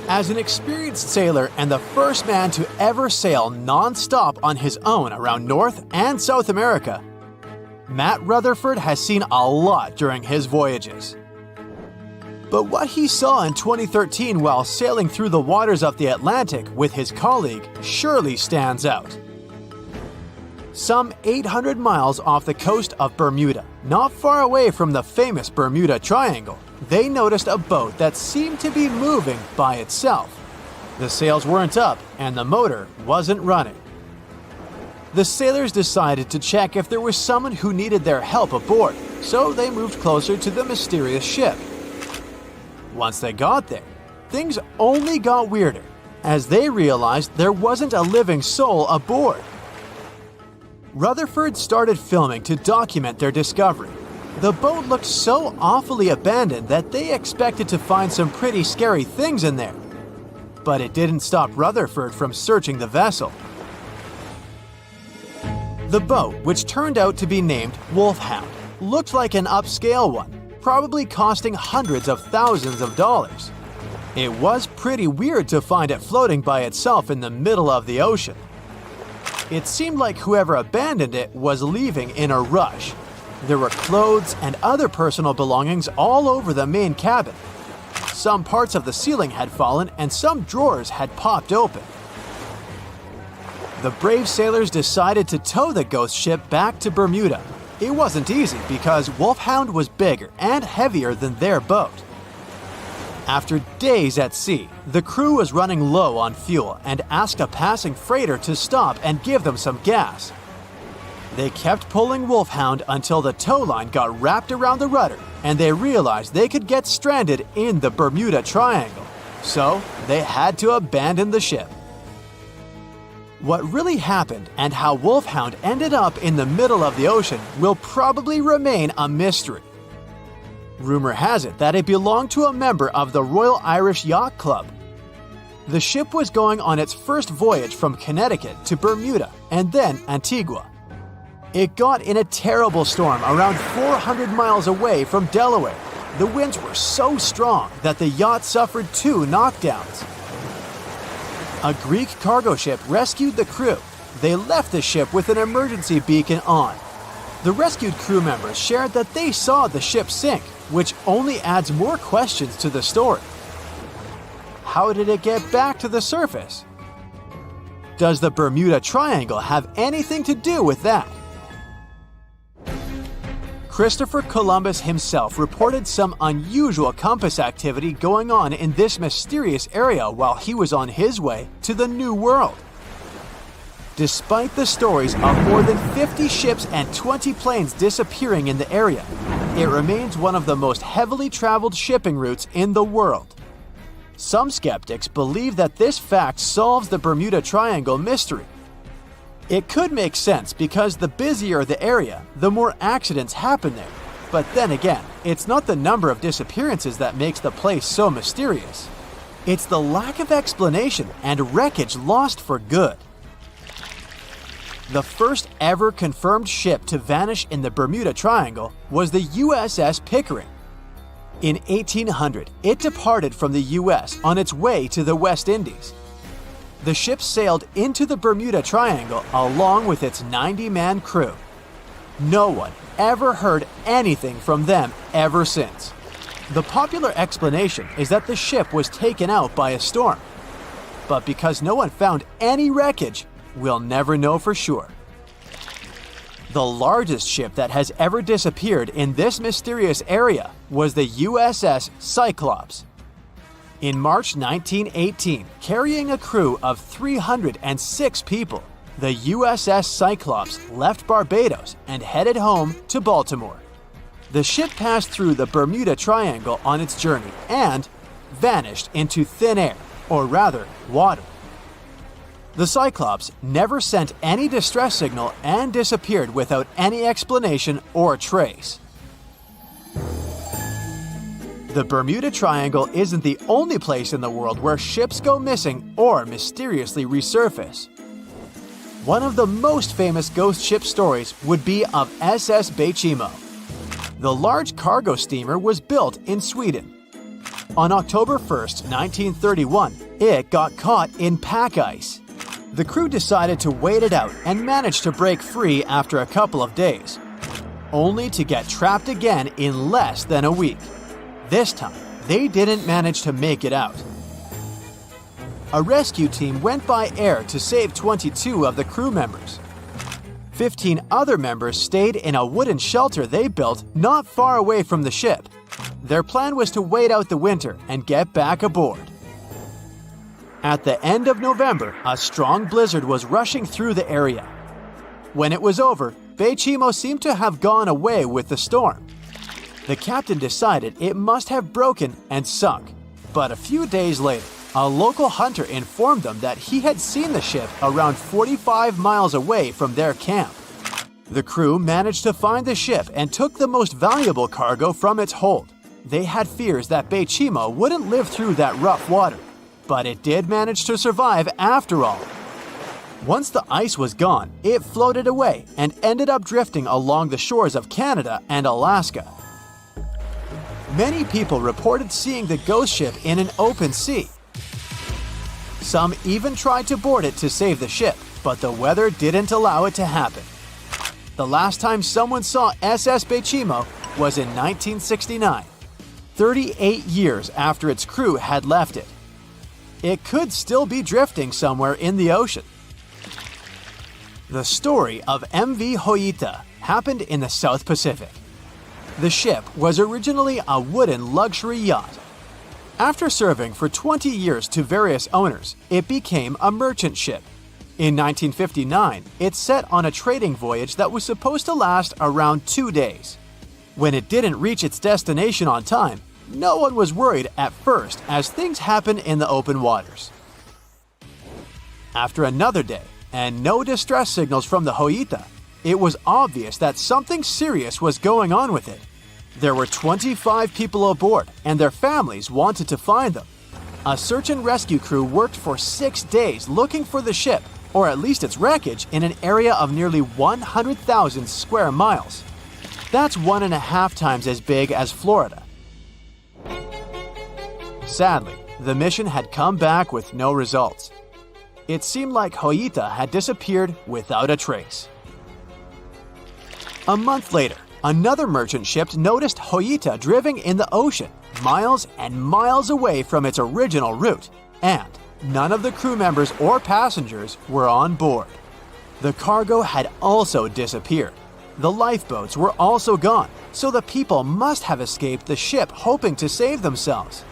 As an experienced sailor and the first man to ever sail non-stop on his own around North and South America, Matt Rutherford has seen a lot during his voyages. But what he saw in 2013 while sailing through the waters of the Atlantic with his colleague surely stands out. Some 800 miles off the coast of Bermuda, not far away from the famous Bermuda Triangle, they noticed a boat that seemed to be moving by itself. The sails weren't up and the motor wasn't running. The sailors decided to check if there was someone who needed their help aboard, so they moved closer to the mysterious ship. Once they got there, things only got weirder, as they realized there wasn't a living soul aboard. Rutherford started filming to document their discovery. The boat looked so awfully abandoned that they expected to find some pretty scary things in there. But it didn't stop Rutherford from searching the vessel. The boat, which turned out to be named Wolfhound, looked like an upscale one, probably costing hundreds of thousands of dollars. It was pretty weird to find it floating by itself in the middle of the ocean. It seemed like whoever abandoned it was leaving in a rush. There were clothes and other personal belongings all over the main cabin. Some parts of the ceiling had fallen and some drawers had popped open. The brave sailors decided to tow the ghost ship back to Bermuda. It wasn't easy because Wolfhound was bigger and heavier than their boat. After days at sea, the crew was running low on fuel and asked a passing freighter to stop and give them some gas. They kept pulling Wolfhound until the tow line got wrapped around the rudder and they realized they could get stranded in the Bermuda Triangle. So they had to abandon the ship. What really happened and how Wolfhound ended up in the middle of the ocean will probably remain a mystery. Rumor has it that it belonged to a member of the Royal Irish Yacht Club. The ship was going on its first voyage from Connecticut to Bermuda and then Antigua. It got in a terrible storm around 400 miles away from Delaware. The winds were so strong that the yacht suffered 2 knockdowns. A Greek cargo ship rescued the crew. They left the ship with an emergency beacon on. The rescued crew members shared that they saw the ship sink, which only adds more questions to the story. How did it get back to the surface? Does the Bermuda Triangle have anything to do with that? Christopher Columbus himself reported some unusual compass activity going on in this mysterious area while he was on his way to the New World. Despite the stories of more than 50 ships and 20 planes disappearing in the area, it remains one of the most heavily traveled shipping routes in the world. Some skeptics believe that this fact solves the Bermuda Triangle mystery. It could make sense because the busier the area, the more accidents happen there. But then again, it's not the number of disappearances that makes the place so mysterious. It's the lack of explanation and wreckage lost for good. The first ever confirmed ship to vanish in the Bermuda Triangle was the USS Pickering. In 1800, it departed from the US on its way to the West Indies. The ship sailed into the Bermuda Triangle along with its 90-man crew. No one ever heard anything from them ever since. The popular explanation is that the ship was taken out by a storm. But because no one found any wreckage, we'll never know for sure. The largest ship that has ever disappeared in this mysterious area was the USS Cyclops. In March 1918, carrying a crew of 306 people, the USS Cyclops left Barbados and headed home to Baltimore. The ship passed through the Bermuda Triangle on its journey and vanished into thin air, or rather, water. The Cyclops never sent any distress signal and disappeared without any explanation or trace. The Bermuda Triangle isn't the only place in the world where ships go missing or mysteriously resurface. One of the most famous ghost ship stories would be of SS Bechimo. The large cargo steamer was built in Sweden. On October 1, 1931, it got caught in pack ice. The crew decided to wait it out and managed to break free after a couple of days, only to get trapped again in less than a week. This time, they didn't manage to make it out. A rescue team went by air to save 22 of the crew members. 15 other members stayed in a wooden shelter they built not far away from the ship. Their plan was to wait out the winter and get back aboard. At the end of November, a strong blizzard was rushing through the area. When it was over, Beichimo seemed to have gone away with the storm. The captain decided it must have broken and sunk, but a few days later, a local hunter informed them that he had seen the ship around 45 miles away from their camp. The crew managed to find the ship and took the most valuable cargo from its hold. They had fears that Beichimo wouldn't live through that rough water, but it did manage to survive after all. Once the ice was gone, it floated away and ended up drifting along the shores of Canada and Alaska. Many people reported seeing the ghost ship in an open sea. Some even tried to board it to save the ship, but the weather didn't allow it to happen. The last time someone saw SS Beichimo was in 1969, 38 years after its crew had left it. It could still be drifting somewhere in the ocean. The story of MV Hoita happened in the South Pacific. The ship was originally a wooden luxury yacht. After serving for 20 years to various owners, it became a merchant ship. In 1959, it set on a trading voyage that was supposed to last around 2 days. When it didn't reach its destination on time, no one was worried at first, as things happen in the open waters. After another day, and no distress signals from the Hoita, it was obvious that something serious was going on with it. There were 25 people aboard, and their families wanted to find them. A search and rescue crew worked for 6 days looking for the ship, or at least its wreckage, in an area of nearly 100,000 square miles. That's 1.5 times as big as Florida. Sadly, the mission had come back with no results. It seemed like Hoita had disappeared without a trace. A month later, another merchant ship noticed Hoita drifting in the ocean, miles and miles away from its original route, and none of the crew members or passengers were on board. The cargo had also disappeared. The lifeboats were also gone, so the people must have escaped the ship hoping to save themselves.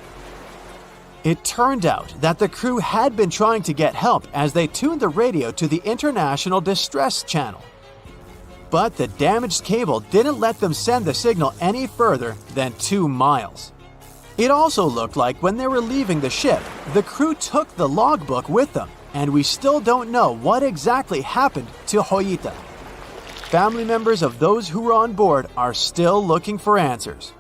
It turned out that the crew had been trying to get help as they tuned the radio to the International Distress Channel. But the damaged cable didn't let them send the signal any further than 2 miles. It also looked like when they were leaving the ship, the crew took the logbook with them, and we still don't know what exactly happened to Hoita. Family members of those who were on board are still looking for answers.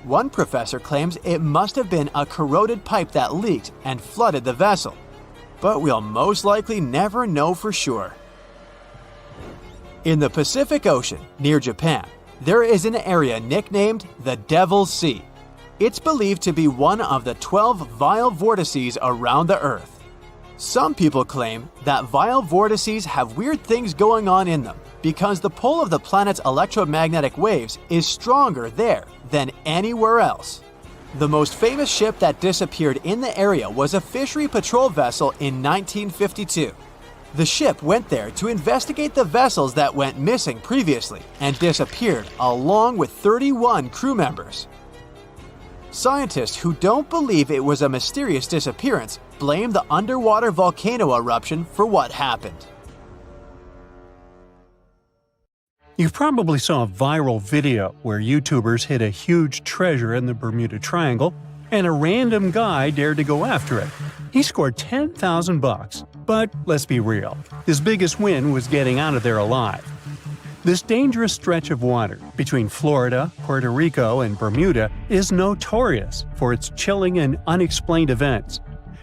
One professor claims it must have been a corroded pipe that leaked and flooded the vessel, but we'll most likely never know for sure. In the Pacific Ocean, near Japan, there is an area nicknamed the Devil's Sea. It's believed to be one of the 12 vile vortices around the Earth. Some people claim that vile vortices have weird things going on in them because the pull of the planet's electromagnetic waves is stronger there than anywhere else. The most famous ship that disappeared in the area was a fishery patrol vessel in 1952. The ship went there to investigate the vessels that went missing previously and disappeared along with 31 crew members. Scientists who don't believe it was a mysterious disappearance blame the underwater volcano eruption for what happened. You probably saw a viral video where YouTubers hid a huge treasure in the Bermuda Triangle, and a random guy dared to go after it. He scored $10,000, but let's be real, his biggest win was getting out of there alive. This dangerous stretch of water between Florida, Puerto Rico, and Bermuda is notorious for its chilling and unexplained events.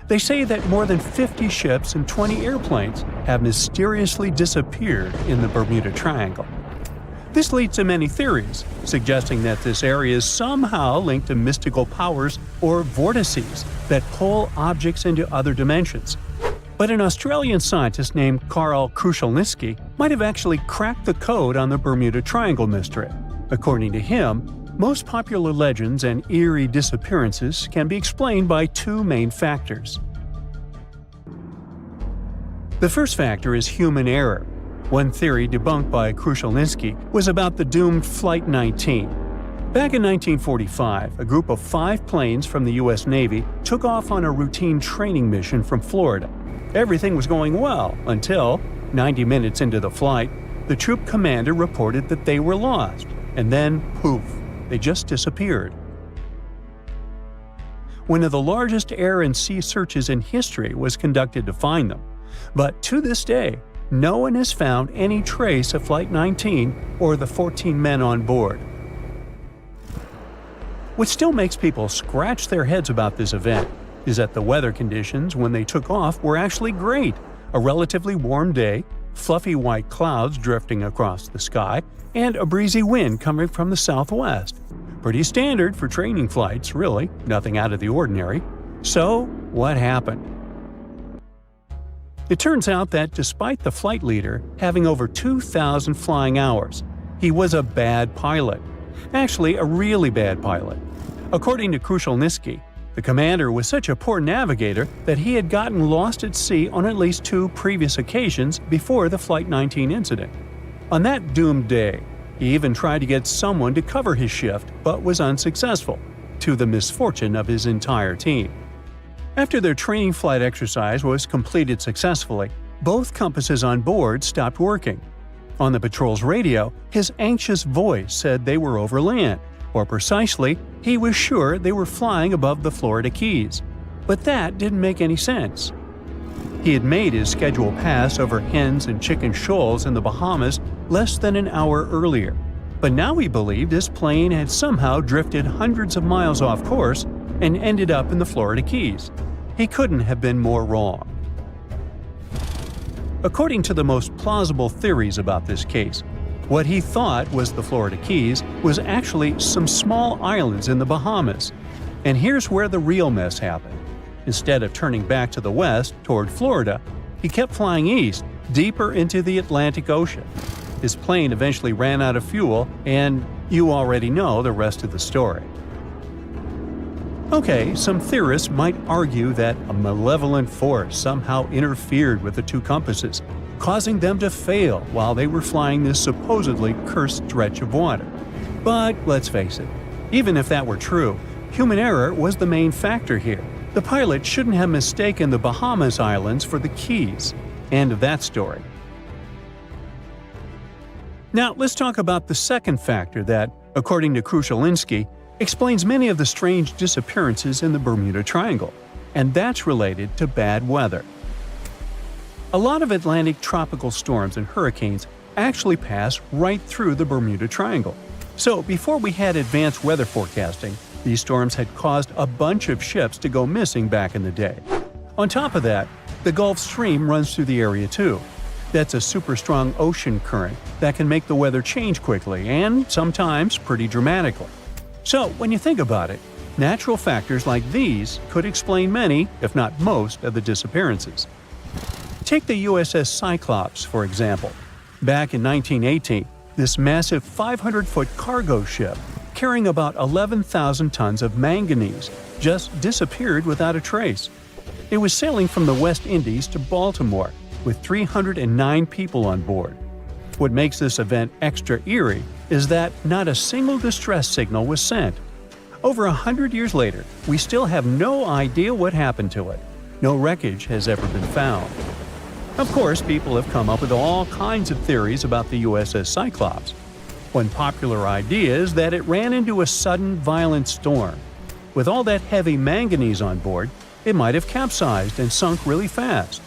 They say that more than 50 ships and 20 airplanes have mysteriously disappeared in the Bermuda Triangle. This leads to many theories, suggesting that this area is somehow linked to mystical powers or vortices that pull objects into other dimensions. But an Australian scientist named Karl Kruszelnicki might have actually cracked the code on the Bermuda Triangle mystery. According to him, most popular legends and eerie disappearances can be explained by two main factors. The first factor is human error. One theory debunked by Kruszelnicki was about the doomed Flight 19. Back in 1945, a group of 5 planes from the U.S. Navy took off on a routine training mission from Florida. Everything was going well until, 90 minutes into the flight, the troop commander reported that they were lost, and then, poof, they just disappeared. One of the largest air and sea searches in history was conducted to find them, but to this day, no one has found any trace of Flight 19 or the 14 men on board. What still makes people scratch their heads about this event is that the weather conditions when they took off were actually great. A relatively warm day, fluffy white clouds drifting across the sky, and a breezy wind coming from the southwest. Pretty standard for training flights, really, nothing out of the ordinary. So, what happened? It turns out that despite the flight leader having over 2,000 flying hours, he was a bad pilot. Actually, a really bad pilot. According to Kruszelnicki, the commander was such a poor navigator that he had gotten lost at sea on at least 2 previous occasions before the Flight 19 incident. On that doomed day, he even tried to get someone to cover his shift but was unsuccessful, to the misfortune of his entire team. After their training flight exercise was completed successfully, both compasses on board stopped working. On the patrol's radio, his anxious voice said they were over land, or precisely, he was sure they were flying above the Florida Keys. But that didn't make any sense. He had made his scheduled pass over hens and chicken shoals in the Bahamas less than an hour earlier, but now he believed his plane had somehow drifted hundreds of miles off course and ended up in the Florida Keys. He couldn't have been more wrong. According to the most plausible theories about this case, what he thought was the Florida Keys was actually some small islands in the Bahamas. And here's where the real mess happened. Instead of turning back to the west, toward Florida, he kept flying east, deeper into the Atlantic Ocean. His plane eventually ran out of fuel, and you already know the rest of the story. Okay, some theorists might argue that a malevolent force somehow interfered with the 2 compasses, causing them to fail while they were flying this supposedly cursed stretch of water. But let's face it, even if that were true, human error was the main factor here. The pilot shouldn't have mistaken the Bahamas Islands for the Keys. End of that story. Now, let's talk about the second factor that, according to Kruszelnicki, explains many of the strange disappearances in the Bermuda Triangle, and that's related to bad weather. A lot of Atlantic tropical storms and hurricanes actually pass right through the Bermuda Triangle. So before we had advanced weather forecasting, these storms had caused a bunch of ships to go missing back in the day. On top of that, the Gulf Stream runs through the area too. That's a super strong ocean current that can make the weather change quickly and sometimes pretty dramatically. So when you think about it, natural factors like these could explain many, if not most, of the disappearances. Take the USS Cyclops, for example. Back in 1918, this massive 500-foot cargo ship, carrying about 11,000 tons of manganese, just disappeared without a trace. It was sailing from the West Indies to Baltimore, with 309 people on board. What makes this event extra eerie is that not a single distress signal was sent. Over 100 years later, we still have no idea what happened to it. No wreckage has ever been found. Of course, people have come up with all kinds of theories about the USS Cyclops. One popular idea is that it ran into a sudden, violent storm. With all that heavy manganese on board, it might have capsized and sunk really fast.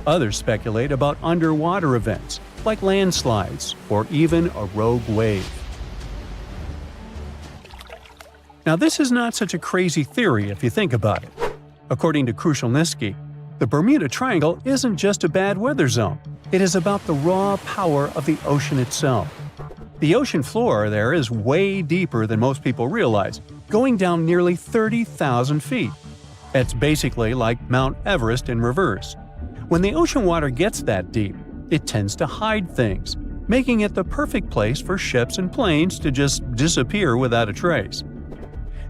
Others speculate about underwater events, like landslides or even a rogue wave. Now, this is not such a crazy theory if you think about it. According to Kruszelnicki, the Bermuda Triangle isn't just a bad weather zone. It is about the raw power of the ocean itself. The ocean floor there is way deeper than most people realize, going down nearly 30,000 feet. It's basically like Mount Everest in reverse. When the ocean water gets that deep, it tends to hide things, making it the perfect place for ships and planes to just disappear without a trace.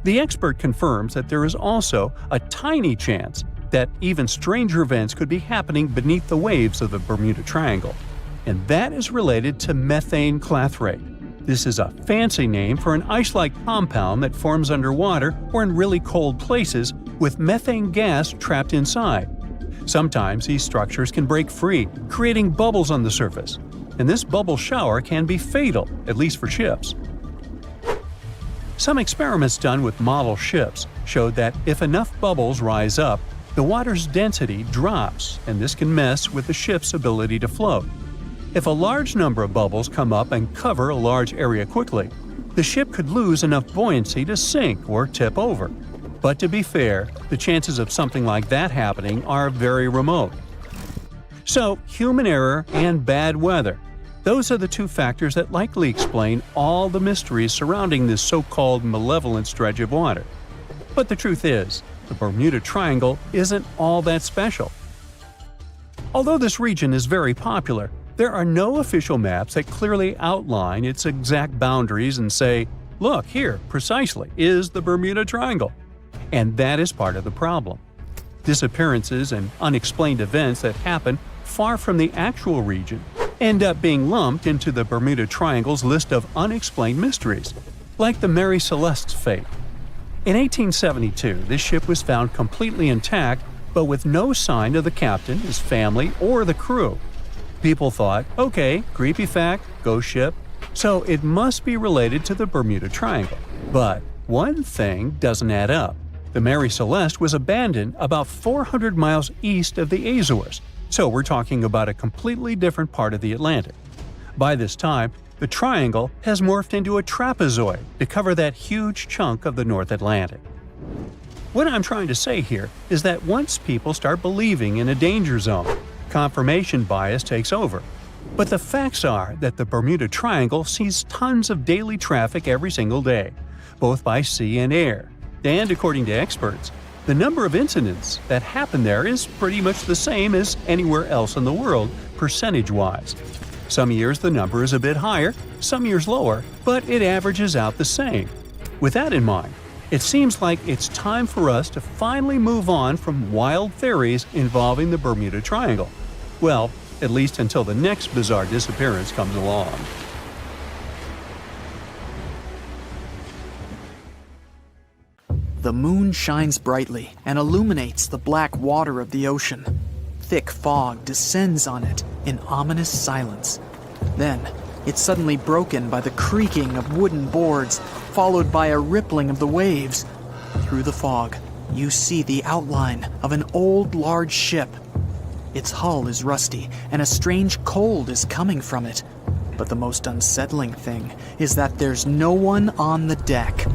The expert confirms that there is also a tiny chance that even stranger events could be happening beneath the waves of the Bermuda Triangle, and that is related to methane clathrate. This is a fancy name for an ice-like compound that forms underwater or in really cold places with methane gas trapped inside. Sometimes these structures can break free, creating bubbles on the surface, and this bubble shower can be fatal, at least for ships. Some experiments done with model ships showed that if enough bubbles rise up, the water's density drops, and this can mess with the ship's ability to float. If a large number of bubbles come up and cover a large area quickly, the ship could lose enough buoyancy to sink or tip over. But to be fair, the chances of something like that happening are very remote. So, human error and bad weather. Those are the two factors that likely explain all the mysteries surrounding this so-called malevolent stretch of water. But the truth is, the Bermuda Triangle isn't all that special. Although this region is very popular, there are no official maps that clearly outline its exact boundaries and say, "Look, here, precisely, is the Bermuda Triangle." And that is part of the problem. Disappearances and unexplained events that happen far from the actual region end up being lumped into the Bermuda Triangle's list of unexplained mysteries, like the Mary Celeste's fate. In 1872, this ship was found completely intact, but with no sign of the captain, his family, or the crew. People thought, okay, creepy fact, ghost ship, so it must be related to the Bermuda Triangle. But one thing doesn't add up. The Mary Celeste was abandoned about 400 miles east of the Azores, so we're talking about a completely different part of the Atlantic. By this time, the triangle has morphed into a trapezoid to cover that huge chunk of the North Atlantic. What I'm trying to say here is that once people start believing in a danger zone, confirmation bias takes over. But the facts are that the Bermuda Triangle sees tons of daily traffic every single day, both by sea and air. And according to experts, the number of incidents that happen there is pretty much the same as anywhere else in the world, percentage-wise. Some years the number is a bit higher, some years lower, but it averages out the same. With that in mind, it seems like it's time for us to finally move on from wild theories involving the Bermuda Triangle. Well, at least until the next bizarre disappearance comes along. The moon shines brightly and illuminates the black water of the ocean. Thick fog descends on it in ominous silence. Then, it's suddenly broken by the creaking of wooden boards, followed by a rippling of the waves. Through the fog, you see the outline of an old, large ship. Its hull is rusty, and a strange cold is coming from it. But the most unsettling thing is that there's no one on the deck.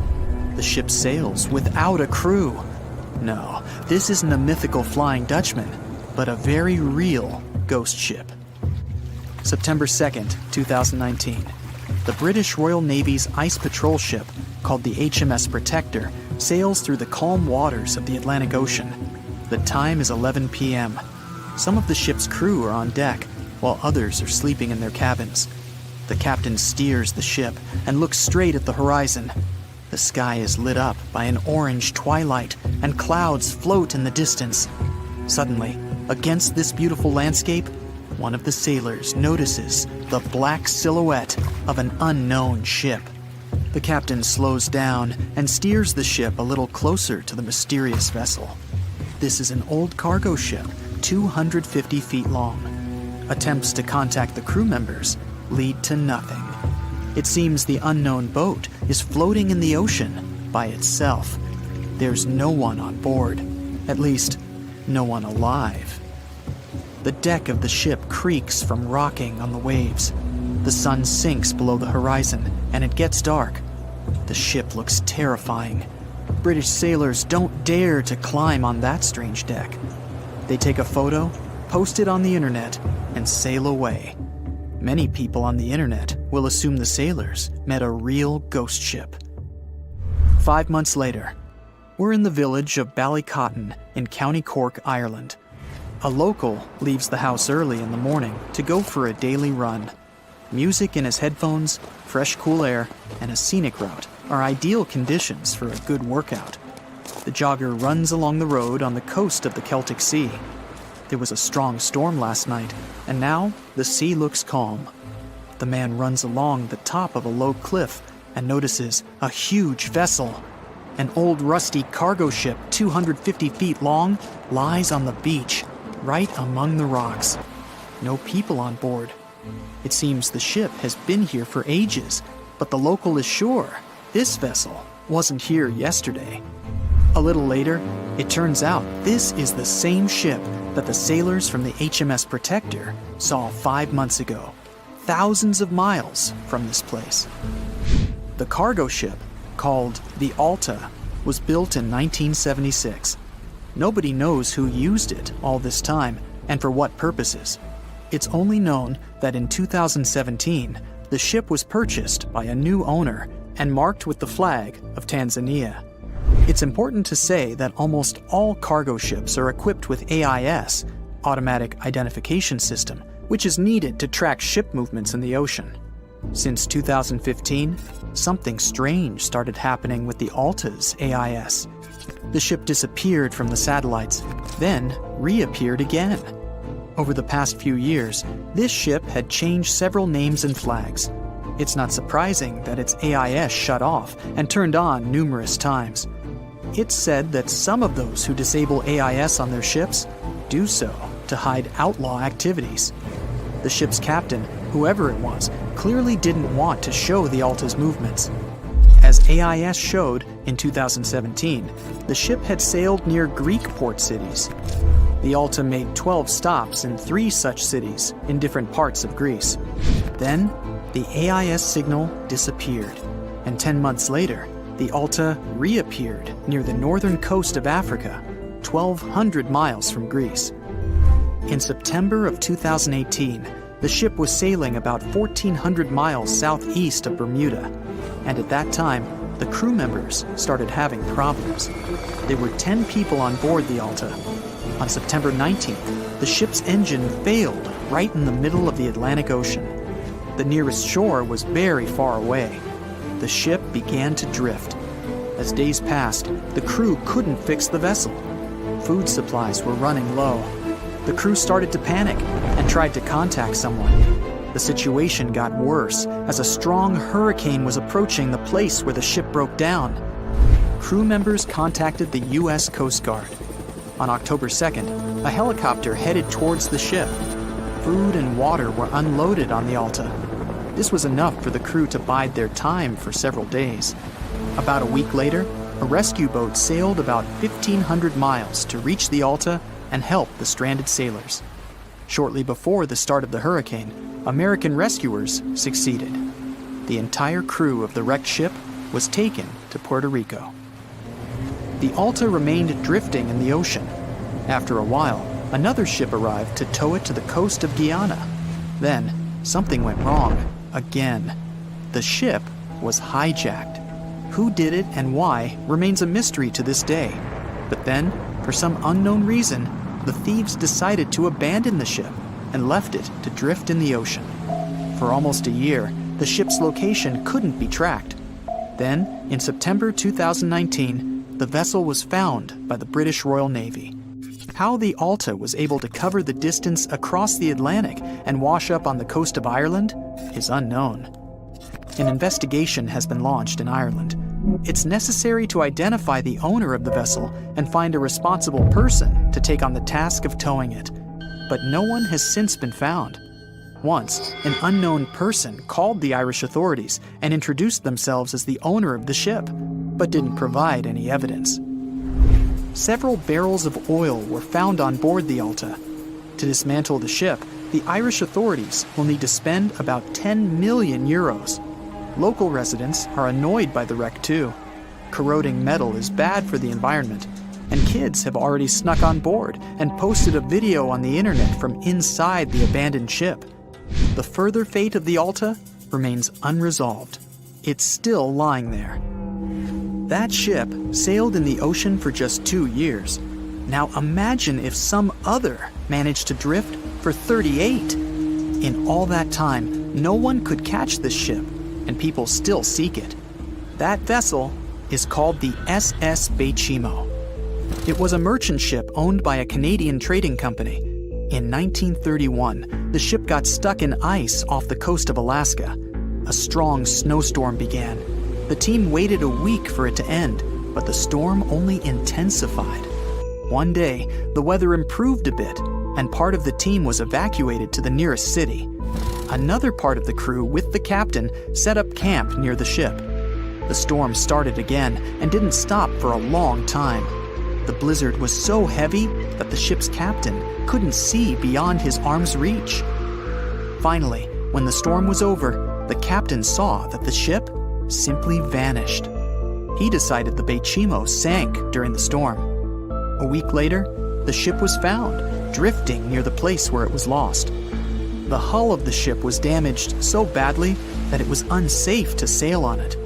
The ship sails without a crew. No, this isn't a mythical Flying Dutchman, but a very real ghost ship. September 2nd, 2019. The British Royal Navy's ice patrol ship, called the HMS Protector, sails through the calm waters of the Atlantic Ocean. The time is 11 p.m. Some of the ship's crew are on deck, while others are sleeping in their cabins. The captain steers the ship and looks straight at the horizon. The sky is lit up by an orange twilight, and clouds float in the distance. Suddenly, against this beautiful landscape, one of the sailors notices the black silhouette of an unknown ship. The captain slows down and steers the ship a little closer to the mysterious vessel. This is an old cargo ship, 250 feet long. Attempts to contact the crew members lead to nothing. It seems the unknown boat is floating in the ocean by itself. There's no one on board, at least, no one alive. The deck of the ship creaks from rocking on the waves. The sun sinks below the horizon, and it gets dark. The ship looks terrifying. British sailors don't dare to climb on that strange deck. They take a photo, post it on the internet, and sail away. Many people on the internet we'll assume the sailors met a real ghost ship. 5 months later, we're in the village of Ballycotton in County Cork, Ireland. A local leaves the house early in the morning to go for a daily run. Music in his headphones, fresh cool air, and a scenic route are ideal conditions for a good workout. The jogger runs along the road on the coast of the Celtic Sea. There was a strong storm last night, and now the sea looks calm. The man runs along the top of a low cliff and notices a huge vessel. An old rusty cargo ship 250 feet long lies on the beach, right among the rocks. No people on board. It seems the ship has been here for ages, but the local is sure this vessel wasn't here yesterday. A little later, it turns out this is the same ship that the sailors from the HMS Protector saw 5 months ago, thousands of miles from this place. The cargo ship, called the Alta, was built in 1976. Nobody knows who used it all this time and for what purposes. It's only known that in 2017, the ship was purchased by a new owner and marked with the flag of Tanzania. It's important to say that almost all cargo ships are equipped with AIS, Automatic Identification System, which is needed to track ship movements in the ocean. Since 2015, something strange started happening with the Alta's AIS. The ship disappeared from the satellites, then reappeared again. Over the past few years, this ship had changed several names and flags. It's not surprising that its AIS shut off and turned on numerous times. It's said that some of those who disable AIS on their ships do so to hide outlaw activities. The ship's captain, whoever it was, clearly didn't want to show the Alta's movements. As AIS showed in 2017, the ship had sailed near Greek port cities. The Alta made 12 stops in 3 such cities in different parts of Greece. Then, the AIS signal disappeared, and 10 months later, the Alta reappeared near the northern coast of Africa, 1,200 miles from Greece. In September of 2018, the ship was sailing about 1,400 miles southeast of Bermuda, and at that time, the crew members started having problems. There were 10 people on board the Alta. On September 19th, the ship's engine failed right in the middle of the Atlantic Ocean. The nearest shore was very far away. The ship began to drift. As days passed, the crew couldn't fix the vessel. Food supplies were running low. The crew started to panic and tried to contact someone. The situation got worse as a strong hurricane was approaching the place where the ship broke down. Crew members contacted the U.S. Coast Guard. On October 2nd, a helicopter headed towards the ship. Food and water were unloaded on the Alta. This was enough for the crew to bide their time for several days. About a week later, a rescue boat sailed about 1,500 miles to reach the Alta and help the stranded sailors. Shortly before the start of the hurricane, American rescuers succeeded. The entire crew of the wrecked ship was taken to Puerto Rico. The Alta remained drifting in the ocean. After a while, another ship arrived to tow it to the coast of Guyana. Then, something went wrong again. The ship was hijacked. Who did it and why remains a mystery to this day. But then, for some unknown reason, the thieves decided to abandon the ship and left it to drift in the ocean. For almost a year, the ship's location couldn't be tracked. Then, in September 2019, the vessel was found by the British Royal Navy. How the Alta was able to cover the distance across the Atlantic and wash up on the coast of Ireland is unknown. An investigation has been launched in Ireland. It's necessary to identify the owner of the vessel and find a responsible person to take on the task of towing it. But no one has since been found. Once, an unknown person called the Irish authorities and introduced themselves as the owner of the ship, but didn't provide any evidence. Several barrels of oil were found on board the Alta. To dismantle the ship, the Irish authorities will need to spend about 10 million euros. Local residents are annoyed by the wreck too. Corroding metal is bad for the environment, and kids have already snuck on board and posted a video on the internet from inside the abandoned ship. The further fate of the Alta remains unresolved. It's still lying there. That ship sailed in the ocean for just 2 years. Now imagine if some other managed to drift for 38. In all that time, no one could catch this ship, and people still seek it. That vessel is called the SS Beichimo. It was a merchant ship owned by a Canadian trading company. In 1931, the ship got stuck in ice off the coast of Alaska. A strong snowstorm began. The team waited a week for it to end, but the storm only intensified. One day, the weather improved a bit, and part of the team was evacuated to the nearest city. Another part of the crew, with the captain, set up camp near the ship. The storm started again and didn't stop for a long time. The blizzard was so heavy that the ship's captain couldn't see beyond his arm's reach. Finally, when the storm was over, the captain saw that the ship simply vanished. He decided the Beichimo sank during the storm. A week later, the ship was found, drifting near the place where it was lost. The hull of the ship was damaged so badly that it was unsafe to sail on it.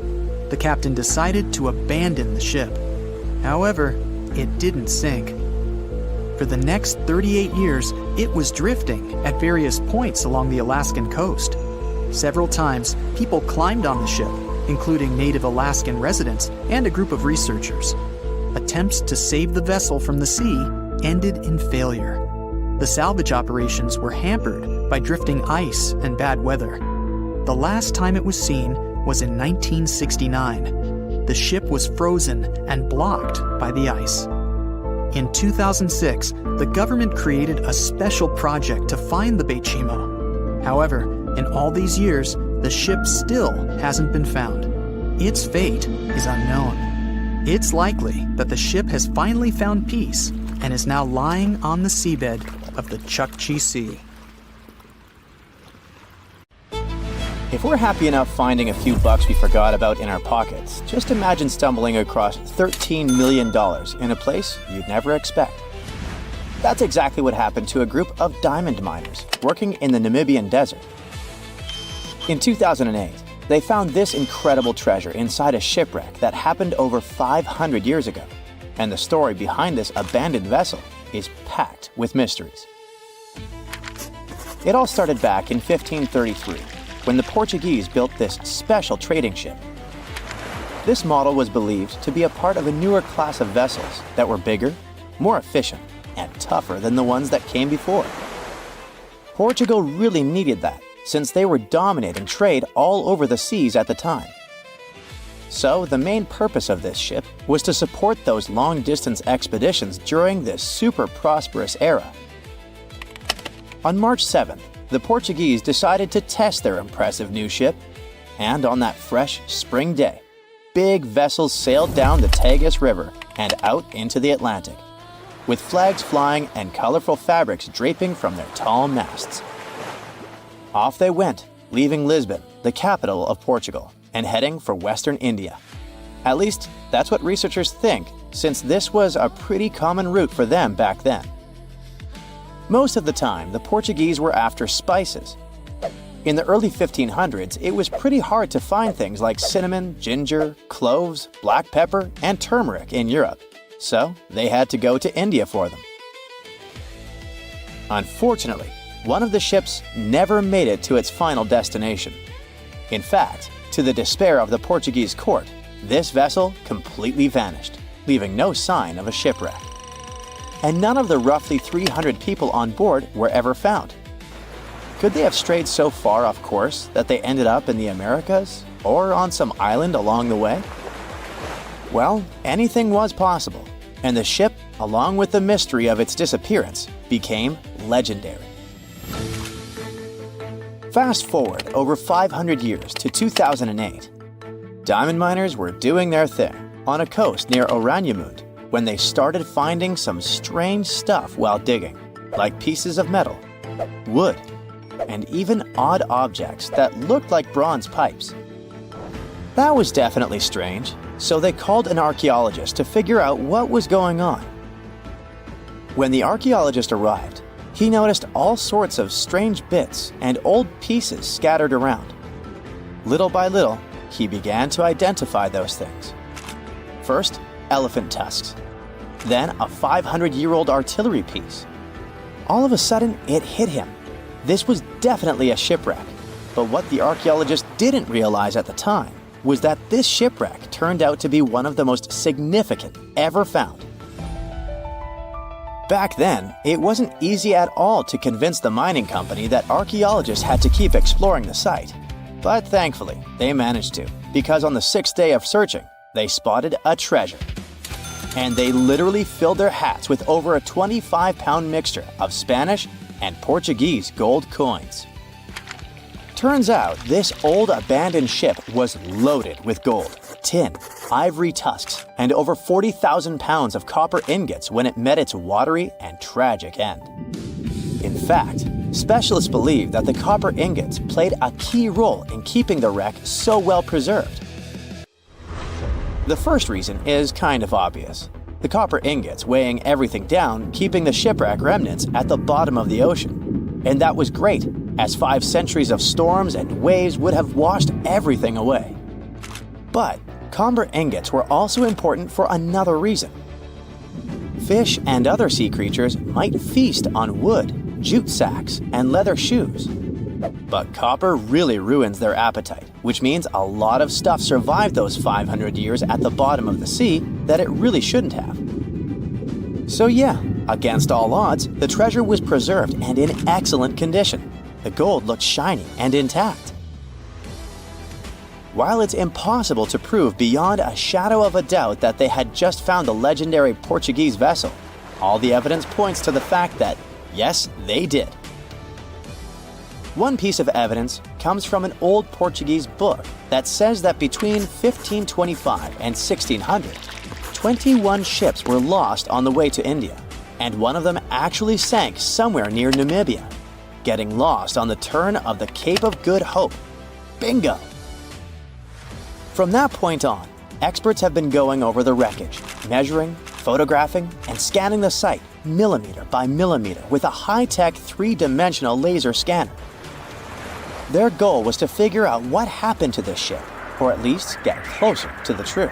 The captain decided to abandon the ship. However, it didn't sink. For the next 38 years, it was drifting at various points along the Alaskan coast. Several times, people climbed on the ship, including native Alaskan residents and a group of researchers. Attempts to save the vessel from the sea ended in failure. The salvage operations were hampered by drifting ice and bad weather. The last time it was seen was in 1969. The ship was frozen and blocked by the ice. In 2006, the government created a special project to find the Beichimo. However, in all these years, the ship still hasn't been found. Its fate is unknown. It's likely that the ship has finally found peace and is now lying on the seabed of the Chukchi Sea. If we're happy enough finding a few bucks we forgot about in our pockets, just imagine stumbling across $13 million in a place you'd never expect. That's exactly what happened to a group of diamond miners working in the Namibian desert. In 2008, they found this incredible treasure inside a shipwreck that happened over 500 years ago, and the story behind this abandoned vessel is packed with mysteries. It all started back in 1533, when the Portuguese built this special trading ship. This model was believed to be a part of a newer class of vessels that were bigger, more efficient, and tougher than the ones that came before. Portugal really needed that, since they were dominating trade all over the seas at the time. So the main purpose of this ship was to support those long-distance expeditions during this super prosperous era. On March 7th, the Portuguese decided to test their impressive new ship, and on that fresh spring day, big vessels sailed down the Tagus River and out into the Atlantic, with flags flying and colorful fabrics draping from their tall masts. Off they went, leaving Lisbon, the capital of Portugal, and heading for Western India. At least, that's what researchers think, since this was a pretty common route for them back then. Most of the time, the Portuguese were after spices. In the early 1500s, it was pretty hard to find things like cinnamon, ginger, cloves, black pepper, and turmeric in Europe, so they had to go to India for them. Unfortunately, one of the ships never made it to its final destination. In fact, to the despair of the Portuguese court, this vessel completely vanished, leaving no sign of a shipwreck. And none of the roughly 300 people on board were ever found. Could they have strayed so far off course that they ended up in the Americas or on some island along the way? Well, anything was possible, and the ship, along with the mystery of its disappearance, became legendary. Fast forward over 500 years to 2008. Diamond miners were doing their thing on a coast near Oranienburg when they started finding some strange stuff while digging, like pieces of metal, wood, and even odd objects that looked like bronze pipes. That was definitely strange, so they called an archaeologist to figure out what was going on. When the archaeologist arrived, he noticed all sorts of strange bits and old pieces scattered around. Little by little, he began to identify those things. First, elephant tusks. Then a 500-year-old artillery piece. All of a sudden, it hit him. This was definitely a shipwreck. But what the archaeologist didn't realize at the time was that this shipwreck turned out to be one of the most significant ever found. Back then, it wasn't easy at all to convince the mining company that archaeologists had to keep exploring the site. But thankfully, they managed to, because on the 6th day of searching, they spotted a treasure. And they literally filled their hats with over a 25-pound mixture of Spanish and Portuguese gold coins. Turns out, this old abandoned ship was loaded with gold, tin, ivory tusks, and over 40,000 pounds of copper ingots when it met its watery and tragic end. In fact, specialists believe that the copper ingots played a key role in keeping the wreck so well preserved. The first reason is kind of obvious. The copper ingots weighing everything down, keeping the shipwreck remnants at the bottom of the ocean. And that was great, as 5 centuries of storms and waves would have washed everything away. But copper ingots were also important for another reason. Fish and other sea creatures might feast on wood, jute sacks, and leather shoes. But copper really ruins their appetite, which means a lot of stuff survived those 500 years at the bottom of the sea that it really shouldn't have. So yeah, against all odds, the treasure was preserved and in excellent condition. The gold looked shiny and intact. While it's impossible to prove beyond a shadow of a doubt that they had just found the legendary Portuguese vessel, all the evidence points to the fact that, yes, they did. One piece of evidence comes from an old Portuguese book that says that between 1525 and 1600, 21 ships were lost on the way to India, and one of them actually sank somewhere near Namibia, getting lost on the turn of the Cape of Good Hope. Bingo! From that point on, experts have been going over the wreckage, measuring, photographing, and scanning the site millimeter by millimeter with a high-tech 3-dimensional laser scanner. Their goal was to figure out what happened to this ship, or at least get closer to the truth.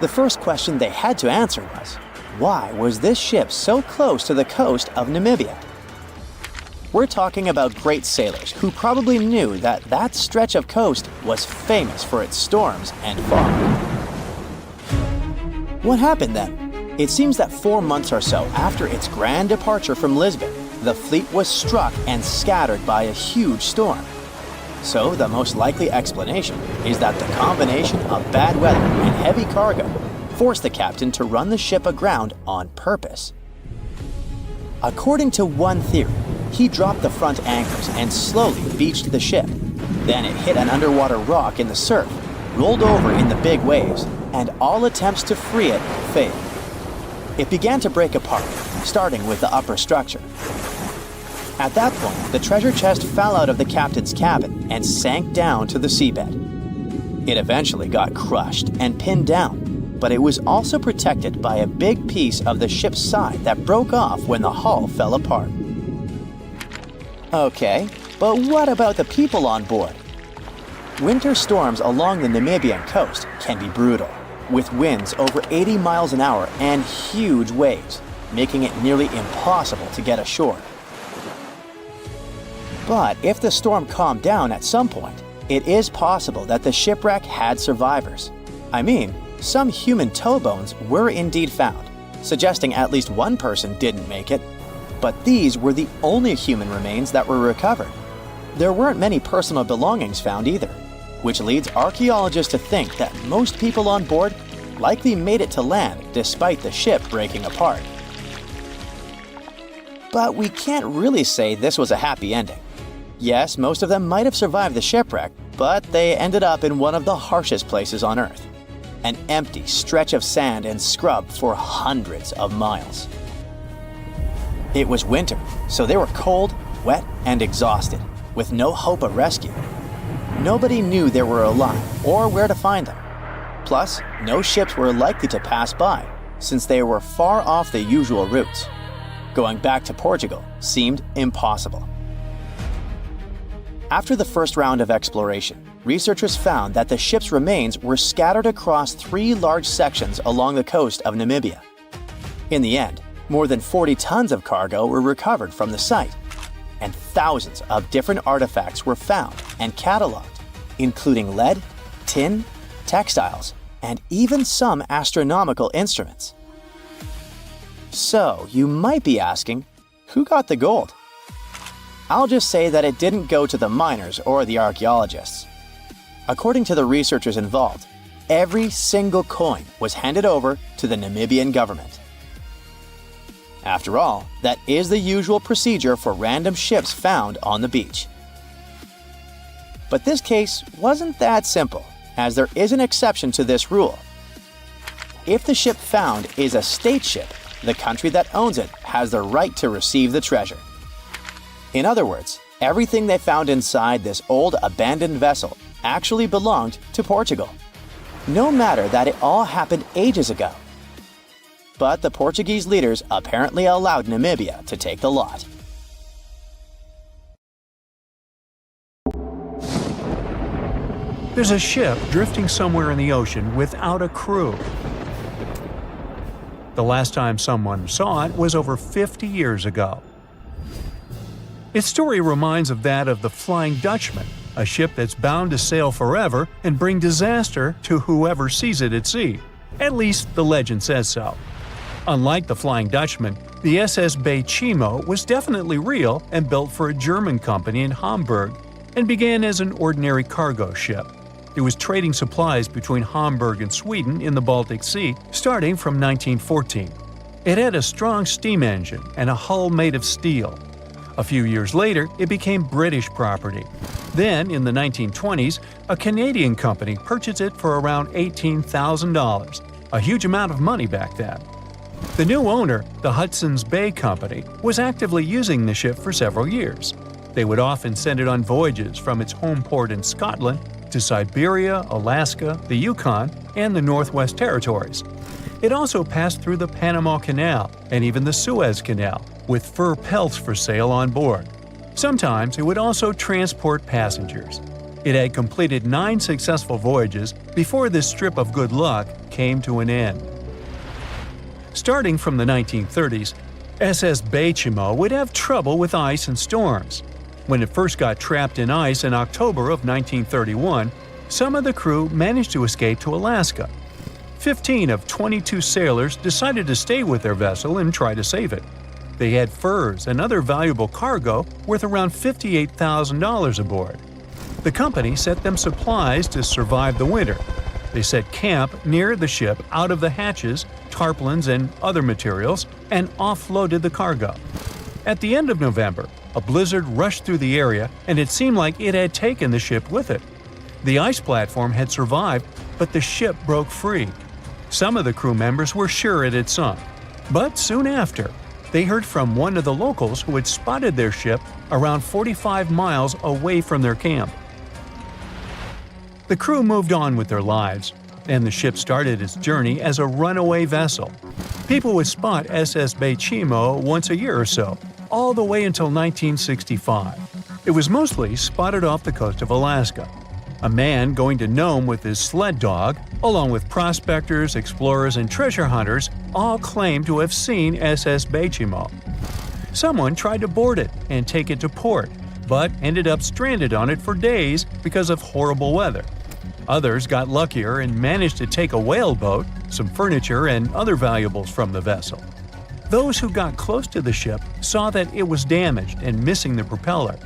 The first question they had to answer was, why was this ship so close to the coast of Namibia? We're talking about great sailors who probably knew that that stretch of coast was famous for its storms and fog. What happened then? It seems that 4 months or so after its grand departure from Lisbon, the fleet was struck and scattered by a huge storm. So the most likely explanation is that the combination of bad weather and heavy cargo forced the captain to run the ship aground on purpose. According to one theory, he dropped the front anchors and slowly beached the ship. Then it hit an underwater rock in the surf, rolled over in the big waves, and all attempts to free it failed. It began to break apart, starting with the upper structure. At that point, the treasure chest fell out of the captain's cabin and sank down to the seabed. It eventually got crushed and pinned down, but it was also protected by a big piece of the ship's side that broke off when the hull fell apart. Okay, but what about the people on board? Winter storms along the Namibian coast can be brutal, with winds over 80 miles an hour and huge waves, making it nearly impossible to get ashore. But if the storm calmed down at some point, it is possible that the shipwreck had survivors. I mean, some human toe bones were indeed found, suggesting at least one person didn't make it. But these were the only human remains that were recovered. There weren't many personal belongings found either, which leads archaeologists to think that most people on board likely made it to land despite the ship breaking apart. But we can't really say this was a happy ending. Yes, most of them might have survived the shipwreck, but they ended up in one of the harshest places on Earth. An empty stretch of sand and scrub for hundreds of miles. It was winter, so they were cold, wet, and exhausted, with no hope of rescue. Nobody knew they were alive or where to find them. Plus, no ships were likely to pass by, since they were far off the usual routes. Going back to Portugal seemed impossible. After the first round of exploration, researchers found that the ship's remains were scattered across 3 large sections along the coast of Namibia. In the end, more than 40 tons of cargo were recovered from the site, and thousands of different artifacts were found and cataloged, including lead, tin, textiles, and even some astronomical instruments. So, you might be asking, who got the gold? I'll just say that it didn't go to the miners or the archaeologists. According to the researchers involved, every single coin was handed over to the Namibian government. After all, that is the usual procedure for random ships found on the beach. But this case wasn't that simple, as there is an exception to this rule. If the ship found is a state ship, the country that owns it has the right to receive the treasure. In other words, everything they found inside this old abandoned vessel actually belonged to Portugal, no matter that it all happened ages ago. But the Portuguese leaders apparently allowed Namibia to take the lot. There's a ship drifting somewhere in the ocean without a crew. The last time someone saw it was over 50 years ago. Its story reminds of that of the Flying Dutchman, a ship that's bound to sail forever and bring disaster to whoever sees it at sea. At least the legend says so. Unlike the Flying Dutchman, the SS Bay Chimo was definitely real and built for a German company in Hamburg and began as an ordinary cargo ship. It was trading supplies between Hamburg and Sweden in the Baltic Sea starting from 1914. It had a strong steam engine and a hull made of steel. A few years later, it became British property. Then, in the 1920s, a Canadian company purchased it for around $18,000, a huge amount of money back then. The new owner, the Hudson's Bay Company, was actively using the ship for several years. They would often send it on voyages from its home port in Scotland to Siberia, Alaska, the Yukon, and the Northwest Territories. It also passed through the Panama Canal and even the Suez Canal, with fur pelts for sale on board. Sometimes it would also transport passengers. It had completed 9 successful voyages before this strip of good luck came to an end. Starting from the 1930s, SS Bay Chimo would have trouble with ice and storms. When it first got trapped in ice in October of 1931, some of the crew managed to escape to Alaska. 15 of 22 sailors decided to stay with their vessel and try to save it. They had furs and other valuable cargo worth around $58,000 aboard. The company sent them supplies to survive the winter. They set camp near the ship out of the hatches, tarpaulins, and other materials, and offloaded the cargo. At the end of November, a blizzard rushed through the area, and it seemed like it had taken the ship with it. The ice platform had survived, but the ship broke free. Some of the crew members were sure it had sunk. But soon after, they heard from one of the locals who had spotted their ship around 45 miles away from their camp. The crew moved on with their lives, and the ship started its journey as a runaway vessel. People would spot SS Bay Chimo once a year or so, all the way until 1965. It was mostly spotted off the coast of Alaska. A man going to Nome with his sled dog, along with prospectors, explorers, and treasure hunters, all claimed to have seen SS Bay Chimo. Someone tried to board it and take it to port, but ended up stranded on it for days because of horrible weather. Others got luckier and managed to take a whaleboat, some furniture, and other valuables from the vessel. Those who got close to the ship saw that it was damaged and missing the propeller.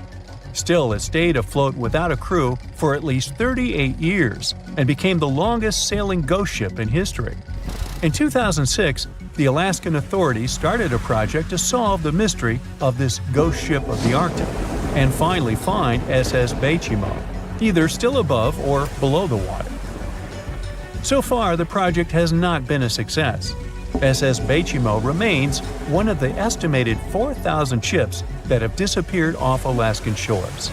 Still, it stayed afloat without a crew for at least 38 years and became the longest sailing ghost ship in history. In 2006, the Alaskan authorities started a project to solve the mystery of this ghost ship of the Arctic and finally find SS Bay Chimo, either still above or below the water. So far, the project has not been a success. SS Bay Chimo remains one of the estimated 4,000 ships that have disappeared off Alaskan shores.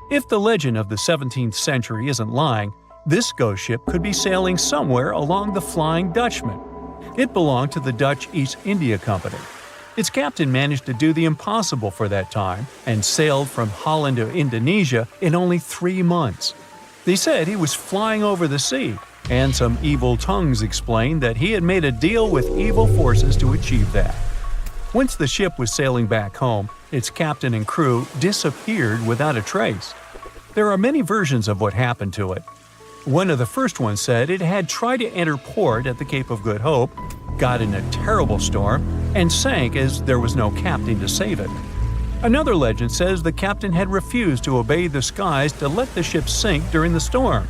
If the legend of the 17th century isn't lying, this ghost ship could be sailing somewhere along the Flying Dutchman. It belonged to the Dutch East India Company. Its captain managed to do the impossible for that time and sailed from Holland to Indonesia in only 3 months. They said he was flying over the sea, and some evil tongues explained that he had made a deal with evil forces to achieve that. Once the ship was sailing back home, its captain and crew disappeared without a trace. There are many versions of what happened to it. One of the first ones said it had tried to enter port at the Cape of Good Hope, got in a terrible storm, and sank as there was no captain to save it. Another legend says the captain had refused to obey the skies to let the ship sink during the storm.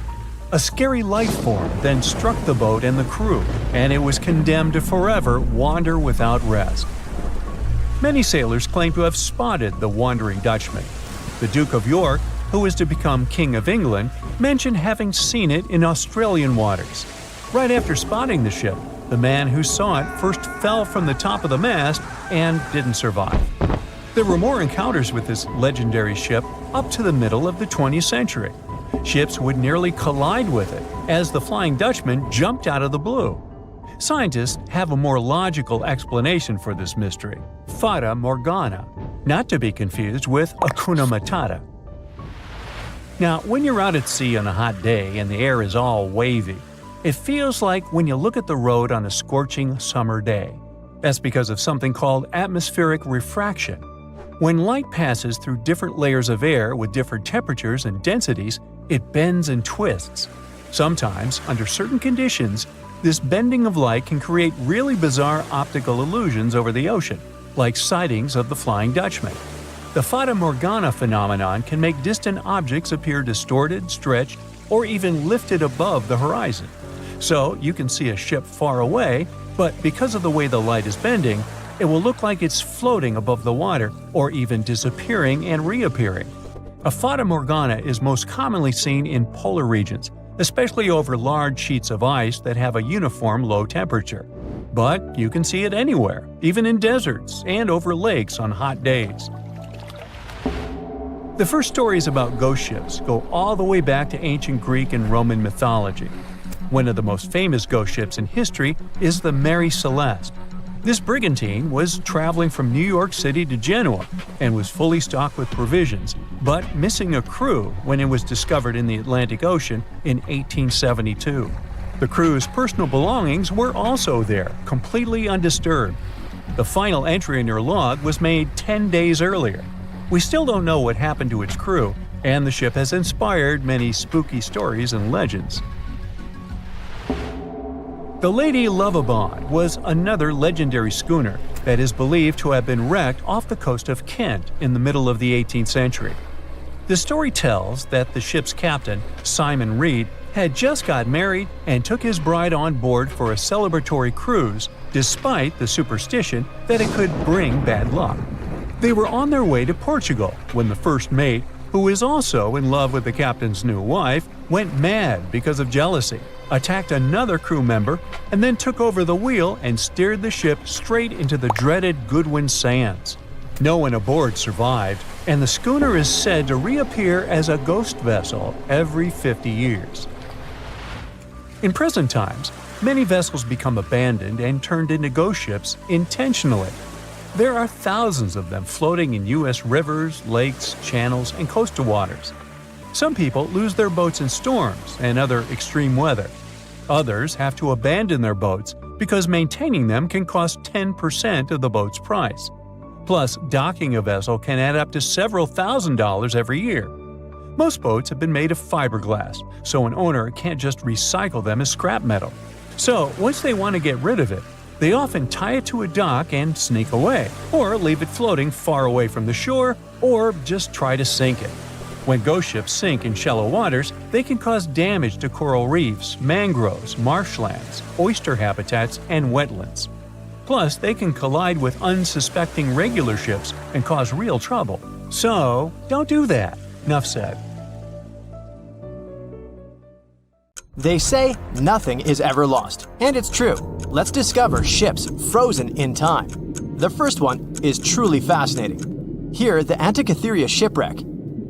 A scary life form then struck the boat and the crew, and it was condemned to forever wander without rest. Many sailors claim to have spotted the wandering Dutchman. The Duke of York, who was to become King of England, mentioned having seen it in Australian waters. Right after spotting the ship, the man who saw it first fell from the top of the mast and didn't survive. There were more encounters with this legendary ship up to the middle of the 20th century. Ships would nearly collide with it as the Flying Dutchman jumped out of the blue. Scientists have a more logical explanation for this mystery: Fata Morgana, not to be confused with Hakuna Matata. Now, when you're out at sea on a hot day and the air is all wavy, it feels like when you look at the road on a scorching summer day. That's because of something called atmospheric refraction. When light passes through different layers of air with different temperatures and densities, it bends and twists. Sometimes, under certain conditions, this bending of light can create really bizarre optical illusions over the ocean, like sightings of the Flying Dutchman. The Fata Morgana phenomenon can make distant objects appear distorted, stretched, or even lifted above the horizon. So you can see a ship far away, but because of the way the light is bending, it will look like it's floating above the water or even disappearing and reappearing. A Fata Morgana is most commonly seen in polar regions, especially over large sheets of ice that have a uniform low temperature. But you can see it anywhere, even in deserts and over lakes on hot days. The first stories about ghost ships go all the way back to ancient Greek and Roman mythology. One of the most famous ghost ships in history is the Mary Celeste. This brigantine was traveling from New York City to Genoa and was fully stocked with provisions, but missing a crew when it was discovered in the Atlantic Ocean in 1872. The crew's personal belongings were also there, completely undisturbed. The final entry in their log was made 10 days earlier. We still don't know what happened to its crew, and the ship has inspired many spooky stories and legends. The Lady Lovibond was another legendary schooner that is believed to have been wrecked off the coast of Kent in the middle of the 18th century. The story tells that the ship's captain, Simon Reed, had just got married and took his bride on board for a celebratory cruise, despite the superstition that it could bring bad luck. They were on their way to Portugal when the first mate, who is also in love with the captain's new wife, went mad because of jealousy, attacked another crew member, and then took over the wheel and steered the ship straight into the dreaded Goodwin Sands. No one aboard survived, and the schooner is said to reappear as a ghost vessel every 50 years. In present times, many vessels become abandoned and turned into ghost ships intentionally. There are thousands of them floating in U.S. rivers, lakes, channels, and coastal waters. Some people lose their boats in storms and other extreme weather. Others have to abandon their boats because maintaining them can cost 10% of the boat's price. Plus, docking a vessel can add up to several $1,000s every year. Most boats have been made of fiberglass, so an owner can't just recycle them as scrap metal. So, once they want to get rid of it, they often tie it to a dock and sneak away, or leave it floating far away from the shore, or just try to sink it. When ghost ships sink in shallow waters, they can cause damage to coral reefs, mangroves, marshlands, oyster habitats, and wetlands. Plus, they can collide with unsuspecting regular ships and cause real trouble. So, don't do that. Enough said. They say nothing is ever lost, and it's true. Let's discover ships frozen in time. The first one is truly fascinating. Here, the Antikythera shipwreck.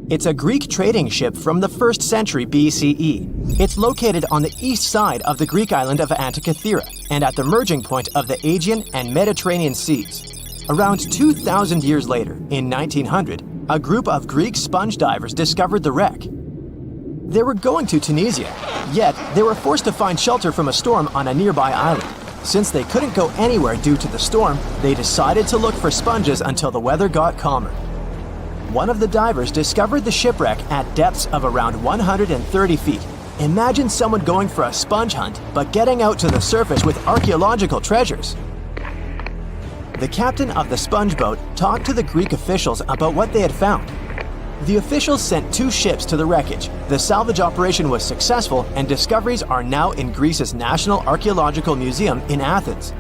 It's a Greek trading ship from the 1st century BCE. It's located on the east side of the Greek island of Antikythera and at the merging point of the Aegean and Mediterranean seas. Around 2,000 years later, in 1900, a group of Greek sponge divers discovered the wreck. They were going to Tunisia, yet they were forced to find shelter from a storm on a nearby island. Since they couldn't go anywhere due to the storm, they decided to look for sponges until the weather got calmer. One of the divers discovered the shipwreck at depths of around 130 feet. Imagine someone going for a sponge hunt, but getting out to the surface with archaeological treasures. The captain of the sponge boat talked to the Greek officials about what they had found. The officials sent 2 ships to the wreckage. The salvage operation was successful, and discoveries are now in Greece's National Archaeological Museum in Athens.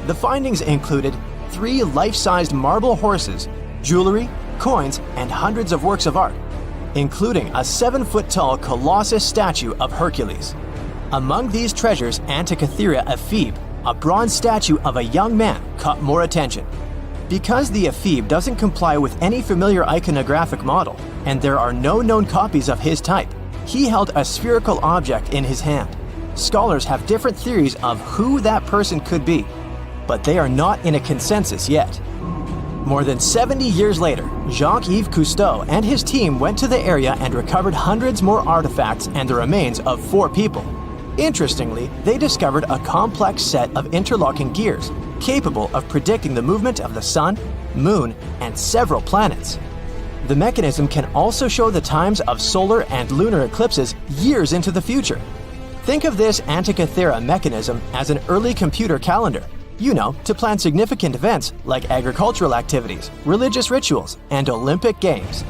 The findings included 3 life-sized marble horses, jewelry, coins, and hundreds of works of art, including a 7-foot-tall Colossus statue of Hercules. Among these treasures, Antikythera ephebe, a bronze statue of a young man, caught more attention. Because the ephebe doesn't comply with any familiar iconographic model, and there are no known copies of his type, he held a spherical object in his hand. Scholars have different theories of who that person could be, but they are not in a consensus yet. More than 70 years later, Jacques-Yves Cousteau and his team went to the area and recovered hundreds more artifacts and the remains of 4 people. Interestingly, they discovered a complex set of interlocking gears, capable of predicting the movement of the sun, moon, and several planets. The mechanism can also show the times of solar and lunar eclipses years into the future. Think of this Antikythera mechanism as an early computer calendar, to plan significant events like agricultural activities, religious rituals, and Olympic Games.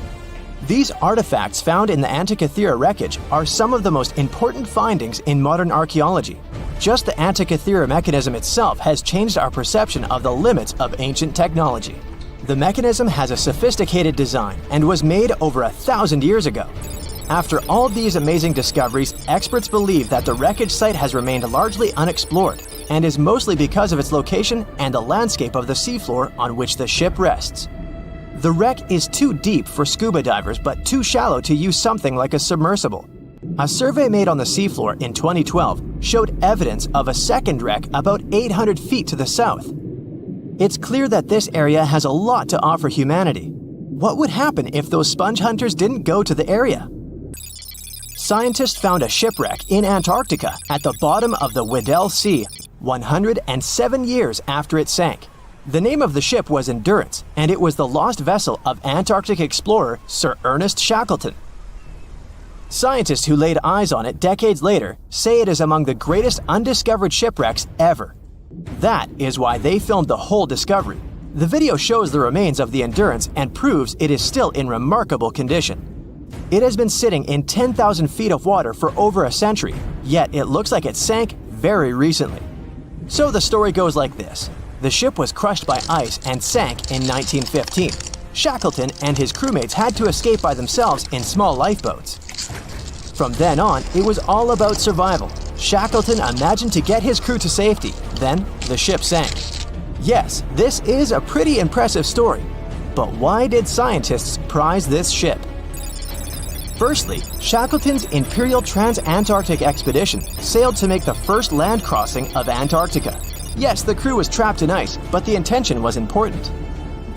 These artifacts found in the Antikythera wreckage are some of the most important findings in modern archaeology. Just the Antikythera mechanism itself has changed our perception of the limits of ancient technology. The mechanism has a sophisticated design and was made over 1,000 years ago. After all these amazing discoveries, experts believe that the wreckage site has remained largely unexplored, and is mostly because of its location and the landscape of the seafloor on which the ship rests. The wreck is too deep for scuba divers but too shallow to use something like a submersible. A survey made on the seafloor in 2012 showed evidence of a second wreck about 800 feet to the south. It's clear that this area has a lot to offer humanity. What would happen if those sponge hunters didn't go to the area? Scientists found a shipwreck in Antarctica at the bottom of the Weddell Sea 107 years after it sank. The name of the ship was Endurance, and it was the lost vessel of Antarctic explorer Sir Ernest Shackleton. Scientists who laid eyes on it decades later say it is among the greatest undiscovered shipwrecks ever. That is why they filmed the whole discovery. The video shows the remains of the Endurance and proves it is still in remarkable condition. It has been sitting in 10,000 feet of water for over a century, yet it looks like it sank very recently. So the story goes like this. The ship was crushed by ice and sank in 1915. Shackleton and his crewmates had to escape by themselves in small lifeboats. From then on, it was all about survival. Shackleton imagined to get his crew to safety. Then, the ship sank. Yes, this is a pretty impressive story. But why did scientists prize this ship? Firstly, Shackleton's Imperial Trans-Antarctic Expedition sailed to make the first land crossing of Antarctica. Yes, the crew was trapped in ice, but the intention was important.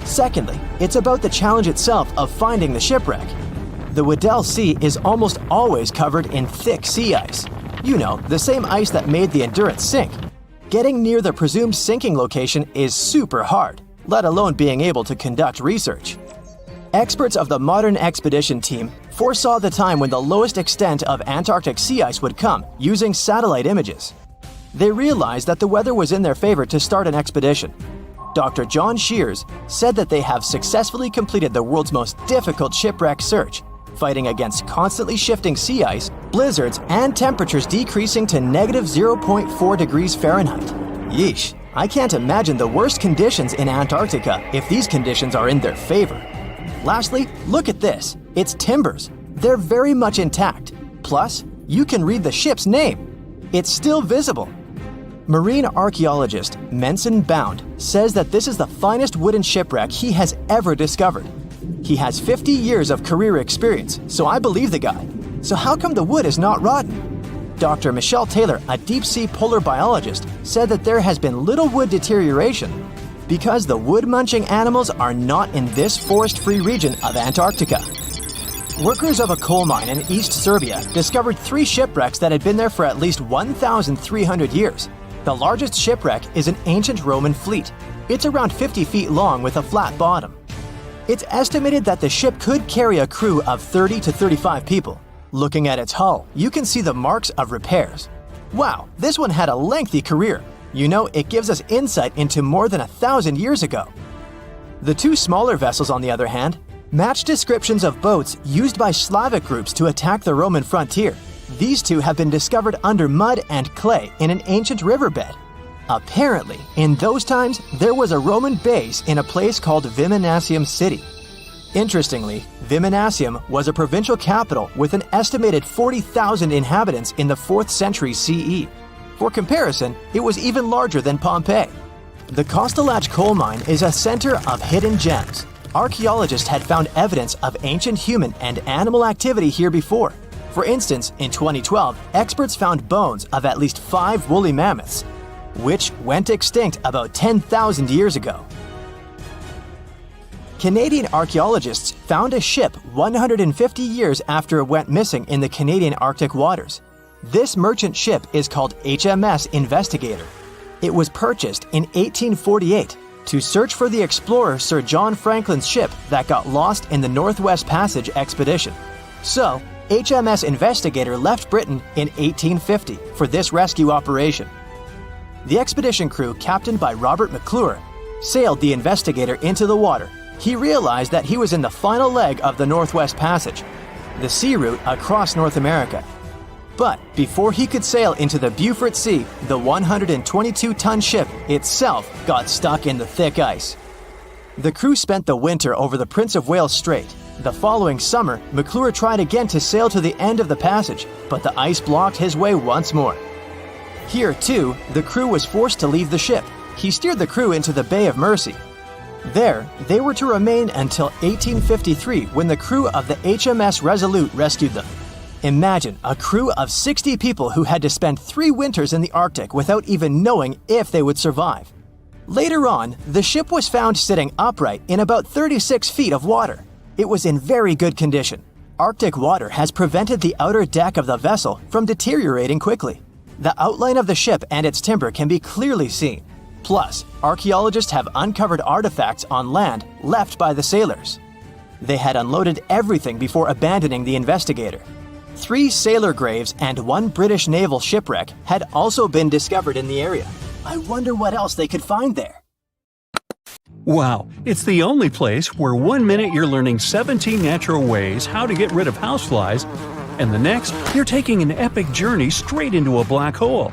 Secondly, it's about the challenge itself of finding the shipwreck. The Weddell Sea is almost always covered in thick sea ice. The same ice that made the Endurance sink. Getting near the presumed sinking location is super hard, let alone being able to conduct research. Experts of the modern expedition team foresaw the time when the lowest extent of Antarctic sea ice would come using satellite images. They realized that the weather was in their favor to start an expedition. Dr. John Shears said that they have successfully completed the world's most difficult shipwreck search, fighting against constantly shifting sea ice, blizzards, and temperatures decreasing to -0.4 degrees Fahrenheit. Yeesh, I can't imagine the worst conditions in Antarctica if these conditions are in their favor. Lastly, look at this. It's timbers. They're very much intact. Plus, you can read the ship's name. It's still visible. Marine archaeologist Menson Bound says that this is the finest wooden shipwreck he has ever discovered. He has 50 years of career experience, so I believe the guy. So how come the wood is not rotten? Dr. Michelle Taylor, a deep-sea polar biologist, said that there has been little wood deterioration. because the wood-munching animals are not in this forest-free region of Antarctica. Workers of a coal mine in East Serbia discovered 3 shipwrecks that had been there for at least 1,300 years. The largest shipwreck is an ancient Roman fleet. It's around 50 feet long with a flat bottom. It's estimated that the ship could carry a crew of 30 to 35 people. Looking at its hull, you can see the marks of repairs. Wow, this one had a lengthy career. You know, it gives us insight into more than 1,000 years ago. The 2 smaller vessels, on the other hand, match descriptions of boats used by Slavic groups to attack the Roman frontier. These 2 have been discovered under mud and clay in an ancient riverbed. Apparently, in those times, there was a Roman base in a place called Viminacium City. Interestingly, Viminacium was a provincial capital with an estimated 40,000 inhabitants in the 4th century CE. For comparison, it was even larger than Pompeii. The Kostelach coal mine is a center of hidden gems. Archaeologists had found evidence of ancient human and animal activity here before. For instance, in 2012, experts found bones of at least 5 woolly mammoths, which went extinct about 10,000 years ago. Canadian archaeologists found a ship 150 years after it went missing in the Canadian Arctic waters. This merchant ship is called HMS Investigator. It was purchased in 1848 to search for the explorer Sir John Franklin's ship that got lost in the Northwest Passage expedition. So, HMS Investigator left Britain in 1850 for this rescue operation. The expedition crew, captained by Robert McClure, sailed the Investigator into the water. He realized that he was in the final leg of the Northwest Passage, the sea route across North America. But before he could sail into the Beaufort Sea, the 122-ton ship itself got stuck in the thick ice. The crew spent the winter over the Prince of Wales Strait. The following summer, McClure tried again to sail to the end of the passage, but the ice blocked his way once more. Here, too, the crew was forced to leave the ship. He steered the crew into the Bay of Mercy. There, they were to remain until 1853, when the crew of the HMS Resolute rescued them. Imagine a crew of 60 people who had to spend 3 winters in the Arctic without even knowing if they would survive. Later on, the ship was found sitting upright in about 36 feet of water. It was in very good condition. Arctic water has prevented the outer deck of the vessel from deteriorating quickly. The outline of the ship and its timber can be clearly seen. Plus, archaeologists have uncovered artifacts on land left by the sailors. They had unloaded everything before abandoning the Investigator. 3 sailor graves and 1 British naval shipwreck had also been discovered in the area. I wonder what else they could find there. Wow, it's the only place where 1 minute you're learning 17 natural ways how to get rid of houseflies, and the next, you're taking an epic journey straight into a black hole.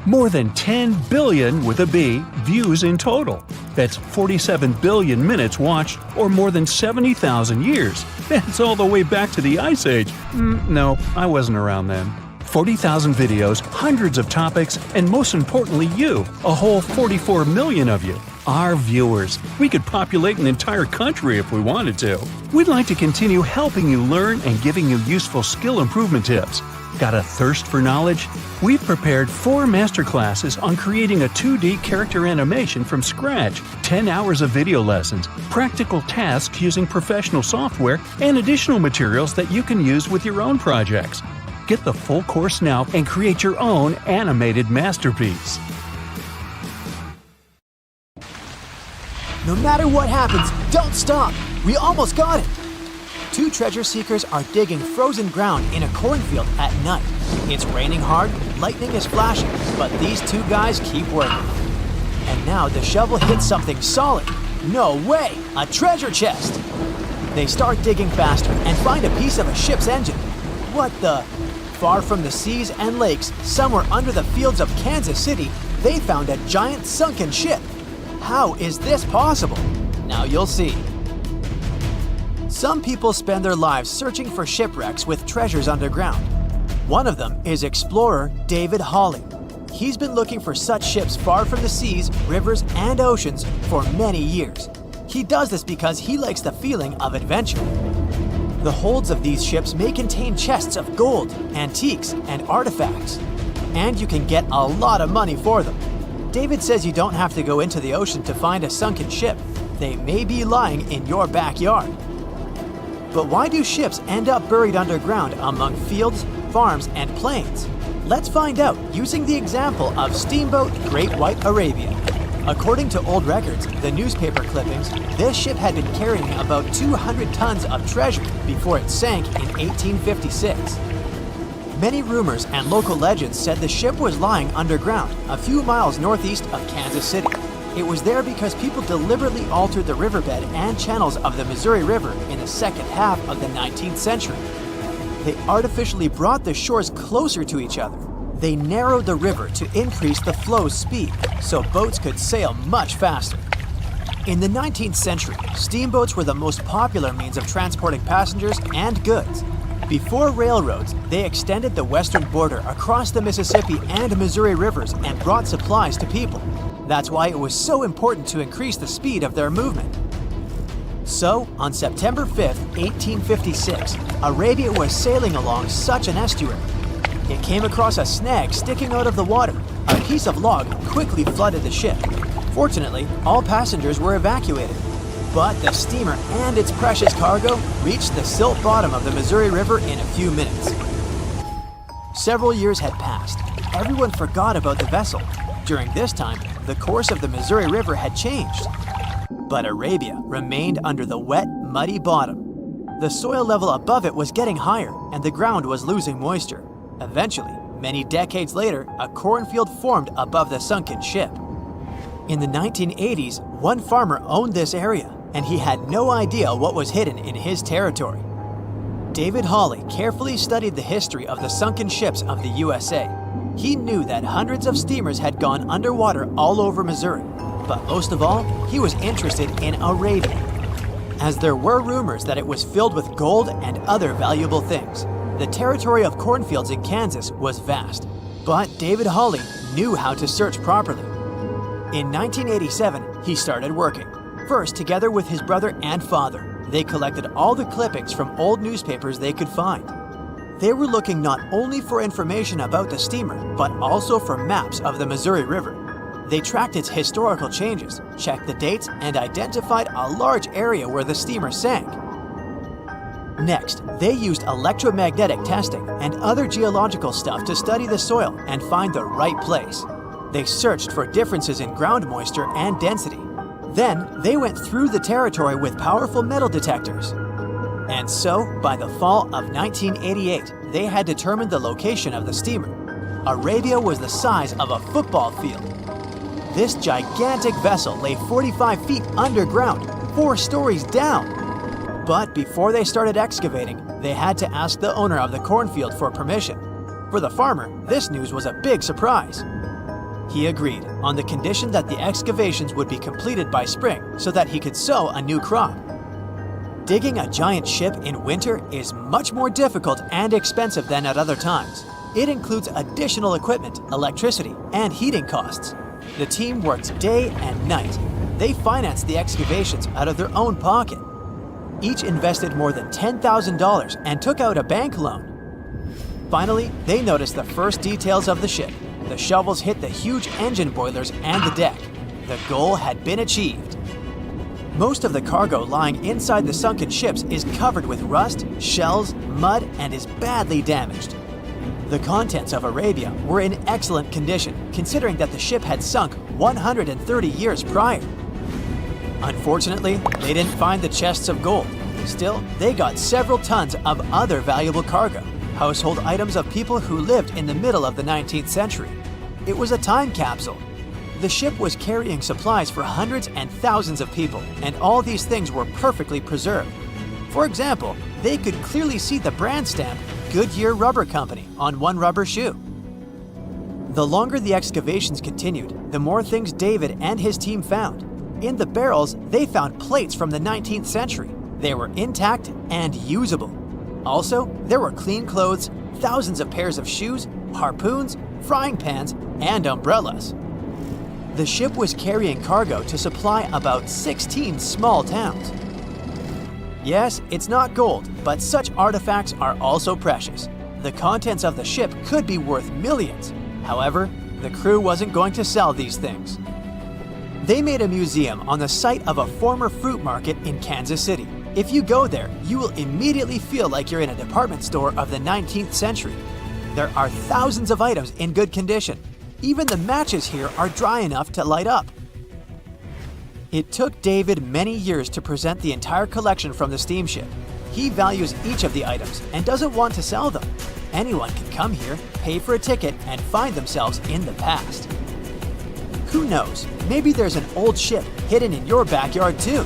More than 10 billion, with a B, views in total. That's 47 billion minutes watched, or more than 70,000 years. That's all the way back to the Ice Age. No, I wasn't around then. 40,000 videos, hundreds of topics, and most importantly you, a whole 44 million of you. Our viewers. We could populate an entire country if we wanted to. We'd like to continue helping you learn and giving you useful skill improvement tips. Got a thirst for knowledge? We've prepared 4 masterclasses on creating a 2D character animation from scratch, 10 hours of video lessons, practical tasks using professional software, and additional materials that you can use with your own projects. Get the full course now and create your own animated masterpiece. No matter what happens, don't stop! We almost got it! 2 treasure seekers are digging frozen ground in a cornfield at night. It's raining hard, lightning is flashing, but these 2 guys keep working. And now the shovel hits something solid. No way! A treasure chest! They start digging faster and find a piece of a ship's engine. What the? Far from the seas and lakes, somewhere under the fields of Kansas City, they found a giant sunken ship. How is this possible? Now you'll see. Some people spend their lives searching for shipwrecks with treasures underground. One of them is explorer David Hawley. He's been looking for such ships far from the seas, rivers, and oceans for many years. He does this because he likes the feeling of adventure. The holds of these ships may contain chests of gold, antiques, and artifacts, and you can get a lot of money for them. David says you don't have to go into the ocean to find a sunken ship. They may be lying in your backyard. But why do ships end up buried underground among fields, farms, and plains? Let's find out using the example of steamboat Great White Arabia. According to old records, the newspaper clippings, this ship had been carrying about 200 tons of treasure before it sank in 1856. Many rumors and local legends said the ship was lying underground a few miles northeast of Kansas City. It was there because people deliberately altered the riverbed and channels of the Missouri River in the second half of the 19th century. They artificially brought the shores closer to each other. They narrowed the river to increase the flow's speed so boats could sail much faster. In the 19th century, steamboats were the most popular means of transporting passengers and goods. Before railroads, they extended the western border across the Mississippi and Missouri rivers and brought supplies to people. That's why it was so important to increase the speed of their movement. So, on September 5, 1856, Arabia was sailing along such an estuary. It came across a snag sticking out of the water. A piece of log quickly flooded the ship. Fortunately, all passengers were evacuated. But the steamer and its precious cargo reached the silt bottom of the Missouri River in a few minutes. Several years had passed. Everyone forgot about the vessel. During this time, the course of the Missouri River had changed. But Arabia remained under the wet, muddy bottom. The soil level above it was getting higher, and the ground was losing moisture. Eventually, many decades later, a cornfield formed above the sunken ship. In the 1980s, one farmer owned this area, and he had no idea what was hidden in his territory. David Hawley carefully studied the history of the sunken ships of the USA. He knew that hundreds of steamers had gone underwater all over Missouri, but most of all, he was interested in Arabia, as there were rumors that it was filled with gold and other valuable things. The territory of cornfields in Kansas was vast, but David Hawley knew how to search properly. In 1987, he started working. First, together with his brother and father, they collected all the clippings from old newspapers they could find. They were looking not only for information about the steamer, but also for maps of the Missouri River. They tracked its historical changes, checked the dates, and identified a large area where the steamer sank. Next, they used electromagnetic testing and other geological stuff to study the soil and find the right place. They searched for differences in ground moisture and density. Then, they went through the territory with powerful metal detectors. And so, by the fall of 1988, they had determined the location of the steamer. Arabia was the size of a football field. This gigantic vessel lay 45 feet underground, 4 stories down. But before they started excavating, they had to ask the owner of the cornfield for permission. For the farmer, this news was a big surprise. He agreed on the condition that the excavations would be completed by spring so that he could sow a new crop. Digging a giant ship in winter is much more difficult and expensive than at other times. It includes additional equipment, electricity, and heating costs. The team worked day and night. They financed the excavations out of their own pocket. Each invested more than $10,000 and took out a bank loan. Finally, they noticed the first details of the ship. The shovels hit the huge engine boilers and the deck. The goal had been achieved. Most of the cargo lying inside the sunken ships is covered with rust, shells, mud, and is badly damaged. The contents of Arabia were in excellent condition, considering that the ship had sunk 130 years prior. Unfortunately, they didn't find the chests of gold. Still, they got several tons of other valuable cargo, household items of people who lived in the middle of the 19th century. It was a time capsule. The ship was carrying supplies for hundreds and thousands of people, and all these things were perfectly preserved. For example, they could clearly see the brand stamp Goodyear Rubber Company on one rubber shoe. The longer the excavations continued, the more things David and his team found. In the barrels, they found plates from the 19th century. They were intact and usable. Also, there were clean clothes, thousands of pairs of shoes, harpoons, frying pans, and umbrellas. The ship was carrying cargo to supply about 16 small towns. Yes, it's not gold, but such artifacts are also precious. The contents of the ship could be worth millions. However, the crew wasn't going to sell these things. They made a museum on the site of a former fruit market in Kansas City. If you go there, you will immediately feel like you're in a department store of the 19th century. There are thousands of items in good condition. Even the matches here are dry enough to light up. It took David many years to present the entire collection from the steamship. He values each of the items and doesn't want to sell them. Anyone can come here, pay for a ticket, and find themselves in the past. Who knows, maybe there's an old ship hidden in your backyard too.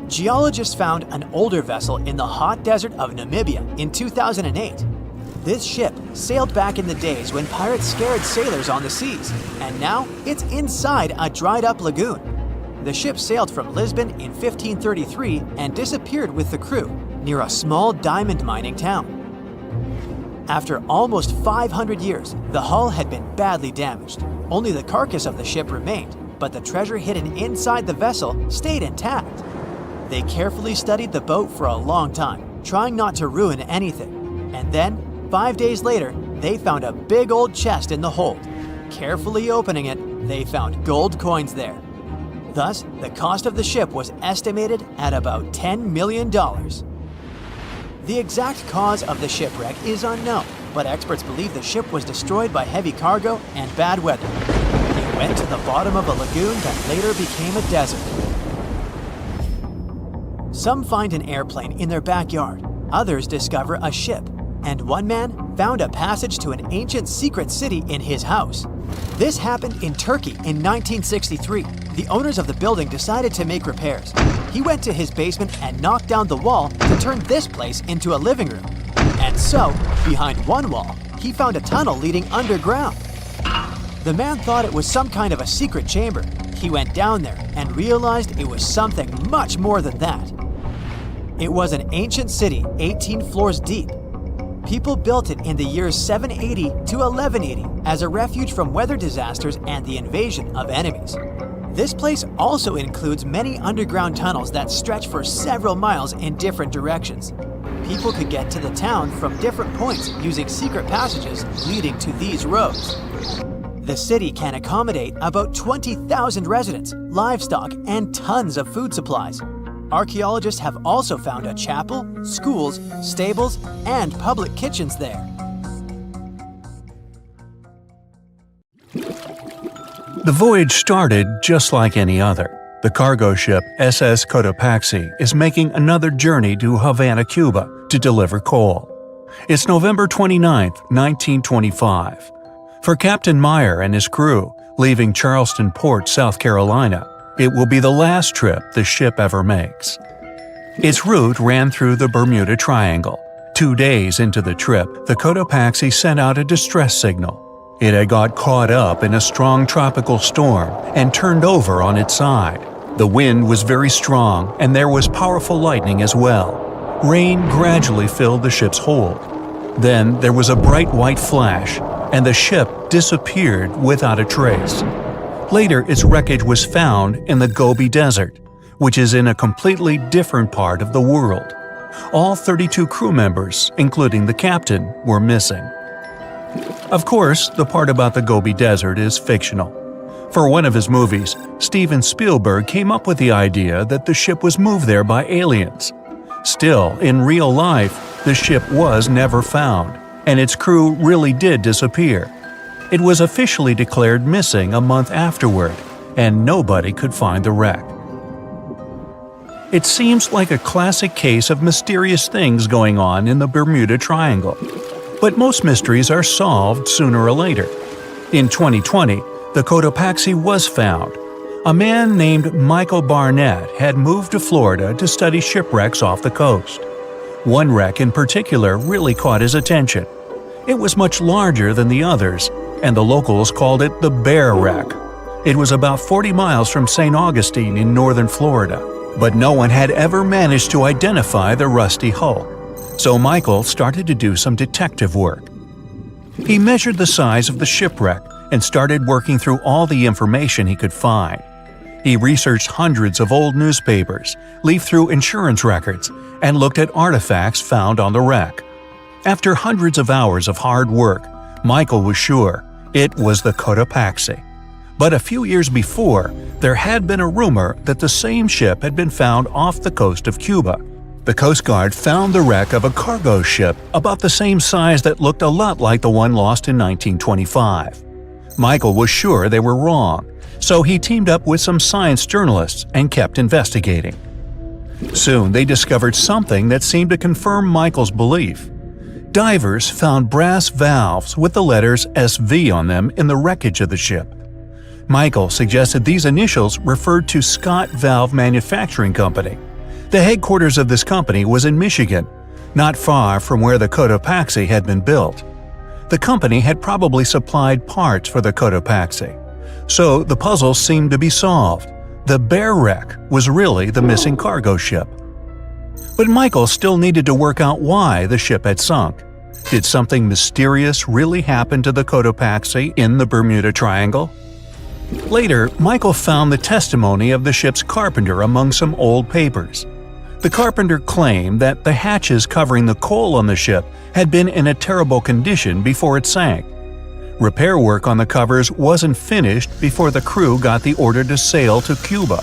Geologists found an older vessel in the hot desert of Namibia in 2008. This ship sailed back in the days when pirates scared sailors on the seas, and now it's inside a dried-up lagoon. The ship sailed from Lisbon in 1533 and disappeared with the crew near a small diamond mining town. After almost 500 years, the hull had been badly damaged. Only the carcass of the ship remained, but the treasure hidden inside the vessel stayed intact. They carefully studied the boat for a long time, trying not to ruin anything. And then, 5 days later, they found a big old chest in the hold. Carefully opening it, they found gold coins there. Thus, the cost of the ship was estimated at about $10 million. The exact cause of the shipwreck is unknown, but experts believe the ship was destroyed by heavy cargo and bad weather. It went to the bottom of a lagoon that later became a desert. Some find an airplane in their backyard, others discover a ship, and one man found a passage to an ancient secret city in his house. This happened in Turkey in 1963. The owners of the building decided to make repairs. He went to his basement and knocked down the wall to turn this place into a living room. And so, behind one wall, he found a tunnel leading underground. The man thought it was some kind of a secret chamber. He went down there and realized it was something much more than that. It was an ancient city 18 floors deep. People built it in the years 780 to 1180 as a refuge from weather disasters and the invasion of enemies. This place also includes many underground tunnels that stretch for several miles in different directions. People could get to the town from different points using secret passages leading to these roads. The city can accommodate about 20,000 residents, livestock, and tons of food supplies. Archaeologists have also found a chapel, schools, stables, and public kitchens there. The voyage started just like any other. The cargo ship SS Cotopaxi is making another journey to Havana, Cuba to deliver coal. It's November 29, 1925. For Captain Meyer and his crew, leaving Charleston Port, South Carolina, it will be the last trip the ship ever makes. Its route ran through the Bermuda Triangle. 2 days into the trip, the Cotopaxi sent out a distress signal. It had got caught up in a strong tropical storm and turned over on its side. The wind was very strong and there was powerful lightning as well. Rain gradually filled the ship's hold. Then there was a bright white flash, and the ship disappeared without a trace. Later, its wreckage was found in the Gobi Desert, which is in a completely different part of the world. All 32 crew members, including the captain, were missing. Of course, the part about the Gobi Desert is fictional. For one of his movies, Steven Spielberg came up with the idea that the ship was moved there by aliens. Still, in real life, the ship was never found, and its crew really did disappear. It was officially declared missing a month afterward, and nobody could find the wreck. It seems like a classic case of mysterious things going on in the Bermuda Triangle. But most mysteries are solved sooner or later. In 2020, the Cotopaxi was found. A man named Michael Barnett had moved to Florida to study shipwrecks off the coast. One wreck in particular really caught his attention. It was much larger than the others, and the locals called it the Bear Wreck. It was about 40 miles from St. Augustine in northern Florida, but no one had ever managed to identify the rusty hull. So Michael started to do some detective work. He measured the size of the shipwreck and started working through all the information he could find. He researched hundreds of old newspapers, leafed through insurance records, and looked at artifacts found on the wreck. After hundreds of hours of hard work, Michael was sure it was the Cotopaxi. But a few years before, there had been a rumor that the same ship had been found off the coast of Cuba. The Coast Guard found the wreck of a cargo ship about the same size that looked a lot like the one lost in 1925. Michael was sure they were wrong, so he teamed up with some science journalists and kept investigating. Soon they discovered something that seemed to confirm Michael's belief. Divers found brass valves with the letters SV on them in the wreckage of the ship. Michael suggested these initials referred to Scott Valve Manufacturing Company. The headquarters of this company was in Michigan, not far from where the Cotopaxi had been built. The company had probably supplied parts for the Cotopaxi. So the puzzle seemed to be solved. The Bear wreck was really the missing cargo ship. But Michael still needed to work out why the ship had sunk. Did something mysterious really happen to the Cotopaxi in the Bermuda Triangle? Later, Michael found the testimony of the ship's carpenter among some old papers. The carpenter claimed that the hatches covering the coal on the ship had been in a terrible condition before it sank. Repair work on the covers wasn't finished before the crew got the order to sail to Cuba.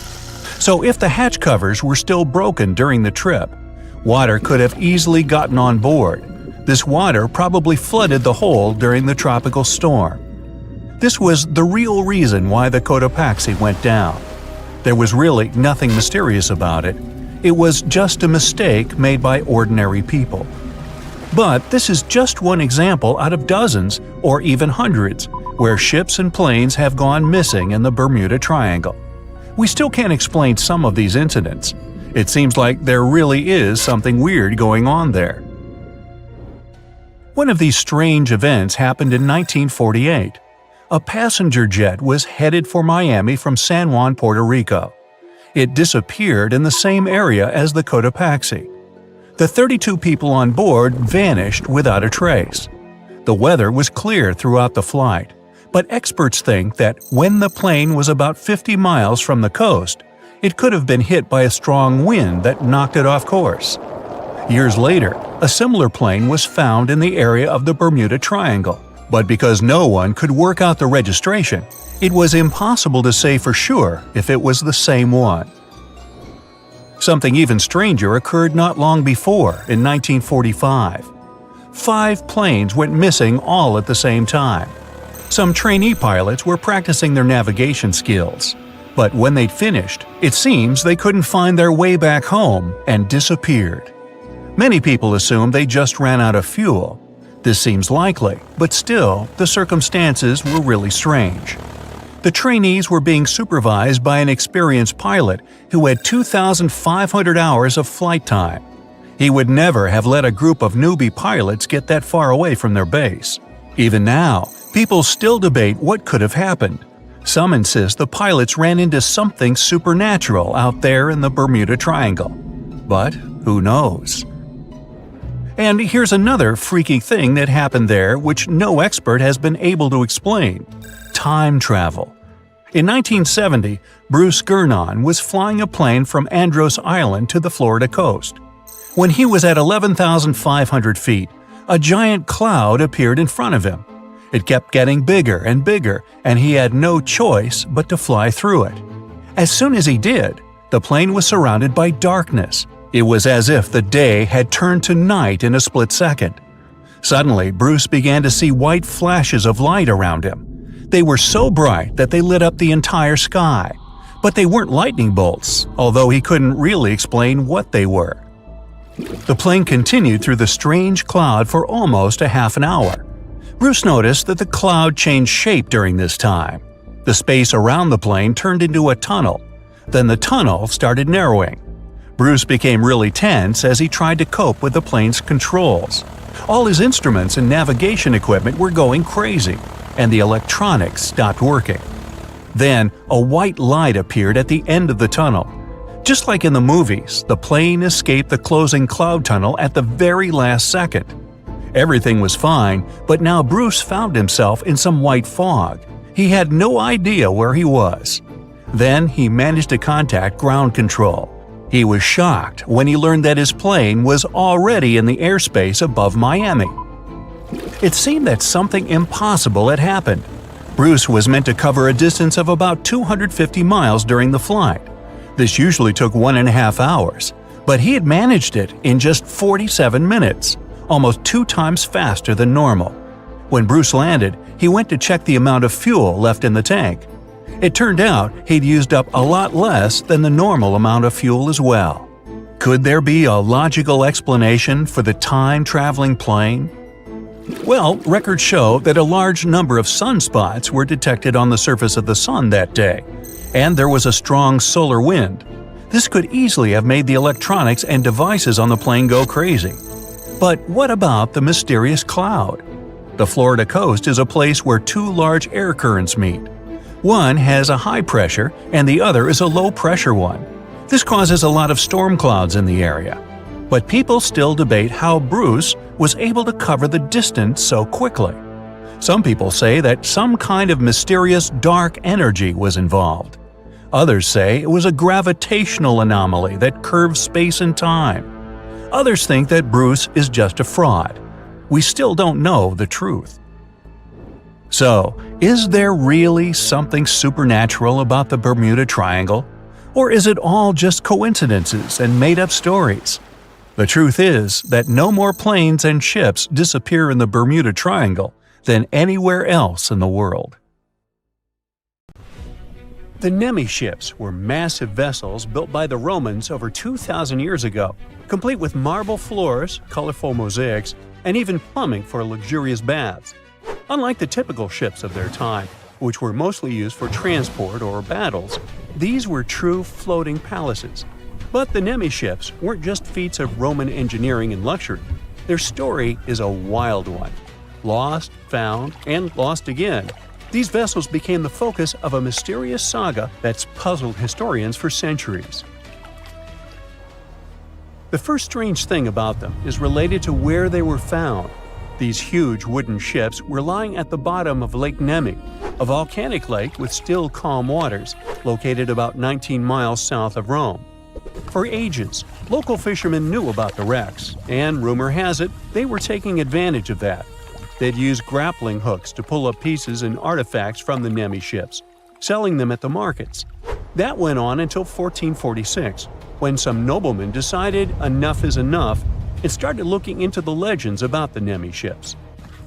So if the hatch covers were still broken during the trip, water could have easily gotten on board. This water probably flooded the hole during the tropical storm. This was the real reason why the Cotopaxi went down. There was really nothing mysterious about it. It was just a mistake made by ordinary people. But this is just one example out of dozens or even hundreds where ships and planes have gone missing in the Bermuda Triangle. We still can't explain some of these incidents. It seems like there really is something weird going on there. One of these strange events happened in 1948. A passenger jet was headed for Miami from San Juan, Puerto Rico. It disappeared in the same area as the Cotopaxi. The 32 people on board vanished without a trace. The weather was clear throughout the flight, but experts think that when the plane was about 50 miles from the coast, it could have been hit by a strong wind that knocked it off course. Years later, a similar plane was found in the area of the Bermuda Triangle, but because no one could work out the registration, it was impossible to say for sure if it was the same one. Something even stranger occurred not long before, in 1945. 5 planes went missing all at the same time. Some trainee pilots were practicing their navigation skills. But when they'd finished, it seems they couldn't find their way back home and disappeared. Many people assume they just ran out of fuel. This seems likely, but still, the circumstances were really strange. The trainees were being supervised by an experienced pilot who had 2,500 hours of flight time. He would never have let a group of newbie pilots get that far away from their base. Even now, people still debate what could have happened. Some insist the pilots ran into something supernatural out there in the Bermuda Triangle. But who knows? And here's another freaky thing that happened there which no expert has been able to explain. Time travel. In 1970, Bruce Gernon was flying a plane from Andros Island to the Florida coast. When he was at 11,500 feet, a giant cloud appeared in front of him. It kept getting bigger and bigger, and he had no choice but to fly through it. As soon as he did, the plane was surrounded by darkness. It was as if the day had turned to night in a split second. Suddenly, Bruce began to see white flashes of light around him. They were so bright that they lit up the entire sky. But they weren't lightning bolts, although he couldn't really explain what they were. The plane continued through the strange cloud for almost a half an hour. Bruce noticed that the cloud changed shape during this time. The space around the plane turned into a tunnel. Then the tunnel started narrowing. Bruce became really tense as he tried to cope with the plane's controls. All his instruments and navigation equipment were going crazy, and the electronics stopped working. Then, a white light appeared at the end of the tunnel. Just like in the movies, the plane escaped the closing cloud tunnel at the very last second. Everything was fine, but now Bruce found himself in some white fog. He had no idea where he was. Then he managed to contact ground control. He was shocked when he learned that his plane was already in the airspace above Miami. It seemed that something impossible had happened. Bruce was meant to cover a distance of about 250 miles during the flight. This usually took 1.5 hours, but he had managed it in just 47 minutes, almost 2 times faster than normal. When Bruce landed, he went to check the amount of fuel left in the tank. It turned out he'd used up a lot less than the normal amount of fuel as well. Could there be a logical explanation for the time-traveling plane? Well, records show that a large number of sunspots were detected on the surface of the sun that day, and there was a strong solar wind. This could easily have made the electronics and devices on the plane go crazy. But what about the mysterious cloud? The Florida coast is a place where 2 large air currents meet. One has a high pressure and the other is a low pressure one. This causes a lot of storm clouds in the area. But people still debate how Bruce was able to cover the distance so quickly. Some people say that some kind of mysterious dark energy was involved. Others say it was a gravitational anomaly that curves space and time. Others think that Bruce is just a fraud. We still don't know the truth. So, is there really something supernatural about the Bermuda Triangle? Or is it all just coincidences and made-up stories? The truth is that no more planes and ships disappear in the Bermuda Triangle than anywhere else in the world. The Nemi ships were massive vessels built by the Romans over 2,000 years ago, complete with marble floors, colorful mosaics, and even plumbing for luxurious baths. Unlike the typical ships of their time, which were mostly used for transport or battles, these were true floating palaces. But the Nemi ships weren't just feats of Roman engineering and luxury. Their story is a wild one. Lost, found, and lost again, these vessels became the focus of a mysterious saga that's puzzled historians for centuries. The first strange thing about them is related to where they were found. These huge wooden ships were lying at the bottom of Lake Nemi, a volcanic lake with still calm waters, located about 19 miles south of Rome. For ages, local fishermen knew about the wrecks, and rumor has it they were taking advantage of that. They'd use grappling hooks to pull up pieces and artifacts from the Nemi ships, selling them at the markets. That went on until 1446, when some noblemen decided enough is enough and started looking into the legends about the Nemi ships.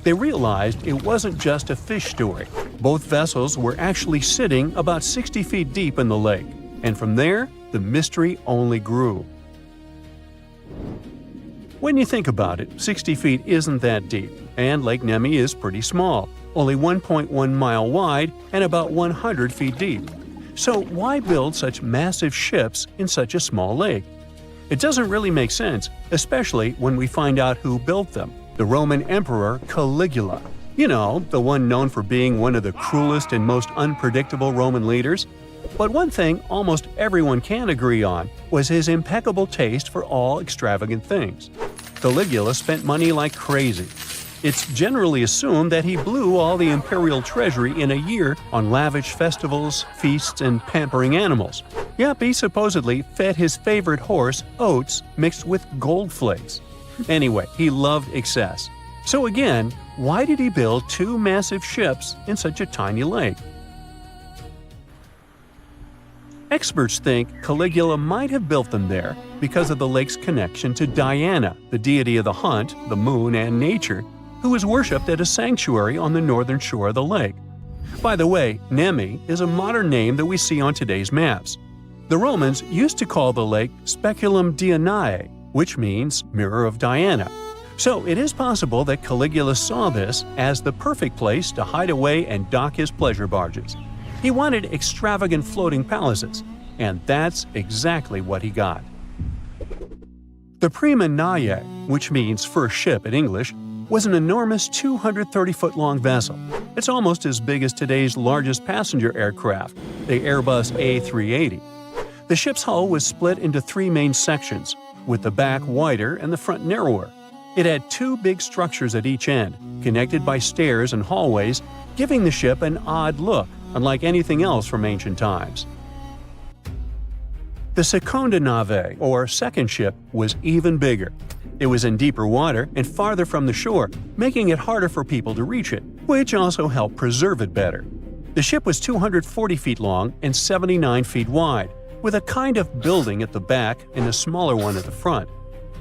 They realized it wasn't just a fish story. Both vessels were actually sitting about 60 feet deep in the lake, and from there, the mystery only grew. When you think about it, 60 feet isn't that deep, and Lake Nemi is pretty small, only 1.1 mile wide and about 100 feet deep. So why build such massive ships in such a small lake? It doesn't really make sense, especially when we find out who built them. The Roman Emperor Caligula. You know, the one known for being one of the cruelest and most unpredictable Roman leaders. But one thing almost everyone can agree on was his impeccable taste for all extravagant things. Caligula spent money like crazy. It's generally assumed that he blew all the imperial treasury in a year on lavish festivals, feasts, and pampering animals. Yep, he supposedly fed his favorite horse oats mixed with gold flakes. Anyway, he loved excess. So again, why did he build 2 massive ships in such a tiny lake? Experts think Caligula might have built them there because of the lake's connection to Diana, the deity of the hunt, the moon, and nature, who is worshipped at a sanctuary on the northern shore of the lake. By the way, Nemi is a modern name that we see on today's maps. The Romans used to call the lake Speculum Dianae, which means Mirror of Diana. So it is possible that Caligula saw this as the perfect place to hide away and dock his pleasure barges. He wanted extravagant floating palaces, and that's exactly what he got. The Prima Naie, which means first ship in English, was an enormous 230-foot-long vessel. It's almost as big as today's largest passenger aircraft, the Airbus A380. The ship's hull was split into 3 main sections, with the back wider and the front narrower. It had 2 big structures at each end, connected by stairs and hallways, giving the ship an odd look, unlike anything else from ancient times. The Seconda Nave, or second ship, was even bigger. It was in deeper water and farther from the shore, making it harder for people to reach it, which also helped preserve it better. The ship was 240 feet long and 79 feet wide, with a kind of building at the back and a smaller one at the front.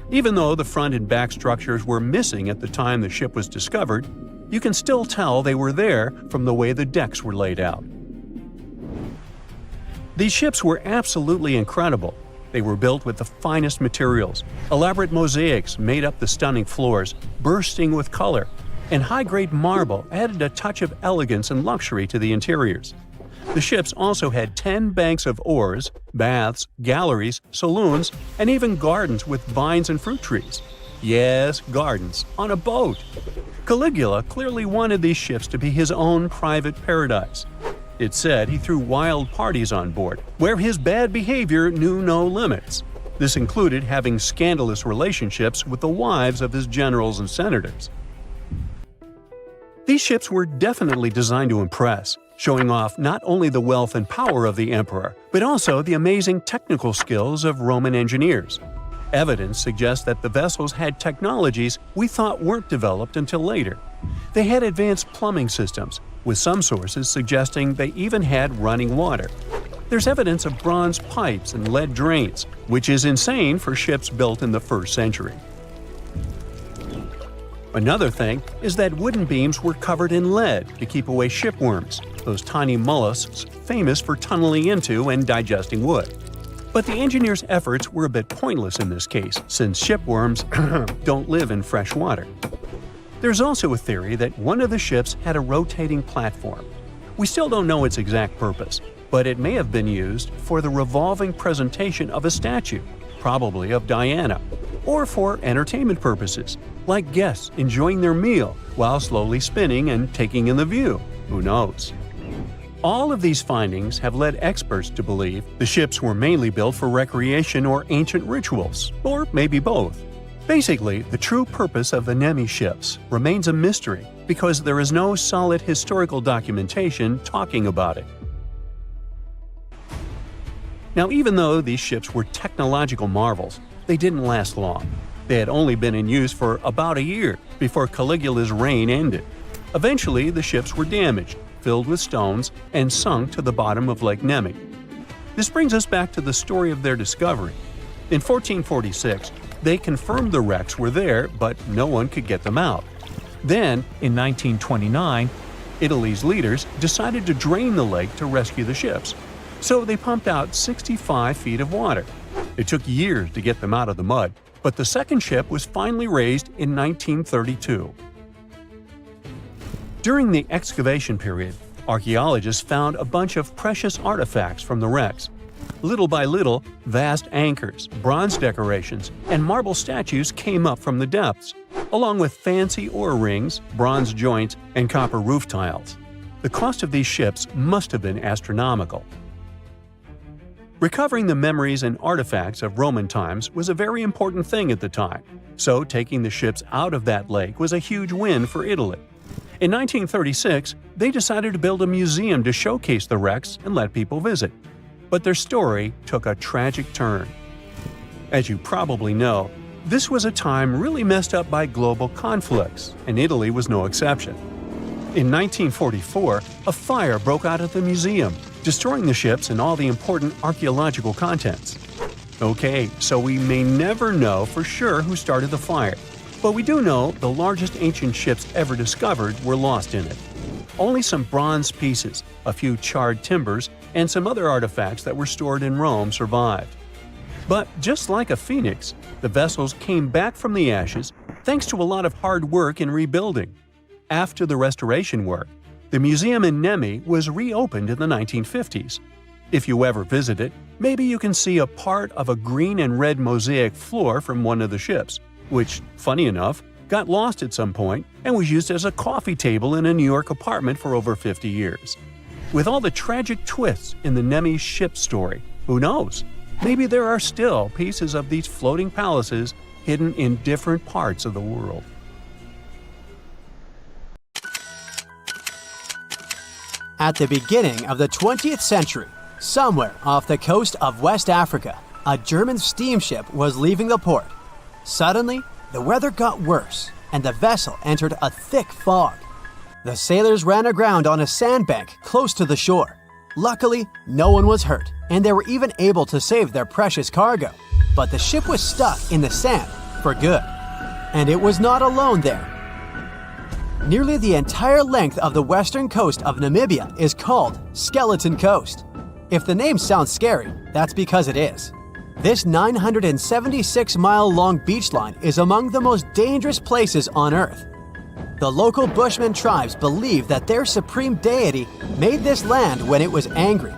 Even though the front and back structures were missing at the time the ship was discovered, you can still tell they were there from the way the decks were laid out. These ships were absolutely incredible. They were built with the finest materials. Elaborate mosaics made up the stunning floors, bursting with color, and high-grade marble added a touch of elegance and luxury to the interiors. The ships also had 10 banks of oars, baths, galleries, saloons, and even gardens with vines and fruit trees. Yes, gardens, on a boat. Caligula clearly wanted these ships to be his own private paradise. It's said he threw wild parties on board, where his bad behavior knew no limits. This included having scandalous relationships with the wives of his generals and senators. These ships were definitely designed to impress, showing off not only the wealth and power of the emperor, but also the amazing technical skills of Roman engineers. Evidence suggests that the vessels had technologies we thought weren't developed until later. They had advanced plumbing systems, with some sources suggesting they even had running water. There's evidence of bronze pipes and lead drains, which is insane for ships built in the 1st century. Another thing is that wooden beams were covered in lead to keep away shipworms, those tiny mollusks famous for tunneling into and digesting wood. But the engineers' efforts were a bit pointless in this case, since shipworms don't live in fresh water. There's also a theory that one of the ships had a rotating platform. We still don't know its exact purpose, but it may have been used for the revolving presentation of a statue, probably of Diana, or for entertainment purposes, like guests enjoying their meal while slowly spinning and taking in the view. Who knows? All of these findings have led experts to believe the ships were mainly built for recreation or ancient rituals, or maybe both. Basically, the true purpose of the Nemi ships remains a mystery because there is no solid historical documentation talking about it. Now, even though these ships were technological marvels, they didn't last long. They had only been in use for about a year before Caligula's reign ended. Eventually, the ships were damaged, filled with stones, and sunk to the bottom of Lake Nemi. This brings us back to the story of their discovery. In 1446, they confirmed the wrecks were there, but no one could get them out. Then, in 1929, Italy's leaders decided to drain the lake to rescue the ships. So they pumped out 65 feet of water. It took years to get them out of the mud, but the second ship was finally raised in 1932. During the excavation period, archaeologists found a bunch of precious artifacts from the wrecks. Little by little, vast anchors, bronze decorations, and marble statues came up from the depths, along with fancy oar rings, bronze joints, and copper roof tiles. The cost of these ships must have been astronomical. Recovering the memories and artifacts of Roman times was a very important thing at the time, so taking the ships out of that lake was a huge win for Italy. In 1936, they decided to build a museum to showcase the wrecks and let people visit. But their story took a tragic turn. As you probably know, this was a time really messed up by global conflicts, and Italy was no exception. In 1944, a fire broke out at the museum, destroying the ships and all the important archaeological contents. Okay, so we may never know for sure who started the fire, but we do know the largest ancient ships ever discovered were lost in it. Only some bronze pieces, a few charred timbers, and some other artifacts that were stored in Rome survived. But just like a phoenix, the vessels came back from the ashes thanks to a lot of hard work in rebuilding. After the restoration work, the museum in Nemi was reopened in the 1950s. If you ever visit it, maybe you can see a part of a green and red mosaic floor from one of the ships, which, funny enough, got lost at some point and was used as a coffee table in a New York apartment for over 50 years. With all the tragic twists in the Nemi ship story, who knows? Maybe there are still pieces of these floating palaces hidden in different parts of the world. At the beginning of the 20th century, somewhere off the coast of West Africa, a German steamship was leaving the port. Suddenly, the weather got worse and the vessel entered a thick fog. The sailors ran aground on a sandbank close to the shore. Luckily, no one was hurt, and they were even able to save their precious cargo. But the ship was stuck in the sand for good. And it was not alone there. Nearly the entire length of the western coast of Namibia is called Skeleton Coast. If the name sounds scary, that's because it is. This 976-mile-long beach line is among the most dangerous places on Earth. The local Bushman tribes believe that their supreme deity made this land when it was angry.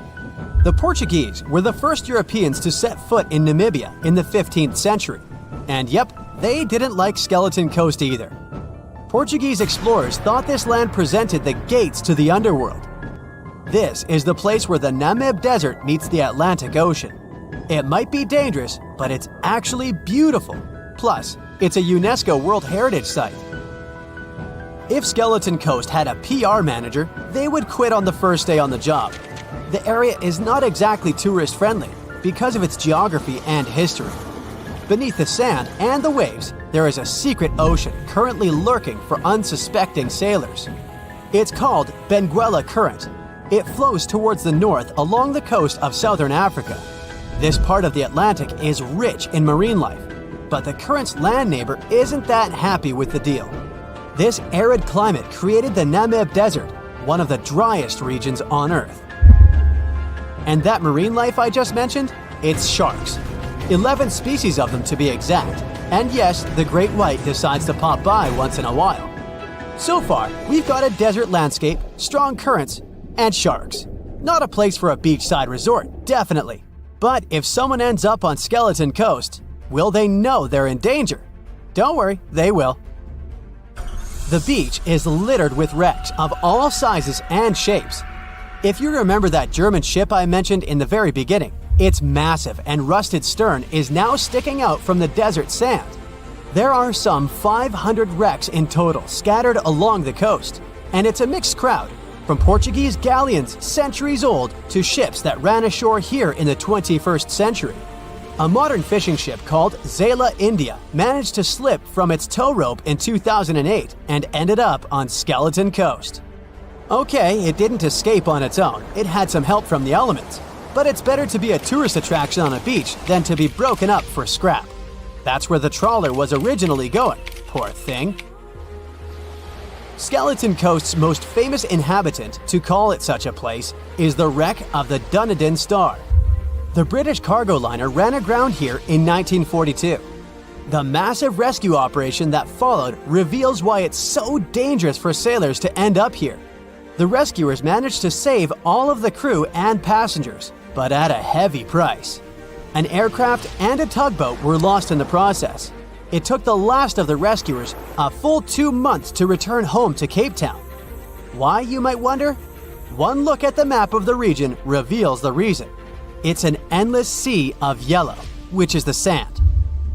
The Portuguese were the first Europeans to set foot in Namibia in the 15th century. And yep, they didn't like Skeleton Coast either. Portuguese explorers thought this land presented the gates to the underworld. This is the place where the Namib Desert meets the Atlantic Ocean. It might be dangerous, but it's actually beautiful. Plus, it's a UNESCO World Heritage Site. If Skeleton Coast had a PR manager, they would quit on the first day on the job. The area is not exactly tourist-friendly because of its geography and history. Beneath the sand and the waves, there is a secret ocean currently lurking for unsuspecting sailors. It's called Benguela Current. It flows towards the north along the coast of southern Africa. This part of the Atlantic is rich in marine life, but the current's land neighbor isn't that happy with the deal. This arid climate created the Namib Desert, one of the driest regions on Earth. And that marine life I just mentioned? It's sharks. 11 species of them to be exact. And yes, the great white decides to pop by once in a while. So far, we've got a desert landscape, strong currents, and sharks. Not a place for a beachside resort, definitely. But if someone ends up on Skeleton Coast, will they know they're in danger? Don't worry, they will. The beach is littered with wrecks of all sizes and shapes. If you remember that German ship I mentioned in the very beginning, its massive and rusted stern is now sticking out from the desert sand. There are some 500 wrecks in total scattered along the coast, and it's a mixed crowd, from Portuguese galleons centuries old to ships that ran ashore here in the 21st century. A modern fishing ship called Zela India managed to slip from its tow rope in 2008 and ended up on Skeleton Coast. Okay, it didn't escape on its own, it had some help from the elements. But it's better to be a tourist attraction on a beach than to be broken up for scrap. That's where the trawler was originally going, poor thing. Skeleton Coast's most famous inhabitant, to call it such a place, is the wreck of the Dunedin Star. The British cargo liner ran aground here in 1942. The massive rescue operation that followed reveals why it's so dangerous for sailors to end up here. The rescuers managed to save all of the crew and passengers, but at a heavy price. An aircraft and a tugboat were lost in the process. It took the last of the rescuers a full 2 months to return home to Cape Town. Why, you might wonder? One look at the map of the region reveals the reason. It's an endless sea of yellow, which is the sand.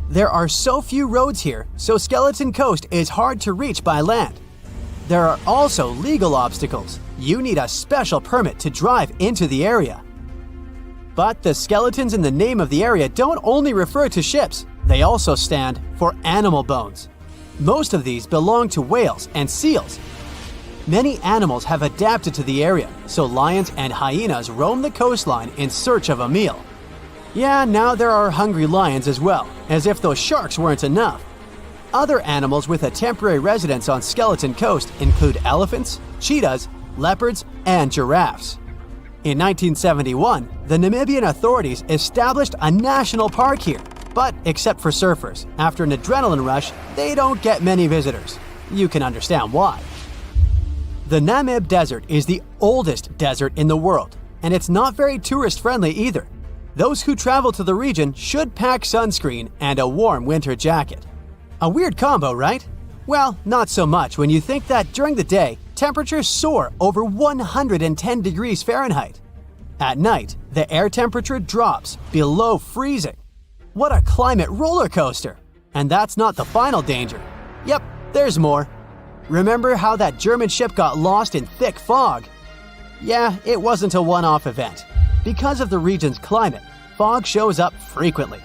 There are so few roads here, so Skeleton Coast is hard to reach by land. There are also legal obstacles. You need a special permit to drive into the area. But the skeletons in the name of the area don't only refer to ships, they also stand for animal bones. Most of these belong to whales and seals. Many animals have adapted to the area, so lions and hyenas roam the coastline in search of a meal. Yeah, now there are hungry lions as well, as if those sharks weren't enough. Other animals with a temporary residence on Skeleton Coast include elephants, cheetahs, leopards, and giraffes. In 1971, the Namibian authorities established a national park here, but except for surfers, after an adrenaline rush, they don't get many visitors. You can understand why. The Namib Desert is the oldest desert in the world, and it's not very tourist-friendly either. Those who travel to the region should pack sunscreen and a warm winter jacket. A weird combo, right? Well, not so much when you think that during the day, temperatures soar over 110 degrees Fahrenheit. At night, the air temperature drops below freezing. What a climate roller coaster! And that's not the final danger. Yep, there's more. Remember how that German ship got lost in thick fog? Yeah, it wasn't a one-off event. Because of the region's climate, fog shows up frequently.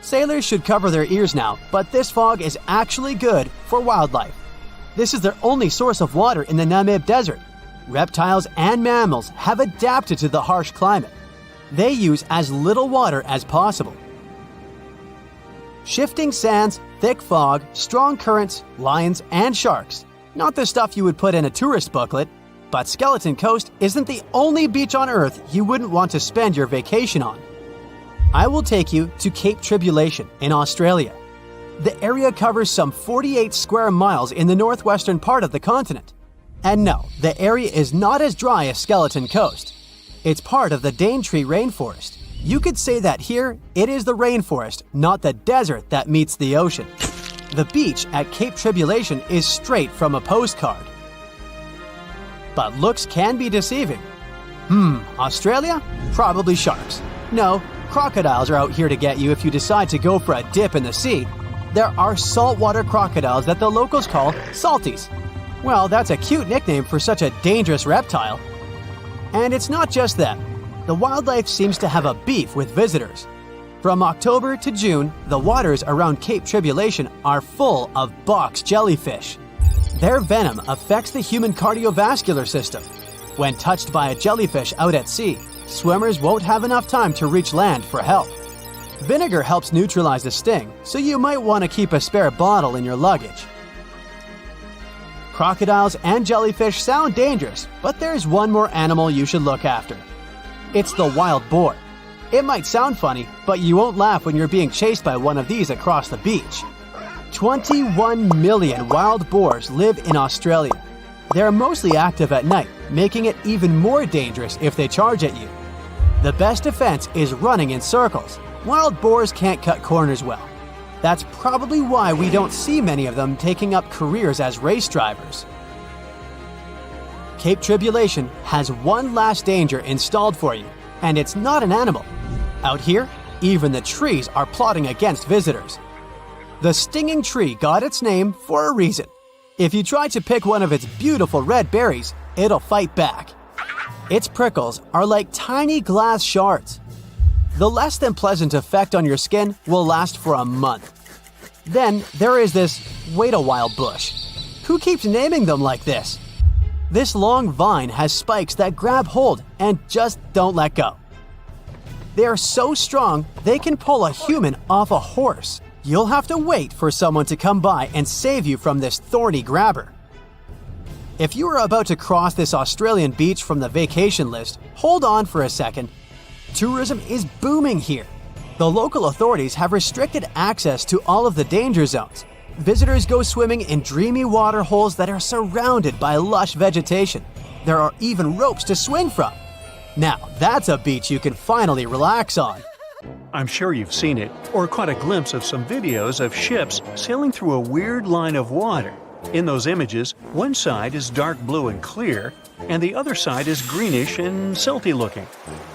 Sailors should cover their ears now, but this fog is actually good for wildlife. This is their only source of water in the Namib Desert. Reptiles and mammals have adapted to the harsh climate. They use as little water as possible. Shifting sands, thick fog, strong currents, lions, and sharks. Not the stuff you would put in a tourist booklet, but Skeleton Coast isn't the only beach on Earth you wouldn't want to spend your vacation on. I will take you to Cape Tribulation in Australia. The area covers some 48 square miles in the northwestern part of the continent. And no, the area is not as dry as Skeleton Coast. It's part of the Daintree rainforest. You could say that here, it is the rainforest, not the desert that meets the ocean. The beach at Cape Tribulation is straight from a postcard. But looks can be deceiving. Australia? Probably sharks. No, crocodiles are out here to get you if you decide to go for a dip in the sea. There are saltwater crocodiles that the locals call salties. Well, that's a cute nickname for such a dangerous reptile. And it's not just them. The wildlife seems to have a beef with visitors. From October to June, the waters around Cape Tribulation are full of box jellyfish. Their venom affects the human cardiovascular system. When touched by a jellyfish out at sea, swimmers won't have enough time to reach land for help. Vinegar helps neutralize the sting, so you might want to keep a spare bottle in your luggage. Crocodiles and jellyfish sound dangerous, but there's one more animal you should look after. It's the wild boar. It might sound funny, but you won't laugh when you're being chased by one of these across the beach. 21 million wild boars live in Australia. They're mostly active at night, making it even more dangerous if they charge at you. The best defense is running in circles. Wild boars can't cut corners well. That's probably why we don't see many of them taking up careers as race drivers. Cape Tribulation has one last danger installed for you, and it's not an animal. Out here, even the trees are plotting against visitors. The stinging tree got its name for a reason. If you try to pick one of its beautiful red berries, it'll fight back. Its prickles are like tiny glass shards. The less than pleasant effect on your skin will last for a month. Then there is this wait a while bush. Who keeps naming them like this? This long vine has spikes that grab hold and just don't let go. They are so strong they can pull a human off a horse. You'll have to wait for someone to come by and save you from this thorny grabber. If you are about to cross this Australian beach from the vacation list, hold on for a second. Tourism is booming here. The local authorities have restricted access to all of the danger zones. Visitors go swimming in dreamy water holes that are surrounded by lush vegetation. There are even ropes to swing from. Now, that's a beach you can finally relax on. I'm sure you've seen it, or caught a glimpse of some videos of ships sailing through a weird line of water. In those images, one side is dark blue and clear, and the other side is greenish and silty looking.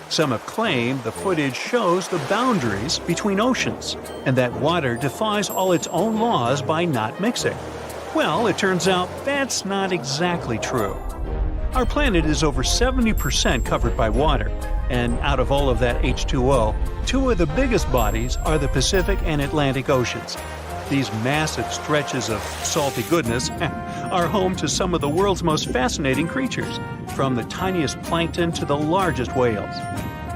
Some have claimed the footage shows the boundaries between oceans, and that water defies all its own laws by not mixing. Well, it turns out that's not exactly true. Our planet is over 70% covered by water, and out of all of that H2O, two of the biggest bodies are the Pacific and Atlantic Oceans. These massive stretches of salty goodness are home to some of the world's most fascinating creatures, from the tiniest plankton to the largest whales.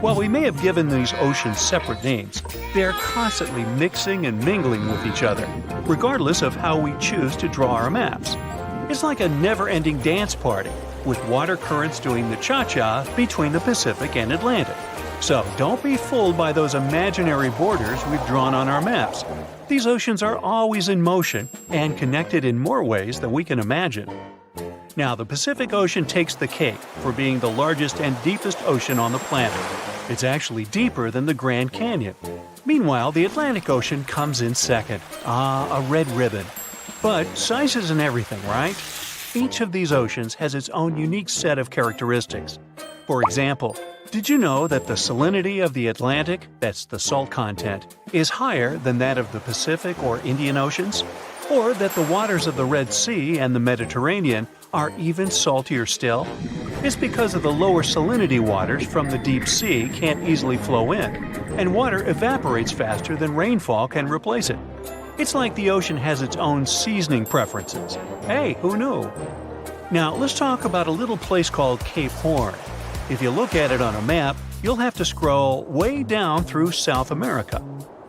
While we may have given these oceans separate names, they are constantly mixing and mingling with each other, regardless of how we choose to draw our maps. It's like a never-ending dance party, with water currents doing the cha-cha between the Pacific and Atlantic. So don't be fooled by those imaginary borders we've drawn on our maps. These oceans are always in motion and connected in more ways than we can imagine. Now, the Pacific Ocean takes the cake for being the largest and deepest ocean on the planet. It's actually deeper than the Grand Canyon. Meanwhile, the Atlantic Ocean comes in second. A red ribbon. But size isn't everything, right? Each of these oceans has its own unique set of characteristics. For example, did you know that the salinity of the Atlantic, that's the salt content, is higher than that of the Pacific or Indian Oceans? Or that the waters of the Red Sea and the Mediterranean are even saltier still? It's because of the lower salinity waters from the deep sea can't easily flow in, and water evaporates faster than rainfall can replace it. It's like the ocean has its own seasoning preferences. Hey, who knew? Now, let's talk about a little place called Cape Horn. If you look at it on a map, you'll have to scroll way down through South America.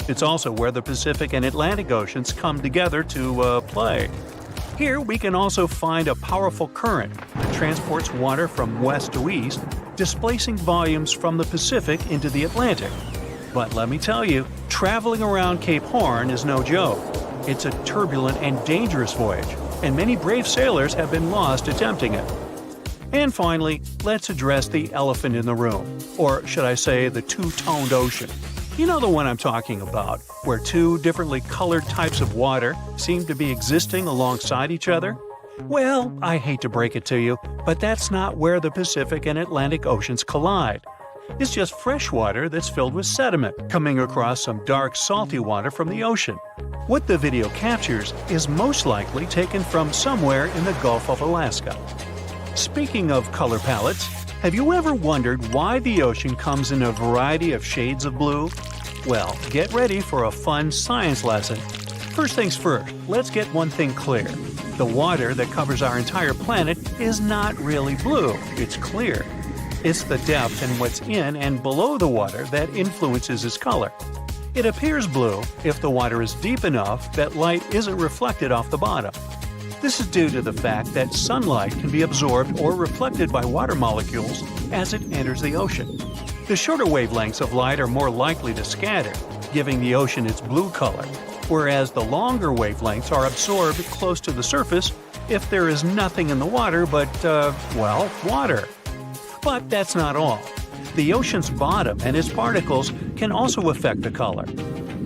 It's also where the Pacific and Atlantic Oceans come together to play. Here, we can also find a powerful current that transports water from west to east, displacing volumes from the Pacific into the Atlantic. But let me tell you, traveling around Cape Horn is no joke. It's a turbulent and dangerous voyage, and many brave sailors have been lost attempting it. And finally, let's address the elephant in the room, or should I say the two-toned ocean. You know the one I'm talking about, where two differently colored types of water seem to be existing alongside each other? Well, I hate to break it to you, but that's not where the Pacific and Atlantic Oceans collide. It's just fresh water that's filled with sediment coming across some dark, salty water from the ocean. What the video captures is most likely taken from somewhere in the Gulf of Alaska. Speaking of color palettes, have you ever wondered why the ocean comes in a variety of shades of blue? Well, get ready for a fun science lesson. First things first, let's get one thing clear. The water that covers our entire planet is not really blue, it's clear. It's the depth and what's in and below the water that influences its color. It appears blue if the water is deep enough that light isn't reflected off the bottom. This is due to the fact that sunlight can be absorbed or reflected by water molecules as it enters the ocean. The shorter wavelengths of light are more likely to scatter, giving the ocean its blue color, whereas the longer wavelengths are absorbed close to the surface if there is nothing in the water but, water. But that's not all. The ocean's bottom and its particles can also affect the color.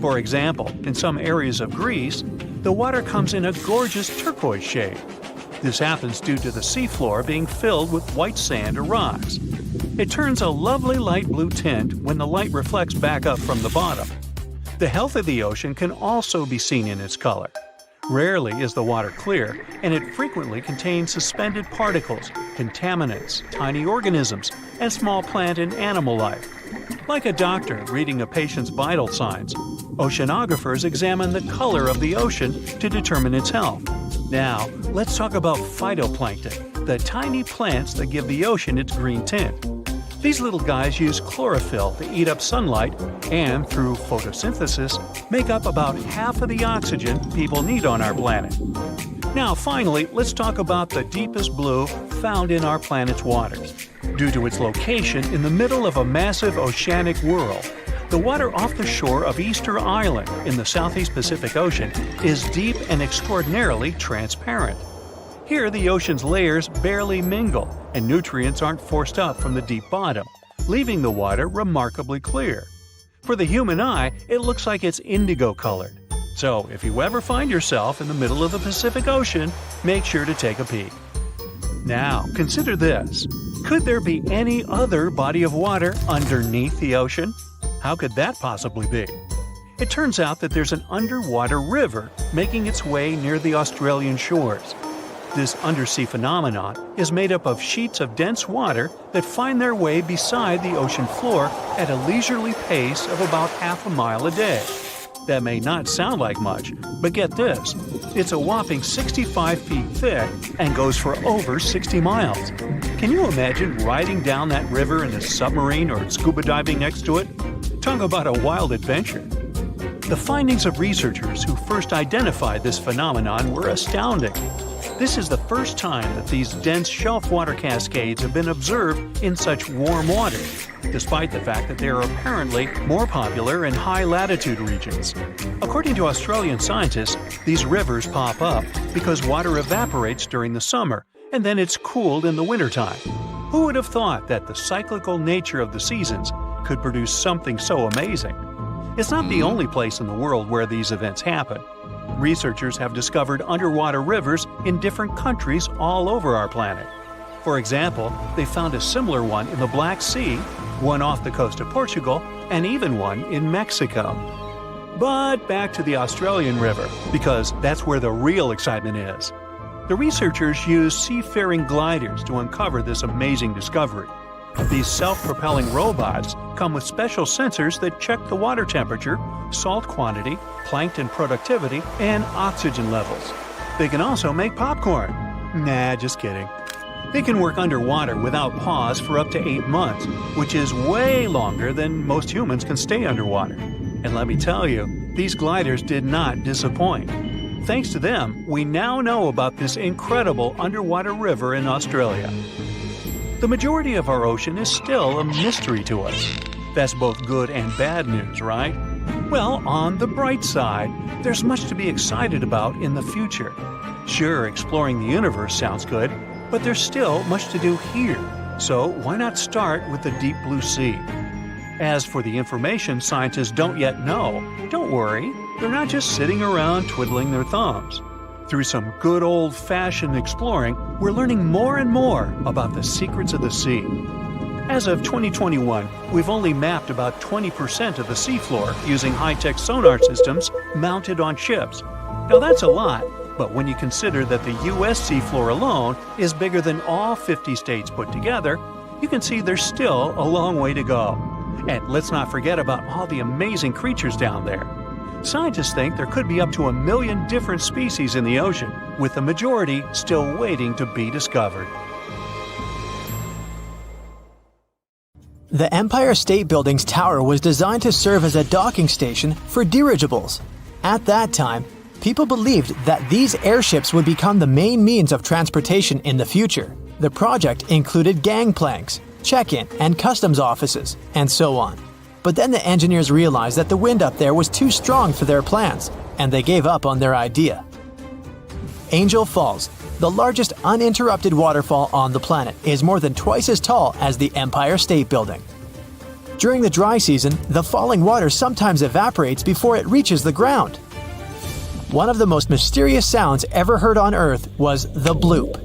For example, in some areas of Greece, the water comes in a gorgeous turquoise shade. This happens due to the seafloor being filled with white sand or rocks. It turns a lovely light blue tint when the light reflects back up from the bottom. The health of the ocean can also be seen in its color. Rarely is the water clear, and it frequently contains suspended particles, contaminants, tiny organisms, and small plant and animal life. Like a doctor reading a patient's vital signs, oceanographers examine the color of the ocean to determine its health. Now, let's talk about phytoplankton, the tiny plants that give the ocean its green tint. These little guys use chlorophyll to eat up sunlight and, through photosynthesis, make up about half of the oxygen people need on our planet. Now, finally, let's talk about the deepest blue found in our planet's waters. Due to its location in the middle of a massive oceanic whirl, the water off the shore of Easter Island in the Southeast Pacific Ocean is deep and extraordinarily transparent. Here, the ocean's layers barely mingle, and nutrients aren't forced up from the deep bottom, leaving the water remarkably clear. For the human eye, it looks like it's indigo-colored. So, if you ever find yourself in the middle of the Pacific Ocean, make sure to take a peek. Now, consider this. Could there be any other body of water underneath the ocean? How could that possibly be? It turns out that there's an underwater river making its way near the Australian shores. This undersea phenomenon is made up of sheets of dense water that find their way beside the ocean floor at a leisurely pace of about half a mile a day. That may not sound like much, but get this, it's a whopping 65 feet thick and goes for over 60 miles. Can you imagine riding down that river in a submarine or scuba diving next to it? Talk about a wild adventure. The findings of researchers who first identified this phenomenon were astounding. This is the first time that these dense shelf water cascades have been observed in such warm water, despite the fact that they are apparently more popular in high-latitude regions. According to Australian scientists, these rivers pop up because water evaporates during the summer, and then it's cooled in the wintertime. Who would have thought that the cyclical nature of the seasons could produce something so amazing? It's not the only place in the world where these events happen. Researchers have discovered underwater rivers in different countries all over our planet. For example, they found a similar one in the Black Sea, one off the coast of Portugal, and even one in Mexico. But back to the Australian River, because that's where the real excitement is. The researchers used seafaring gliders to uncover this amazing discovery. These self-propelling robots come with special sensors that check the water temperature, salt quantity, plankton productivity, and oxygen levels. They can also make popcorn. Nah, just kidding. They can work underwater without pause for up to 8 months, which is way longer than most humans can stay underwater. And let me tell you, these gliders did not disappoint. Thanks to them, we now know about this incredible underwater river in Australia. The majority of our ocean is still a mystery to us. That's both good and bad news, right? Well, on the bright side, there's much to be excited about in the future. Sure, exploring the universe sounds good, but there's still much to do here. So why not start with the deep blue sea? As for the information scientists don't yet know, don't worry, they're not just sitting around twiddling their thumbs. Through some good old-fashioned exploring, we're learning more and more about the secrets of the sea. As of 2021, we've only mapped about 20% of the seafloor using high-tech sonar systems mounted on ships. Now that's a lot, but when you consider that the U.S. seafloor alone is bigger than all 50 states put together, you can see there's still a long way to go. And let's not forget about all the amazing creatures down there. Scientists think there could be up to 1 million different species in the ocean, with the majority still waiting to be discovered. The Empire State Building's tower was designed to serve as a docking station for dirigibles. At that time, people believed that these airships would become the main means of transportation in the future. The project included gangplanks, check-in and customs offices, and so on. But then the engineers realized that the wind up there was too strong for their plans, and they gave up on their idea. Angel Falls, the largest uninterrupted waterfall on the planet, is more than twice as tall as the Empire State Building. During the dry season, the falling water sometimes evaporates before it reaches the ground. One of the most mysterious sounds ever heard on Earth was the bloop.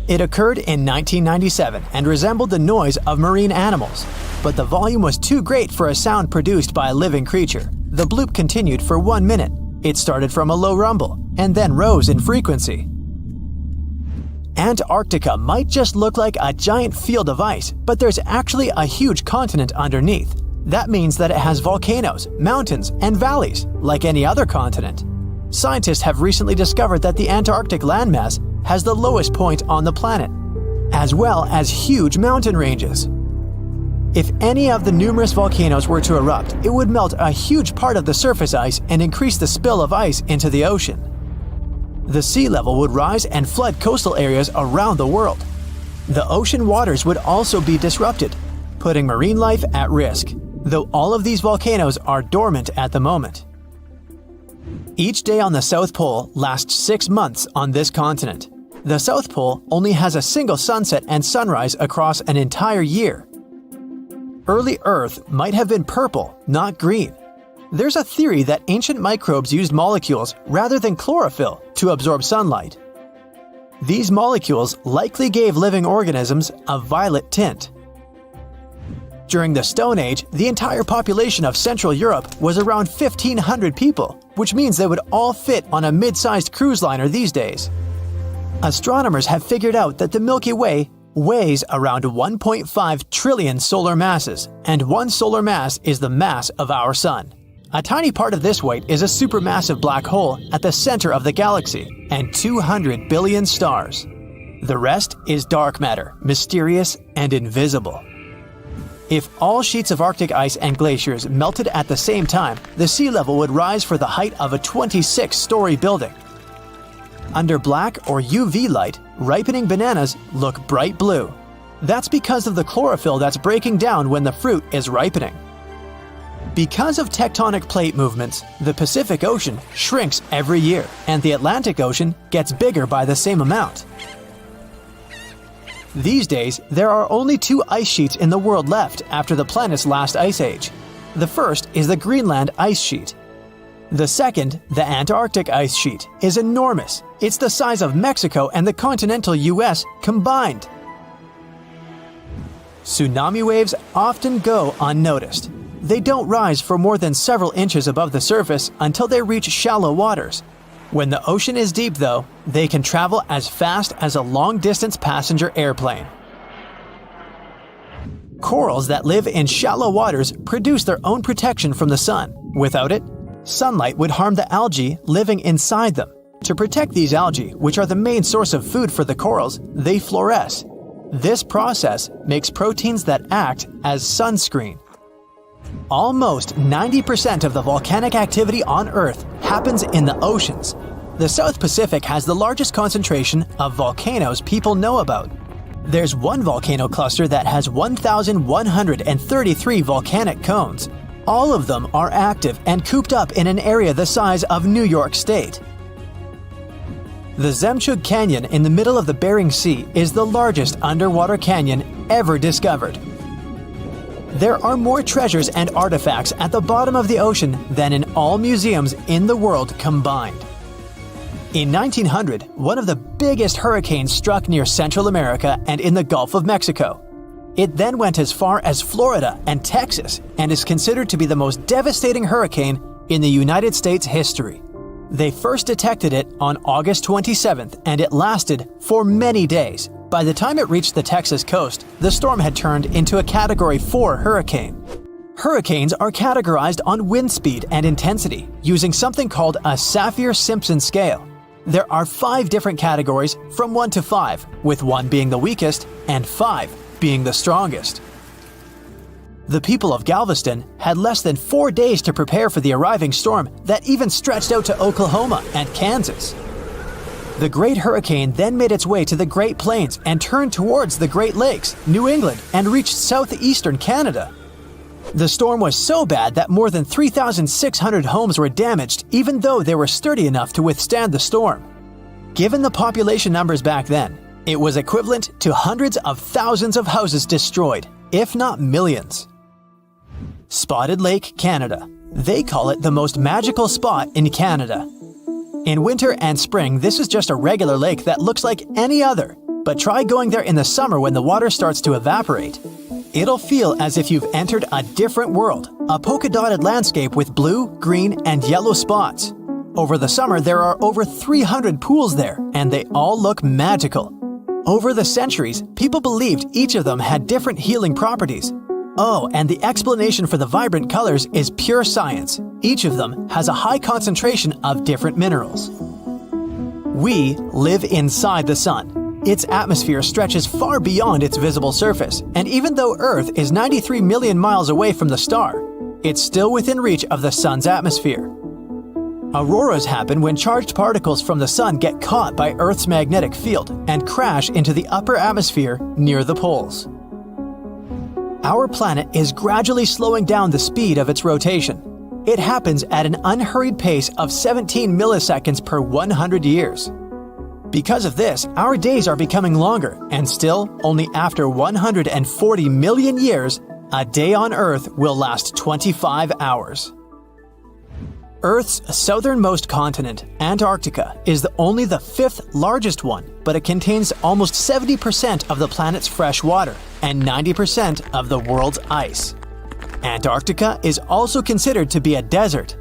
It occurred in 1997 and resembled the noise of marine animals, but the volume was too great for a sound produced by a living creature. The bloop continued for 1 minute. It started from a low rumble and then rose in frequency. Antarctica might just look like a giant field of ice, but there's actually a huge continent underneath. That means that it has volcanoes, mountains, and valleys, like any other continent. Scientists have recently discovered that the Antarctic landmass has the lowest point on the planet, as well as huge mountain ranges. If any of the numerous volcanoes were to erupt, it would melt a huge part of the surface ice and increase the spill of ice into the ocean. The sea level would rise and flood coastal areas around the world. The ocean waters would also be disrupted, putting marine life at risk, though all of these volcanoes are dormant at the moment. Each day on the South Pole lasts 6 months on this continent. The South Pole only has a single sunset and sunrise across an entire year. Early Earth might have been purple, not green. There's a theory that ancient microbes used molecules rather than chlorophyll to absorb sunlight. These molecules likely gave living organisms a violet tint. During the Stone Age, the entire population of Central Europe was around 1,500 people, which means they would all fit on a mid-sized cruise liner these days. Astronomers have figured out that the Milky Way weighs around 1.5 trillion solar masses, and one solar mass is the mass of our Sun. A tiny part of this weight is a supermassive black hole at the center of the galaxy, and 200 billion stars. The rest is dark matter, mysterious and invisible. If all sheets of Arctic ice and glaciers melted at the same time, the sea level would rise for the height of a 26-story building. Under black or UV light, ripening bananas look bright blue. That's because of the chlorophyll that's breaking down when the fruit is ripening. Because of tectonic plate movements, the Pacific Ocean shrinks every year, and the Atlantic Ocean gets bigger by the same amount. These days, there are only 2 ice sheets in the world left after the planet's last ice age. The first is the Greenland ice sheet. The second, the Antarctic ice sheet, is enormous. It's the size of Mexico and the continental US combined. Tsunami waves often go unnoticed. They don't rise for more than several inches above the surface until they reach shallow waters. When the ocean is deep, though, they can travel as fast as a long-distance passenger airplane. Corals that live in shallow waters produce their own protection from the sun. Without it, sunlight would harm the algae living inside them. To protect these algae, which are the main source of food for the corals, they fluoresce. This process makes proteins that act as sunscreen. Almost 90% of the volcanic activity on Earth happens in the oceans. The South Pacific has the largest concentration of volcanoes people know about. There's one volcano cluster that has 1,133 volcanic cones. All of them are active and cooped up in an area the size of New York State. The Zemchug Canyon in the middle of the Bering Sea is the largest underwater canyon ever discovered. There are more treasures and artifacts at the bottom of the ocean than in all museums in the world combined. In 1900, one of the biggest hurricanes struck near Central America and in the Gulf of Mexico. It then went as far as Florida and Texas and is considered to be the most devastating hurricane in the United States history. They first detected it on August 27th, and it lasted for many days. By the time it reached the Texas coast, the storm had turned into a Category 4 hurricane. Hurricanes are categorized on wind speed and intensity using something called a Saffir-Simpson scale. There are 5 different categories from 1 to 5, with 1 being the weakest and 5 being the strongest. The people of Galveston had less than 4 days to prepare for the arriving storm that even stretched out to Oklahoma and Kansas. The Great Hurricane then made its way to the Great Plains and turned towards the Great Lakes, New England, and reached southeastern Canada. The storm was so bad that more than 3,600 homes were damaged, even though they were sturdy enough to withstand the storm. Given the population numbers back then, it was equivalent to hundreds of thousands of houses destroyed, if not millions. Spotted Lake, Canada. They call it the most magical spot in Canada. In winter and spring, this is just a regular lake that looks like any other, but try going there in the summer when the water starts to evaporate. It'll feel as if you've entered a different world, a polka-dotted landscape with blue, green, and yellow spots. Over the summer, there are over 300 pools there, and they all look magical. Over the centuries, people believed each of them had different healing properties. Oh, and the explanation for the vibrant colors is pure science. Each of them has a high concentration of different minerals. We live inside the sun. Its atmosphere stretches far beyond its visible surface, and even though Earth is 93 million miles away from the star, it's still within reach of the sun's atmosphere. Auroras happen when charged particles from the sun get caught by Earth's magnetic field and crash into the upper atmosphere near the poles. Our planet is gradually slowing down the speed of its rotation. It happens at an unhurried pace of 17 milliseconds per 100 years. Because of this, our days are becoming longer, and still, only after 140 million years, a day on Earth will last 25 hours. Earth's southernmost continent, Antarctica, is only the 5th largest one, but it contains almost 70% of the planet's fresh water and 90% of the world's ice. Antarctica is also considered to be a desert.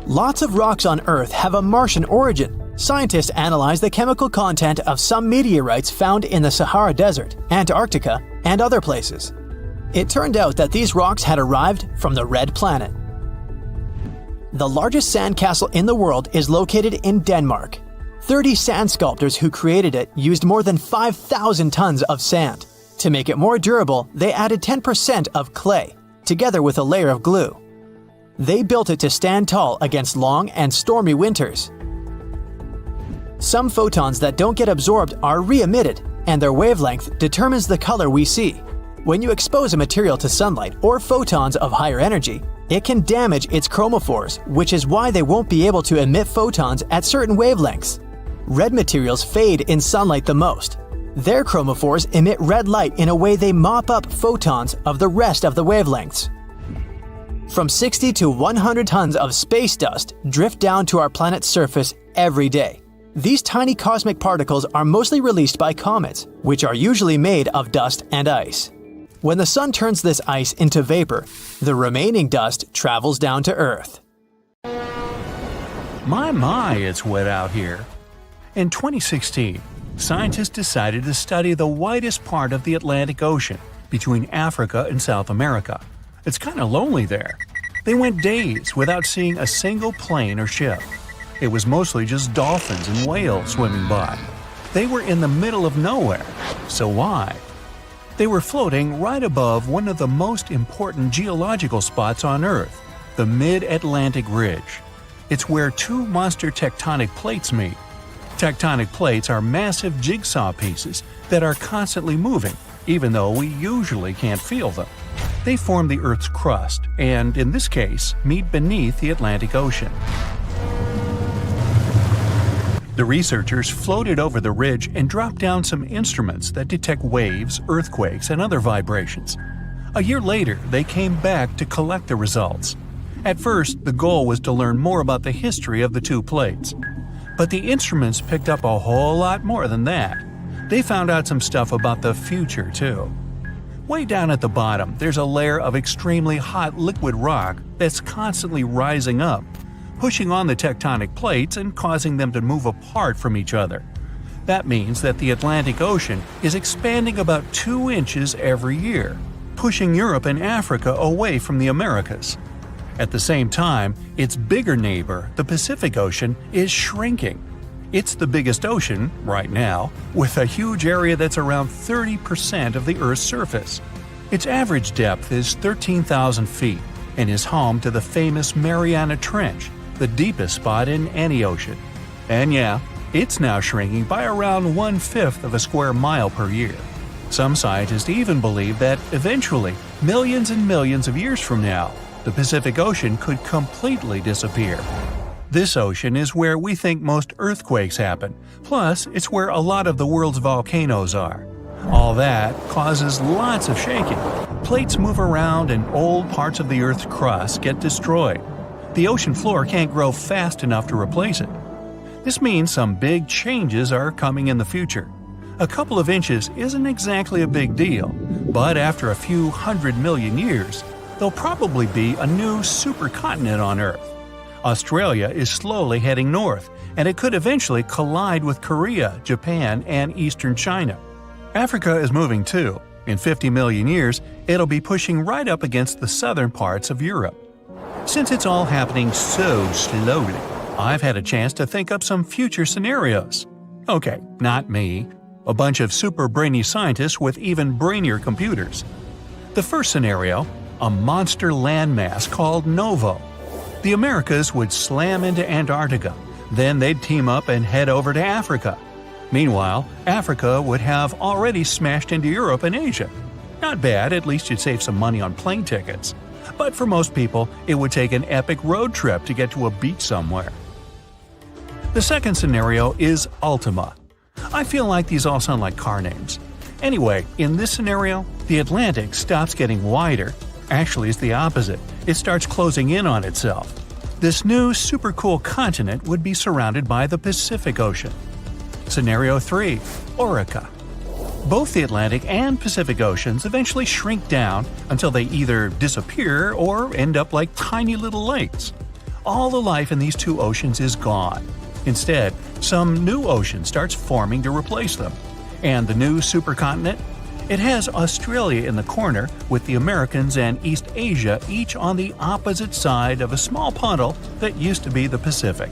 Lots of rocks on Earth have a Martian origin. Scientists analyze the chemical content of some meteorites found in the Sahara Desert, Antarctica, and other places. It turned out that these rocks had arrived from the Red Planet. The largest sandcastle in the world is located in Denmark. 30 sand sculptors who created it used more than 5,000 tons of sand. To make it more durable, they added 10% of clay, together with a layer of glue. They built it to stand tall against long and stormy winters. Some photons that don't get absorbed are re-emitted, and their wavelength determines the color we see. When you expose a material to sunlight or photons of higher energy, it can damage its chromophores, which is why they won't be able to emit photons at certain wavelengths. Red materials fade in sunlight the most. Their chromophores emit red light in a way they mop up photons of the rest of the wavelengths. From 60 to 100 tons of space dust drift down to our planet's surface every day. These tiny cosmic particles are mostly released by comets, which are usually made of dust and ice. When the sun turns this ice into vapor, the remaining dust travels down to Earth. My, it's wet out here. In 2016, scientists decided to study the widest part of the Atlantic Ocean between Africa and South America. It's kind of lonely there. They went days without seeing a single plane or ship. It was mostly just dolphins and whales swimming by. They were in the middle of nowhere. So why? They were floating right above one of the most important geological spots on Earth, the Mid-Atlantic Ridge. It's where two monster tectonic plates meet. Tectonic plates are massive jigsaw pieces that are constantly moving, even though we usually can't feel them. They form the Earth's crust and, in this case, meet beneath the Atlantic Ocean. The researchers floated over the ridge and dropped down some instruments that detect waves, earthquakes, and other vibrations. A year later, they came back to collect the results. At first, the goal was to learn more about the history of the two plates. But the instruments picked up a whole lot more than that. They found out some stuff about the future, too. Way down at the bottom, there's a layer of extremely hot liquid rock that's constantly rising up, pushing on the tectonic plates and causing them to move apart from each other. That means that the Atlantic Ocean is expanding about 2 inches every year, pushing Europe and Africa away from the Americas. At the same time, its bigger neighbor, the Pacific Ocean, is shrinking. It's the biggest ocean, right now, with a huge area that's around 30% of the Earth's surface. Its average depth is 13,000 feet and is home to the famous Mariana Trench, the deepest spot in any ocean. And yeah, it's now shrinking by around 1/5 of a square mile per year. Some scientists even believe that eventually, millions and millions of years from now, the Pacific Ocean could completely disappear. This ocean is where we think most earthquakes happen, plus it's where a lot of the world's volcanoes are. All that causes lots of shaking. Plates move around and old parts of the Earth's crust get destroyed. The ocean floor can't grow fast enough to replace it. This means some big changes are coming in the future. A couple of inches isn't exactly a big deal, but after a few 100 million years, there'll probably be a new supercontinent on Earth. Australia is slowly heading north, and it could eventually collide with Korea, Japan, and eastern China. Africa is moving too. In 50 million years, it'll be pushing right up against the southern parts of Europe. Since it's all happening so slowly, I've had a chance to think up some future scenarios. Okay, not me. A bunch of super brainy scientists with even brainier computers. The first scenario, a monster landmass called Novo. The Americas would slam into Antarctica, then they'd team up and head over to Africa. Meanwhile, Africa would have already smashed into Europe and Asia. Not bad, at least you'd save some money on plane tickets. But for most people, it would take an epic road trip to get to a beach somewhere. The second scenario is Ultima. I feel like these all sound like car names. Anyway, in this scenario, the Atlantic stops getting wider. Actually, it's the opposite. It starts closing in on itself. This new super cool continent would be surrounded by the Pacific Ocean. Scenario 3. Orica. Both the Atlantic and Pacific Oceans eventually shrink down until they either disappear or end up like tiny little lakes. All the life in these two oceans is gone. Instead, some new ocean starts forming to replace them. And the new supercontinent? It has Australia in the corner, with the Americans and East Asia each on the opposite side of a small puddle that used to be the Pacific.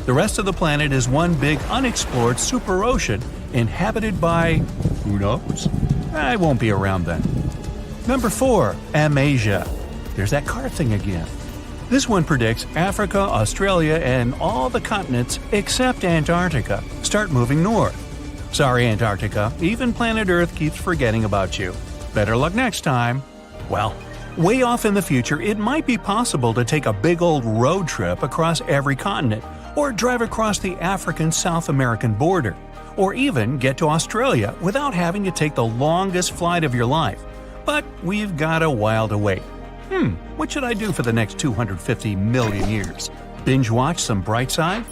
The rest of the planet is one big unexplored super ocean inhabited by… who knows? I won't be around then. Number 4. Amasia. There's that car thing again. This one predicts Africa, Australia, and all the continents except Antarctica start moving north. Sorry, Antarctica, even planet Earth keeps forgetting about you. Better luck next time. Well, way off in the future, it might be possible to take a big old road trip across every continent, or drive across the African-South American border, or even get to Australia without having to take the longest flight of your life. But we've got a while to wait. What should I do for the next 250 million years? Binge watch some Brightside?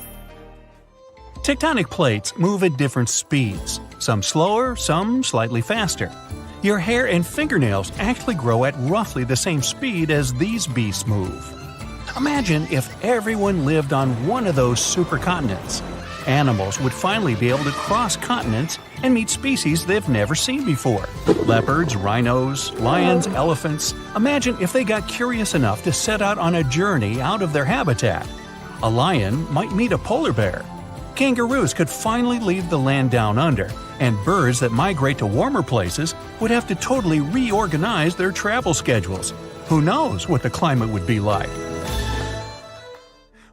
Tectonic plates move at different speeds, some slower, some slightly faster. Your hair and fingernails actually grow at roughly the same speed as these beasts move. Imagine if everyone lived on one of those supercontinents. Animals would finally be able to cross continents and meet species they've never seen before. Leopards, rhinos, lions, elephants. Imagine if they got curious enough to set out on a journey out of their habitat. A lion might meet a polar bear. Kangaroos could finally leave the land down under, and birds that migrate to warmer places would have to totally reorganize their travel schedules. Who knows what the climate would be like?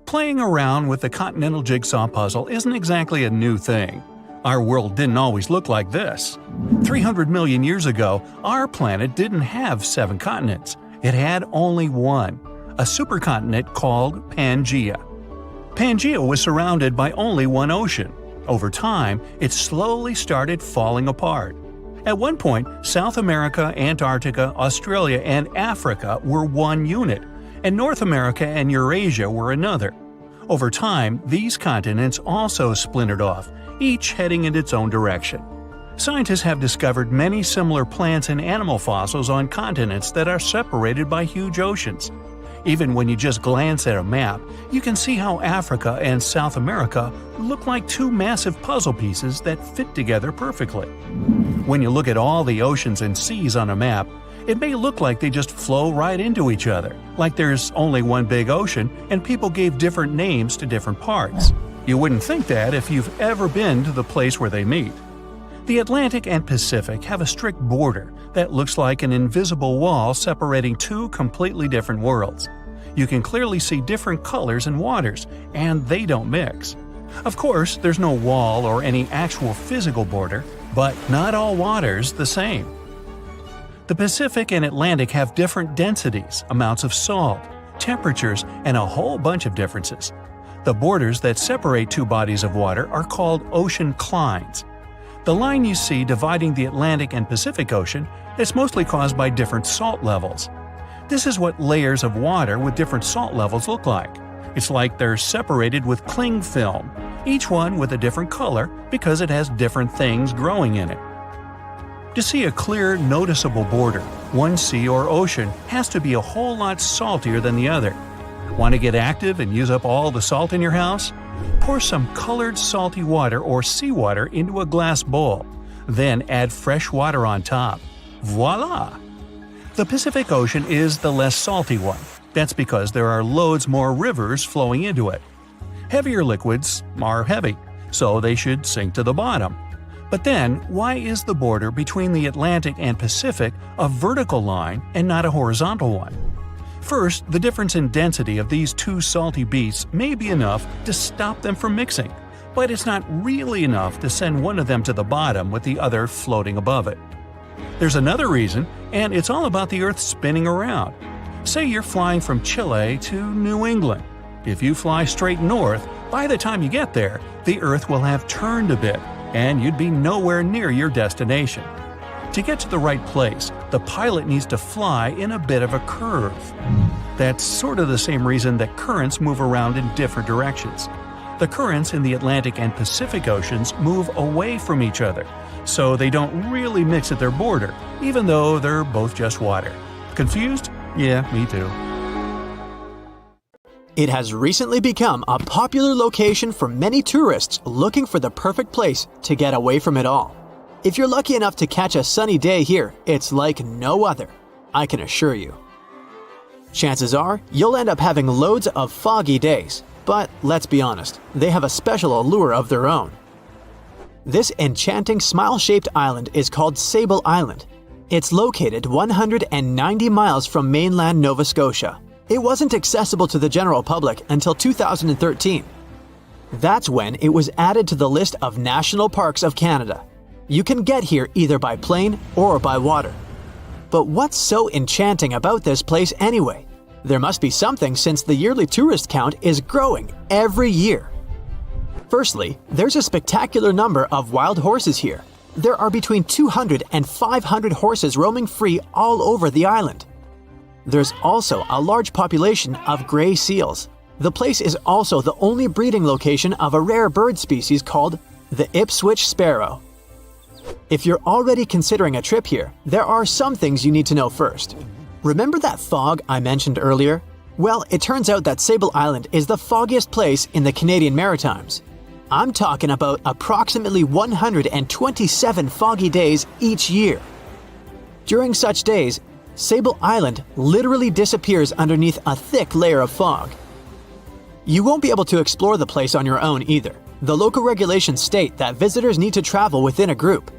Playing around with the continental jigsaw puzzle isn't exactly a new thing. Our world didn't always look like this. 300 million years ago, our planet didn't have 7 continents. It had only one, a supercontinent called Pangaea. Pangaea was surrounded by only one ocean. Over time, it slowly started falling apart. At one point, South America, Antarctica, Australia, and Africa were one unit, and North America and Eurasia were another. Over time, these continents also splintered off, each heading in its own direction. Scientists have discovered many similar plants and animal fossils on continents that are separated by huge oceans. Even when you just glance at a map, you can see how Africa and South America look like two massive puzzle pieces that fit together perfectly. When you look at all the oceans and seas on a map, it may look like they just flow right into each other, like there's only one big ocean and people gave different names to different parts. You wouldn't think that if you've ever been to the place where they meet. The Atlantic and Pacific have a strict border that looks like an invisible wall separating two completely different worlds. You can clearly see different colors and waters, and they don't mix. Of course, there's no wall or any actual physical border, but not all water's the same. The Pacific and Atlantic have different densities, amounts of salt, temperatures, and a whole bunch of differences. The borders that separate two bodies of water are called ocean clines. The line you see dividing the Atlantic and Pacific Ocean is mostly caused by different salt levels. This is what layers of water with different salt levels look like. It's like they're separated with cling film, each one with a different color because it has different things growing in it. To see a clear, noticeable border, one sea or ocean has to be a whole lot saltier than the other. Want to get active and use up all the salt in your house? Pour some colored salty water or seawater into a glass bowl. Then add fresh water on top. Voila! The Pacific Ocean is the less salty one. That's because there are loads more rivers flowing into it. Heavier liquids are heavy, so they should sink to the bottom. But then, why is the border between the Atlantic and Pacific a vertical line and not a horizontal one? First, the difference in density of these two salty beasts may be enough to stop them from mixing, but it's not really enough to send one of them to the bottom with the other floating above it. There's another reason, and it's all about the Earth spinning around. Say you're flying from Chile to New England. If you fly straight north, by the time you get there, the Earth will have turned a bit, and you'd be nowhere near your destination. To get to the right place, the pilot needs to fly in a bit of a curve. That's sort of the same reason that currents move around in different directions. The currents in the Atlantic and Pacific Oceans move away from each other, so they don't really mix at their border, even though they're both just water. Confused? Yeah, me too. It has recently become a popular location for many tourists looking for the perfect place to get away from it all. If you're lucky enough to catch a sunny day here, it's like no other, I can assure you. Chances are, you'll end up having loads of foggy days, but let's be honest, they have a special allure of their own. This enchanting smile-shaped island is called Sable Island. It's located 190 miles from mainland Nova Scotia. It wasn't accessible to the general public until 2013. That's when it was added to the list of National Parks of Canada. You can get here either by plane or by water. But what's so enchanting about this place anyway? There must be something since the yearly tourist count is growing every year. Firstly, there's a spectacular number of wild horses here. There are between 200 and 500 horses roaming free all over the island. There's also a large population of gray seals. The place is also the only breeding location of a rare bird species called the Ipswich sparrow. If you're already considering a trip here, there are some things you need to know first. Remember that fog I mentioned earlier? Well, it turns out that Sable Island is the foggiest place in the Canadian Maritimes. I'm talking about approximately 127 foggy days each year. During such days, Sable Island literally disappears underneath a thick layer of fog. You won't be able to explore the place on your own either. The local regulations state that visitors need to travel within a group,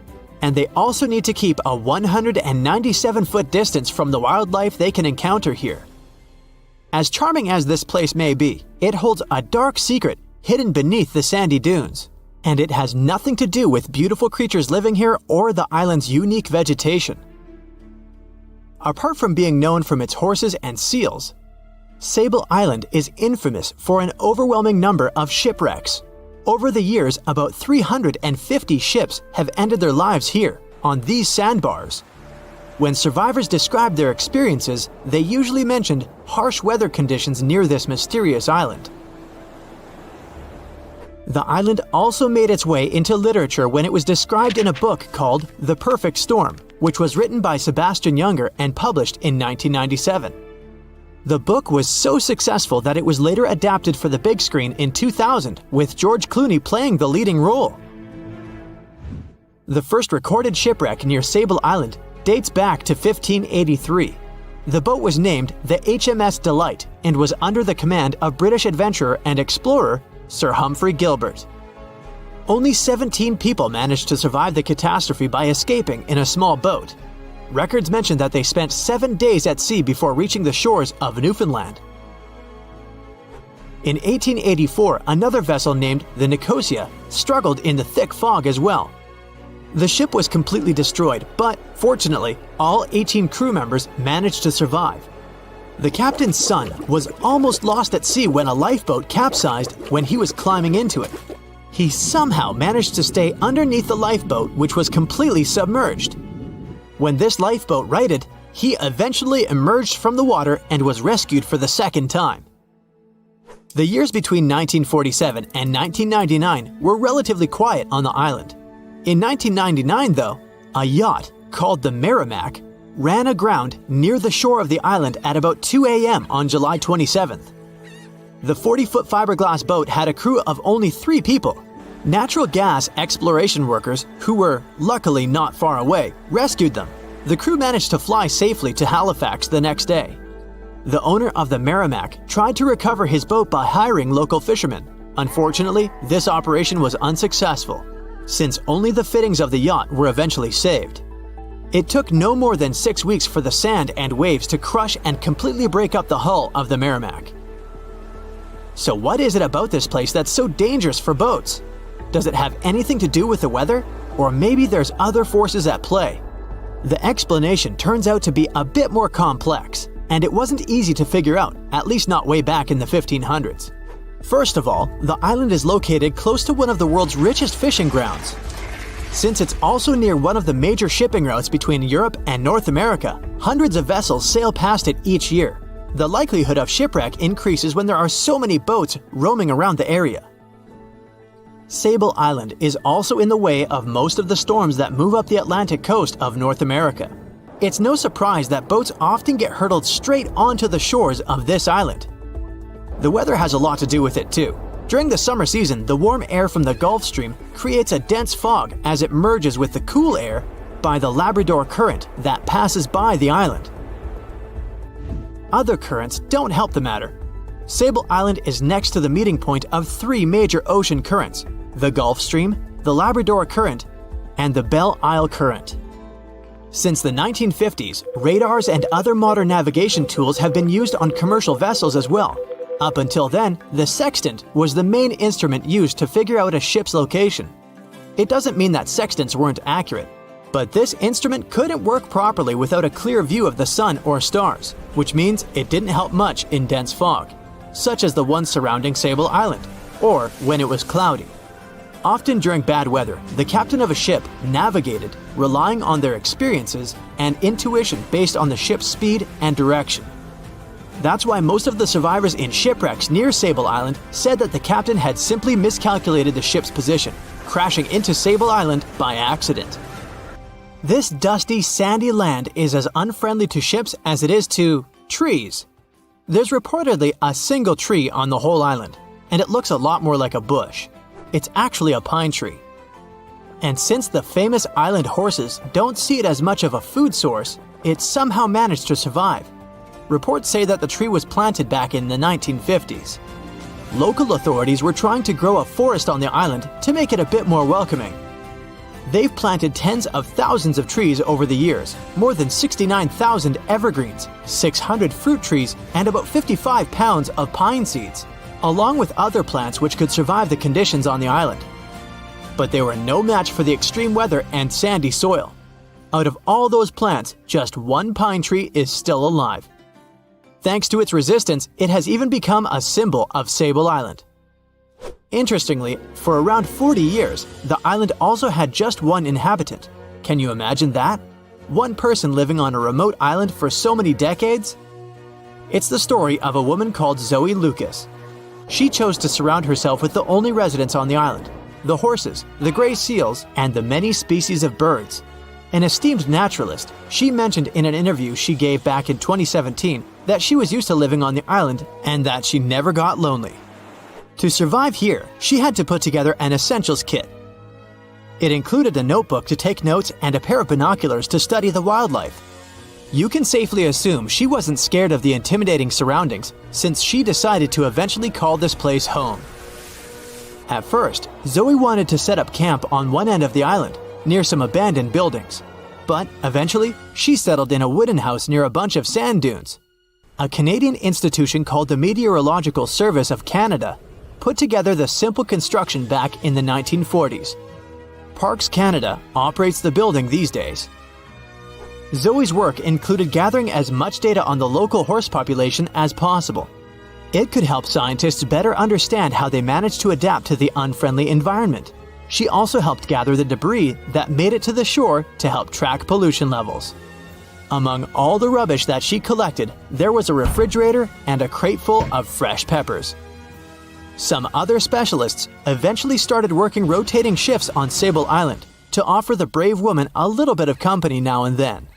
and they also need to keep a 197-foot distance from the wildlife they can encounter here. As charming as this place may be, it holds a dark secret hidden beneath the sandy dunes, and it has nothing to do with beautiful creatures living here or the island's unique vegetation. Apart from being known from its horses and seals, Sable Island is infamous for an overwhelming number of shipwrecks. Over the years, about 350 ships have ended their lives here, on these sandbars. When survivors described their experiences, they usually mentioned harsh weather conditions near this mysterious island. The island also made its way into literature when it was described in a book called The Perfect Storm, which was written by Sebastian Junger and published in 1997. The book was so successful that it was later adapted for the big screen in 2000, with George Clooney playing the leading role. The first recorded shipwreck near Sable Island dates back to 1583. The boat was named the HMS Delight and was under the command of British adventurer and explorer Sir Humphrey Gilbert. Only 17 people managed to survive the catastrophe by escaping in a small boat. Records mention that they spent 7 days at sea before reaching the shores of Newfoundland. In 1884, another vessel named the Nicosia struggled in the thick fog as well. The ship was completely destroyed, but fortunately, all 18 crew members managed to survive. The captain's son was almost lost at sea when a lifeboat capsized when he was climbing into it. He somehow managed to stay underneath the lifeboat, which was completely submerged. When this lifeboat righted, he eventually emerged from the water and was rescued for the second time. The years between 1947 and 1999 were relatively quiet on the island. In 1999, though, a yacht called the Merrimack ran aground near the shore of the island at about 2 a.m. on July 27th. The 40-foot fiberglass boat had a crew of only 3 people. Natural gas exploration workers, who were luckily not far away, rescued them. The crew managed to fly safely to Halifax the next day. The owner of the Merrimack tried to recover his boat by hiring local fishermen. Unfortunately, this operation was unsuccessful, since only the fittings of the yacht were eventually saved. It took no more than 6 weeks for the sand and waves to crush and completely break up the hull of the Merrimack. So what is it about this place that's so dangerous for boats? Does it have anything to do with the weather? Or maybe there's other forces at play? The explanation turns out to be a bit more complex, and it wasn't easy to figure out, at least not way back in the 1500s. First of all, the island is located close to one of the world's richest fishing grounds. Since it's also near one of the major shipping routes between Europe and North America, hundreds of vessels sail past it each year. The likelihood of shipwreck increases when there are so many boats roaming around the area. Sable Island is also in the way of most of the storms that move up the Atlantic coast of North America. It's no surprise that boats often get hurtled straight onto the shores of this island. The weather has a lot to do with it too. During the summer season, the warm air from the Gulf Stream creates a dense fog as it merges with the cool air by the Labrador Current that passes by the island. Other currents don't help the matter. Sable Island is next to the meeting point of 3 major ocean currents: the Gulf Stream, the Labrador Current, and the Belle Isle Current. Since the 1950s, radars and other modern navigation tools have been used on commercial vessels as well. Up until then, the sextant was the main instrument used to figure out a ship's location. It doesn't mean that sextants weren't accurate, but this instrument couldn't work properly without a clear view of the sun or stars, which means it didn't help much in dense fog, such as the one surrounding Sable Island, or when it was cloudy. Often during bad weather, the captain of a ship navigated, relying on their experiences and intuition based on the ship's speed and direction. That's why most of the survivors in shipwrecks near Sable Island said that the captain had simply miscalculated the ship's position, crashing into Sable Island by accident. This dusty, sandy land is as unfriendly to ships as it is to trees. There's reportedly a single tree on the whole island, and it looks a lot more like a bush. It's actually a pine tree. And since the famous island horses don't see it as much of a food source, it somehow managed to survive. Reports say that the tree was planted back in the 1950s. Local authorities were trying to grow a forest on the island to make it a bit more welcoming. They've planted tens of thousands of trees over the years, more than 69,000 evergreens, 600 fruit trees, and about 55 pounds of pine seeds, along with other plants which could survive the conditions on the island. But they were no match for the extreme weather and sandy soil. Out of all those plants, just one pine tree is still alive. Thanks to its resistance, it has even become a symbol of Sable Island. Interestingly, for around 40 years, the island also had just one inhabitant. Can you imagine that? One person living on a remote island for so many decades? It's the story of a woman called Zoe Lucas. She chose to surround herself with the only residents on the island: the horses, the gray seals, and the many species of birds. An esteemed naturalist, she mentioned in an interview she gave back in 2017 that she was used to living on the island and that she never got lonely. To survive here, she had to put together an essentials kit. It included a notebook to take notes and a pair of binoculars to study the wildlife. You can safely assume she wasn't scared of the intimidating surroundings, since she decided to eventually call this place home. At first, Zoe wanted to set up camp on one end of the island, near some abandoned buildings. But eventually, she settled in a wooden house near a bunch of sand dunes. A Canadian institution called the Meteorological Service of Canada put together the simple construction back in the 1940s. Parks Canada operates the building these days. Zoe's work included gathering as much data on the local horse population as possible. It could help scientists better understand how they managed to adapt to the unfriendly environment. She also helped gather the debris that made it to the shore to help track pollution levels. Among all the rubbish that she collected, there was a refrigerator and a crate full of fresh peppers. Some other specialists eventually started working rotating shifts on Sable Island to offer the brave woman a little bit of company now and then.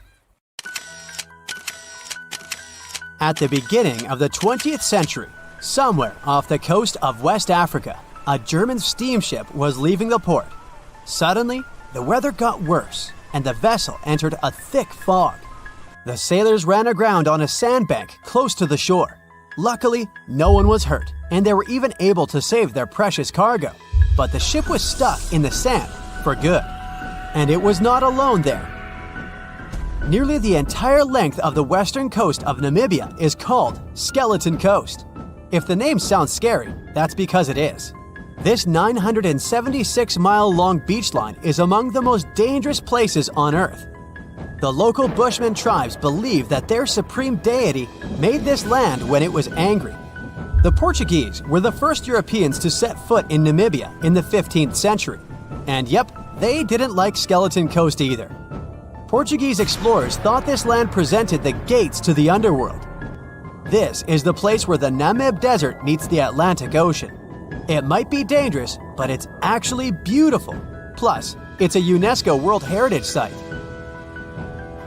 At the beginning of the 20th century, somewhere off the coast of West Africa, a German steamship was leaving the port. Suddenly, the weather got worse, and the vessel entered a thick fog. The sailors ran aground on a sandbank close to the shore. Luckily, no one was hurt, and they were even able to save their precious cargo. But the ship was stuck in the sand for good. And it was not alone there. Nearly the entire length of the western coast of Namibia is called Skeleton Coast. If the name sounds scary, that's because it is. This 976-mile-long beach line is among the most dangerous places on Earth. The local Bushman tribes believe that their supreme deity made this land when it was angry. The Portuguese were the first Europeans to set foot in Namibia in the 15th century. And yep, they didn't like Skeleton Coast either. Portuguese explorers thought this land presented the gates to the underworld. This is the place where the Namib Desert meets the Atlantic Ocean. It might be dangerous, but it's actually beautiful. Plus, it's a UNESCO World Heritage Site.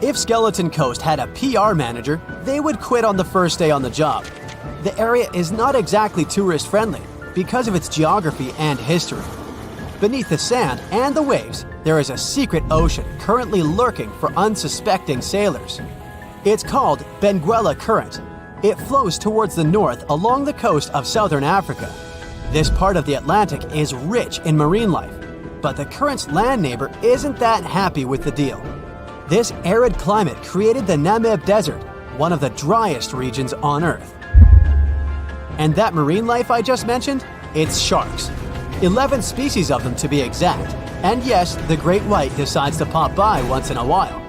If Skeleton Coast had a PR manager, they would quit on the first day on the job. The area is not exactly tourist-friendly because of its geography and history. Beneath the sand and the waves, there is a secret ocean currently lurking for unsuspecting sailors. It's called Benguela Current. It flows towards the north along the coast of southern Africa. This part of the Atlantic is rich in marine life, but the current's land neighbor isn't that happy with the deal. This arid climate created the Namib Desert, one of the driest regions on Earth. And that marine life I just mentioned? It's sharks. 11 species of them to be exact. And yes, the great white decides to pop by once in a while.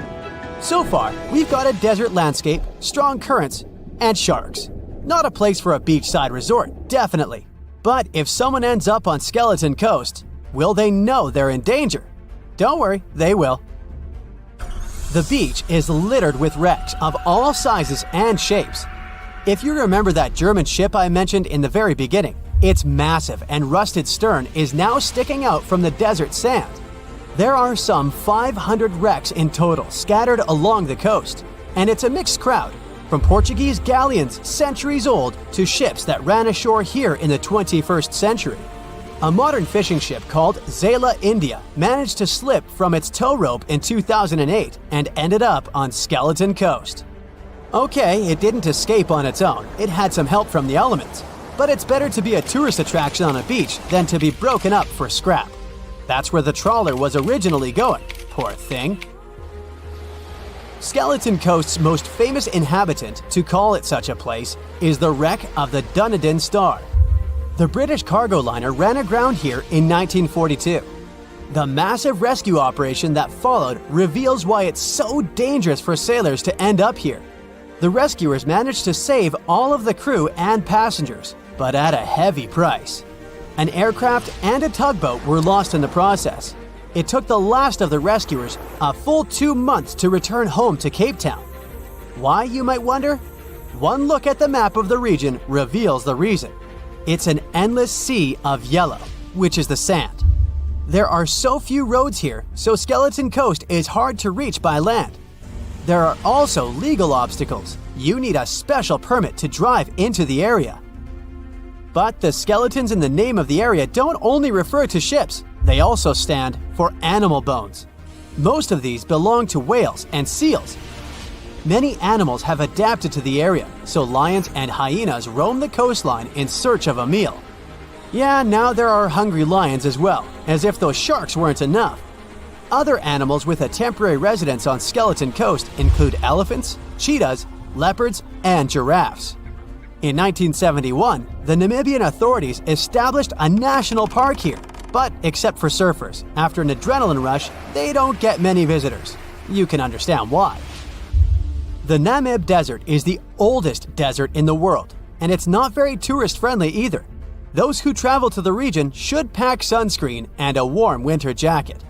So far, we've got a desert landscape, strong currents, and sharks. Not a place for a beachside resort, definitely. But if someone ends up on Skeleton Coast, will they know they're in danger? Don't worry, they will. The beach is littered with wrecks of all sizes and shapes. If you remember that German ship I mentioned in the very beginning, its massive and rusted stern is now sticking out from the desert sand. There are some 500 wrecks in total scattered along the coast, and it's a mixed crowd, from Portuguese galleons centuries old to ships that ran ashore here in the 21st century. A modern fishing ship called Zela India managed to slip from its tow rope in 2008 and ended up on Skeleton Coast. Okay, it didn't escape on its own, it had some help from the elements. But it's better to be a tourist attraction on a beach than to be broken up for scrap. That's where the trawler was originally going, poor thing. Skeleton Coast's most famous inhabitant, to call it such a place, is the wreck of the Dunedin Star. The British cargo liner ran aground here in 1942. The massive rescue operation that followed reveals why it's so dangerous for sailors to end up here. The rescuers managed to save all of the crew and passengers, but at a heavy price. An aircraft and a tugboat were lost in the process. It took the last of the rescuers a full 2 months to return home to Cape Town. Why, you might wonder? One look at the map of the region reveals the reason. It's an endless sea of yellow, which is the sand. There are so few roads here, so Skeleton Coast is hard to reach by land. There are also legal obstacles. You need a special permit to drive into the area. But the skeletons in the name of the area don't only refer to ships, they also stand for animal bones. Most of these belong to whales and seals. Many animals have adapted to the area, so lions and hyenas roam the coastline in search of a meal. Yeah, now there are hungry lions as well, as if those sharks weren't enough. Other animals with a temporary residence on Skeleton Coast include elephants, cheetahs, leopards, and giraffes. In 1971, the Namibian authorities established a national park here, but except for surfers, after an adrenaline rush, they don't get many visitors. You can understand why. The Namib Desert is the oldest desert in the world, and it's not very tourist-friendly either. Those who travel to the region should pack sunscreen and a warm winter jacket.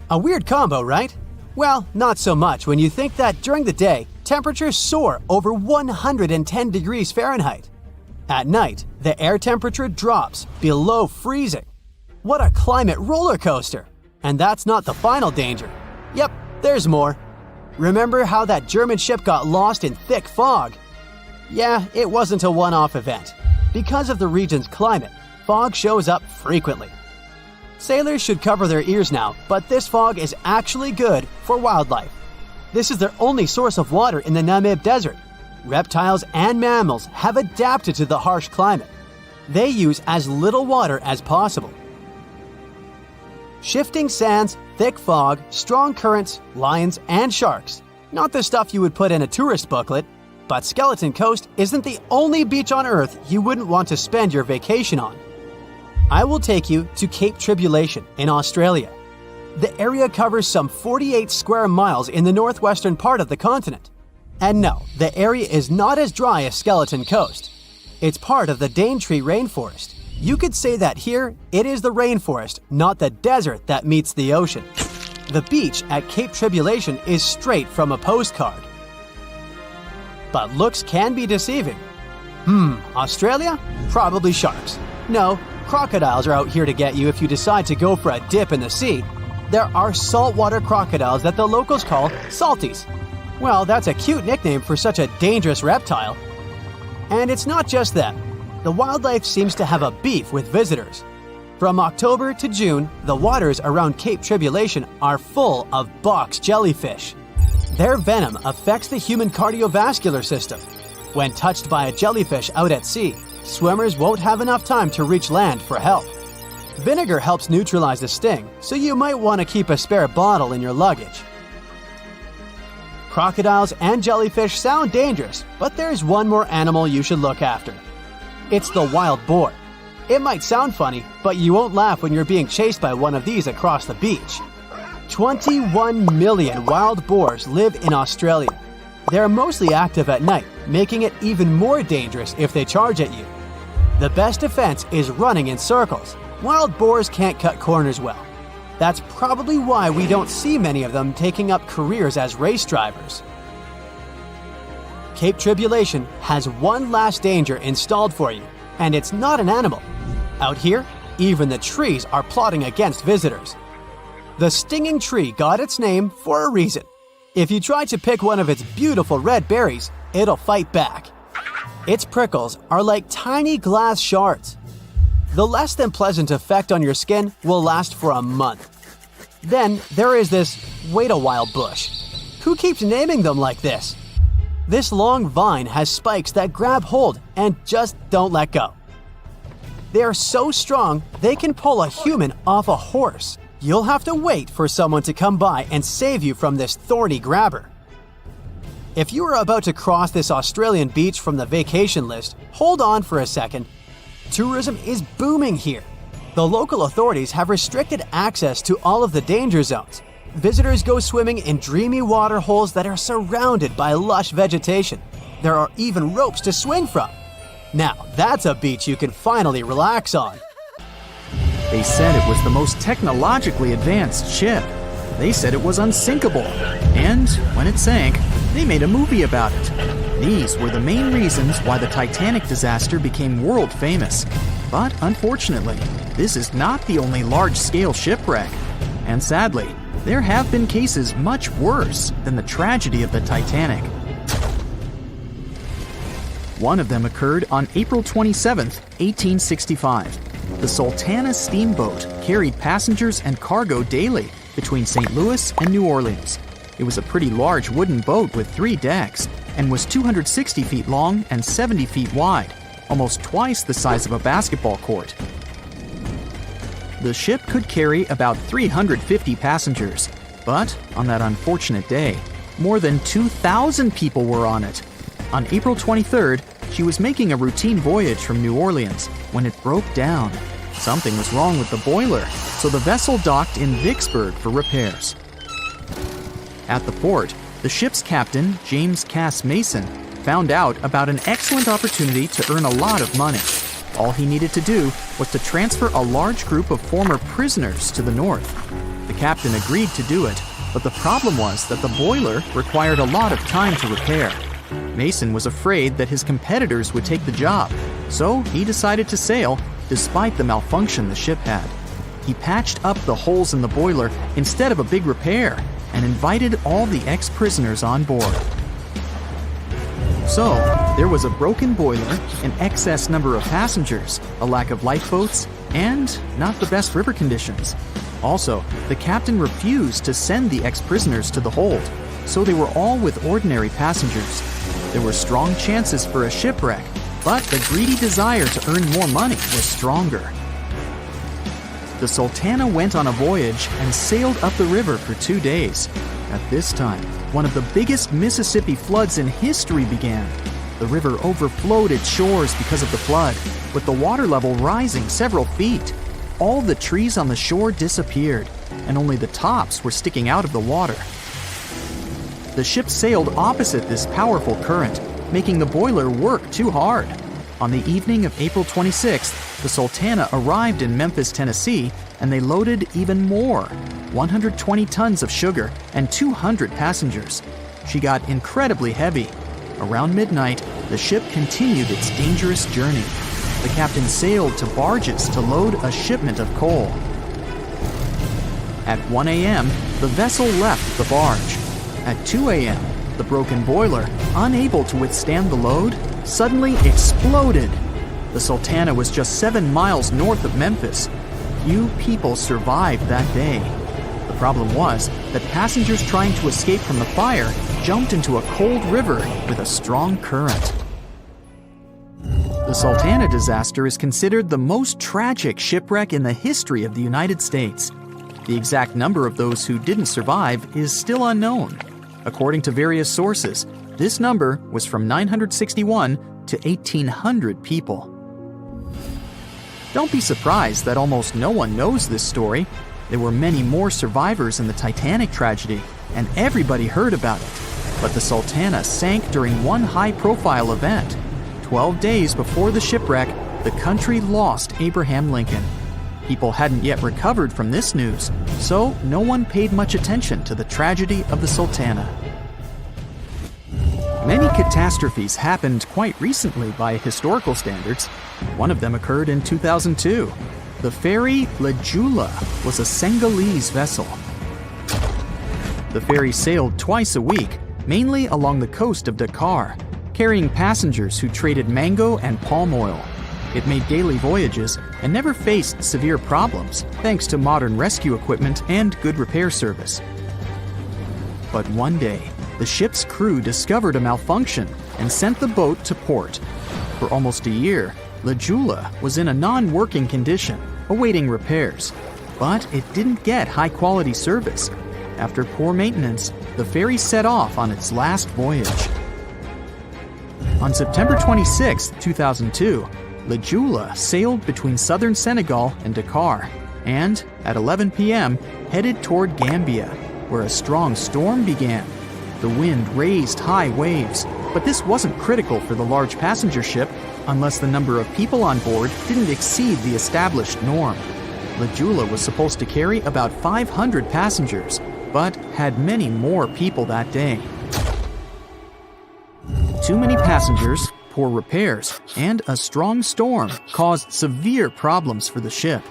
A weird combo, right? Well, not so much when you think that during the day, temperatures soar over 110 degrees Fahrenheit. At night, the air temperature drops below freezing. What a climate roller coaster! And that's not the final danger. Yep, there's more. Remember how that German ship got lost in thick fog? Yeah, it wasn't a one-off event. Because of the region's climate, fog shows up frequently. Sailors should cover their ears now, but this fog is actually good for wildlife. This is their only source of water in the Namib Desert. Reptiles and mammals have adapted to the harsh climate. They use as little water as possible. Shifting sands, thick fog, strong currents, lions, and sharks. Not the stuff you would put in a tourist booklet, but Skeleton Coast isn't the only beach on Earth you wouldn't want to spend your vacation on. I will take you to Cape Tribulation in Australia. The area covers some 48 square miles in the northwestern part of the continent. And no, the area is not as dry as Skeleton Coast. It's part of the Daintree rainforest. You could say that here, it is the rainforest, not the desert that meets the ocean. The beach at Cape Tribulation is straight from a postcard. But looks can be deceiving. Australia? Probably sharks. No, crocodiles are out here to get you if you decide to go for a dip in the sea. There are saltwater crocodiles that the locals call salties. Well, that's a cute nickname for such a dangerous reptile. And it's not just them. The wildlife seems to have a beef with visitors. From October to June, the waters around Cape Tribulation are full of box jellyfish. Their venom affects the human cardiovascular system. When touched by a jellyfish out at sea, swimmers won't have enough time to reach land for help. Vinegar helps neutralize the sting, so you might want to keep a spare bottle in your luggage. Crocodiles and jellyfish sound dangerous, but there's one more animal you should look after. It's the wild boar. It might sound funny, but you won't laugh when you're being chased by one of these across the beach. 21 million wild boars live in Australia. They're mostly active at night, making it even more dangerous if they charge at you. The best defense is running in circles. Wild boars can't cut corners well. That's probably why we don't see many of them taking up careers as race drivers. Cape Tribulation has one last danger installed for you, and it's not an animal. Out here, even the trees are plotting against visitors. The stinging tree got its name for a reason. If you try to pick one of its beautiful red berries, it'll fight back. Its prickles are like tiny glass shards. The less than pleasant effect on your skin will last for a month. Then there is this wait a while bush. Who keeps naming them like this? This long vine has spikes that grab hold and just don't let go. They are so strong they can pull a human off a horse. You'll have to wait for someone to come by and save you from this thorny grabber. If you are about to cross this Australian beach from the vacation list, hold on for a second. Tourism is booming here. The local authorities have restricted access to all of the danger zones. Visitors go swimming in dreamy water holes that are surrounded by lush vegetation. There are even ropes to swing from. Now, that's a beach you can finally relax on. They said it was the most technologically advanced ship. They said it was unsinkable. And when it sank, they made a movie about it. These were the main reasons why the Titanic disaster became world famous. But unfortunately, this is not the only large-scale shipwreck. And sadly, there have been cases much worse than the tragedy of the Titanic. One of them occurred on April 27, 1865. The Sultana steamboat carried passengers and cargo daily between St. Louis and New Orleans. It was a pretty large wooden boat with 3 decks and was 260 feet long and 70 feet wide, almost twice the size of a basketball court. The ship could carry about 350 passengers, but on that unfortunate day, more than 2,000 people were on it. On April 23rd, she was making a routine voyage from New Orleans when it broke down. Something was wrong with the boiler, so the vessel docked in Vicksburg for repairs. At the port, the ship's captain, James Cass Mason, found out about an excellent opportunity to earn a lot of money. All he needed to do was to transfer a large group of former prisoners to the north. The captain agreed to do it, but the problem was that the boiler required a lot of time to repair. Mason was afraid that his competitors would take the job, so he decided to sail despite the malfunction the ship had. He patched up the holes in the boiler instead of a big repair and invited all the ex-prisoners on board. So, there was a broken boiler, an excess number of passengers, a lack of lifeboats, and not the best river conditions. Also, the captain refused to send the ex-prisoners to the hold, so they were all with ordinary passengers. There were strong chances for a shipwreck, but the greedy desire to earn more money was stronger. The Sultana went on a voyage and sailed up the river for 2 days. At this time, one of the biggest Mississippi floods in history began. The river overflowed its shores because of the flood, with the water level rising several feet. All the trees on the shore disappeared, and only the tops were sticking out of the water. The ship sailed opposite this powerful current, making the boiler work too hard. On the evening of April 26th, the Sultana arrived in Memphis, Tennessee, and they loaded even more, 120 tons of sugar and 200 passengers. She got incredibly heavy. Around midnight, the ship continued its dangerous journey. The captain sailed to barges to load a shipment of coal. At 1 a.m., the vessel left the barge. At 2 a.m., the broken boiler, unable to withstand the load, suddenly exploded. The Sultana was just 7 miles north of Memphis. Few people survived that day. The problem was that passengers trying to escape from the fire jumped into a cold river with a strong current. The Sultana disaster is considered the most tragic shipwreck in the history of the United States. The exact number of those who didn't survive is still unknown. According to various sources, this number was from 961 to 1,800 people. Don't be surprised that almost no one knows this story. There were many more survivors in the Titanic tragedy, and everybody heard about it. But the Sultana sank during one high-profile event. 12 days before the shipwreck, the country lost Abraham Lincoln. People hadn't yet recovered from this news, so no one paid much attention to the tragedy of the Sultana. Many catastrophes happened quite recently by historical standards. One of them occurred in 2002. The ferry La Jula was a Senegalese vessel. The ferry sailed twice a week, mainly along the coast of Dakar. carrying passengers who traded mango and palm oil. It made daily voyages and never faced severe problems thanks to modern rescue equipment and good repair service. But one day, the ship's crew discovered a malfunction and sent the boat to port. For almost a year, La Jula was in a non-working condition, awaiting repairs. But it didn't get high-quality service. After poor maintenance, the ferry set off on its last voyage. On September 26, 2002, La Jula sailed between southern Senegal and Dakar, and at 11 p.m. headed toward Gambia, where a strong storm began. The wind raised high waves, but this wasn't critical for the large passenger ship unless the number of people on board didn't exceed the established norm. La Jula was supposed to carry about 500 passengers, but had many more people that day. Too many passengers, poor repairs, and a strong storm caused severe problems for the ship.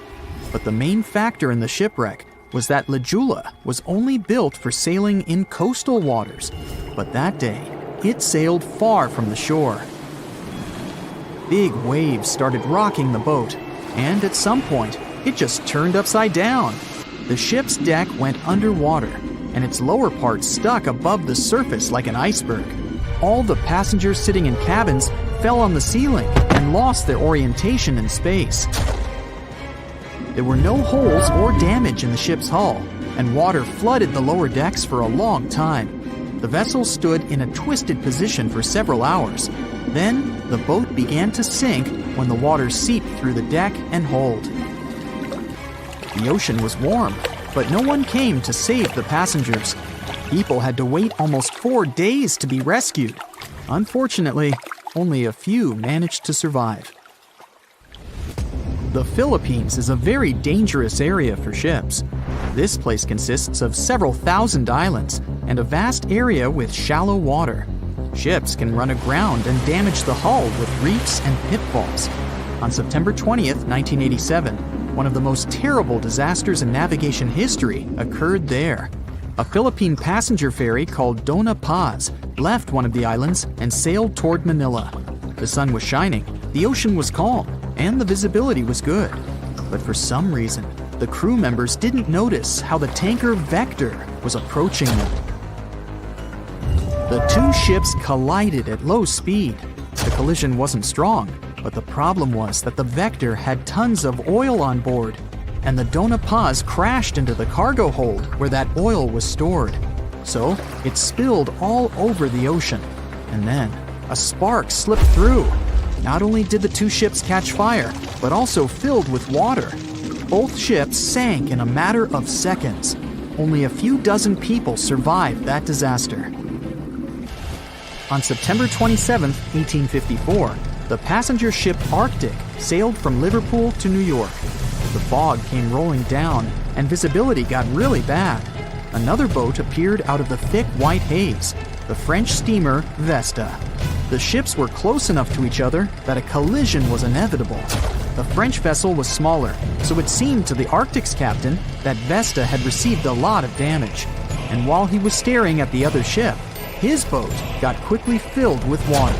But the main factor in the shipwreck was that La Jula was only built for sailing in coastal waters, but that day, it sailed far from the shore. Big waves started rocking the boat, and at some point, it just turned upside down. The ship's deck went underwater, and its lower part stuck above the surface like an iceberg. All the passengers sitting in cabins fell on the ceiling and lost their orientation in space. There were no holes or damage in the ship's hull, and water flooded the lower decks for a long time. The vessel stood in a twisted position for several hours. Then, the boat began to sink when the water seeped through the deck and hold. The ocean was warm, but no one came to save the passengers. People had to wait almost 4 days to be rescued. Unfortunately, only a few managed to survive. The Philippines is a very dangerous area for ships. This place consists of several thousand islands and a vast area with shallow water. Ships can run aground and damage the hull with reefs and pitfalls. On September 20th, 1987, one of the most terrible disasters in navigation history occurred there. A Philippine passenger ferry called Dona Paz left one of the islands and sailed toward Manila. The sun was shining, the ocean was calm, and the visibility was good. But for some reason, the crew members didn't notice how the tanker Vector was approaching them. The two ships collided at low speed. The collision wasn't strong, but the problem was that the Vector had tons of oil on board, and the Dona Paz crashed into the cargo hold where that oil was stored. So it spilled all over the ocean, and then a spark slipped through. Not only did the two ships catch fire, but also filled with water. Both ships sank in a matter of seconds. Only a few dozen people survived that disaster. On September 27, 1854, the passenger ship Arctic sailed from Liverpool to New York. The fog came rolling down, and visibility got really bad. Another boat appeared out of the thick white haze, the French steamer Vesta. The ships were close enough to each other that a collision was inevitable. The French vessel was smaller, so it seemed to the Arctic's captain that Vesta had received a lot of damage. And while he was staring at the other ship, his boat got quickly filled with water.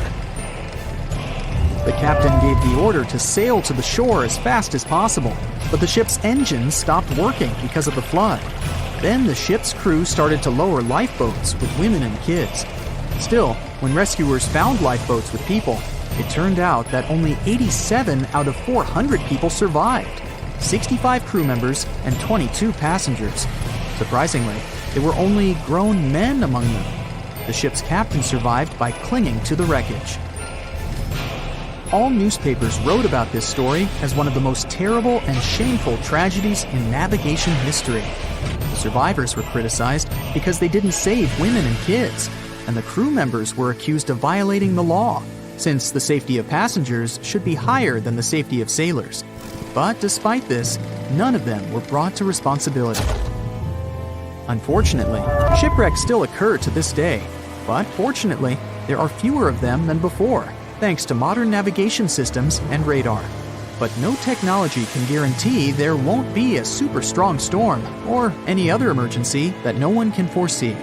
The captain gave the order to sail to the shore as fast as possible, but the ship's engines stopped working because of the flood. Then the ship's crew started to lower lifeboats with women and kids. Still, when rescuers found lifeboats with people, it turned out that only 87 out of 400 people survived, 65 crew members and 22 passengers. Surprisingly, there were only grown men among them. The ship's captain survived by clinging to the wreckage. All newspapers wrote about this story as one of the most terrible and shameful tragedies in navigation history. The survivors were criticized because they didn't save women and kids, and the crew members were accused of violating the law, since the safety of passengers should be higher than the safety of sailors. But despite this, none of them were brought to responsibility. Unfortunately, shipwrecks still occur to this day, but fortunately, there are fewer of them than before, thanks to modern navigation systems and radar. But no technology can guarantee there won't be a super strong storm or any other emergency that no one can foresee.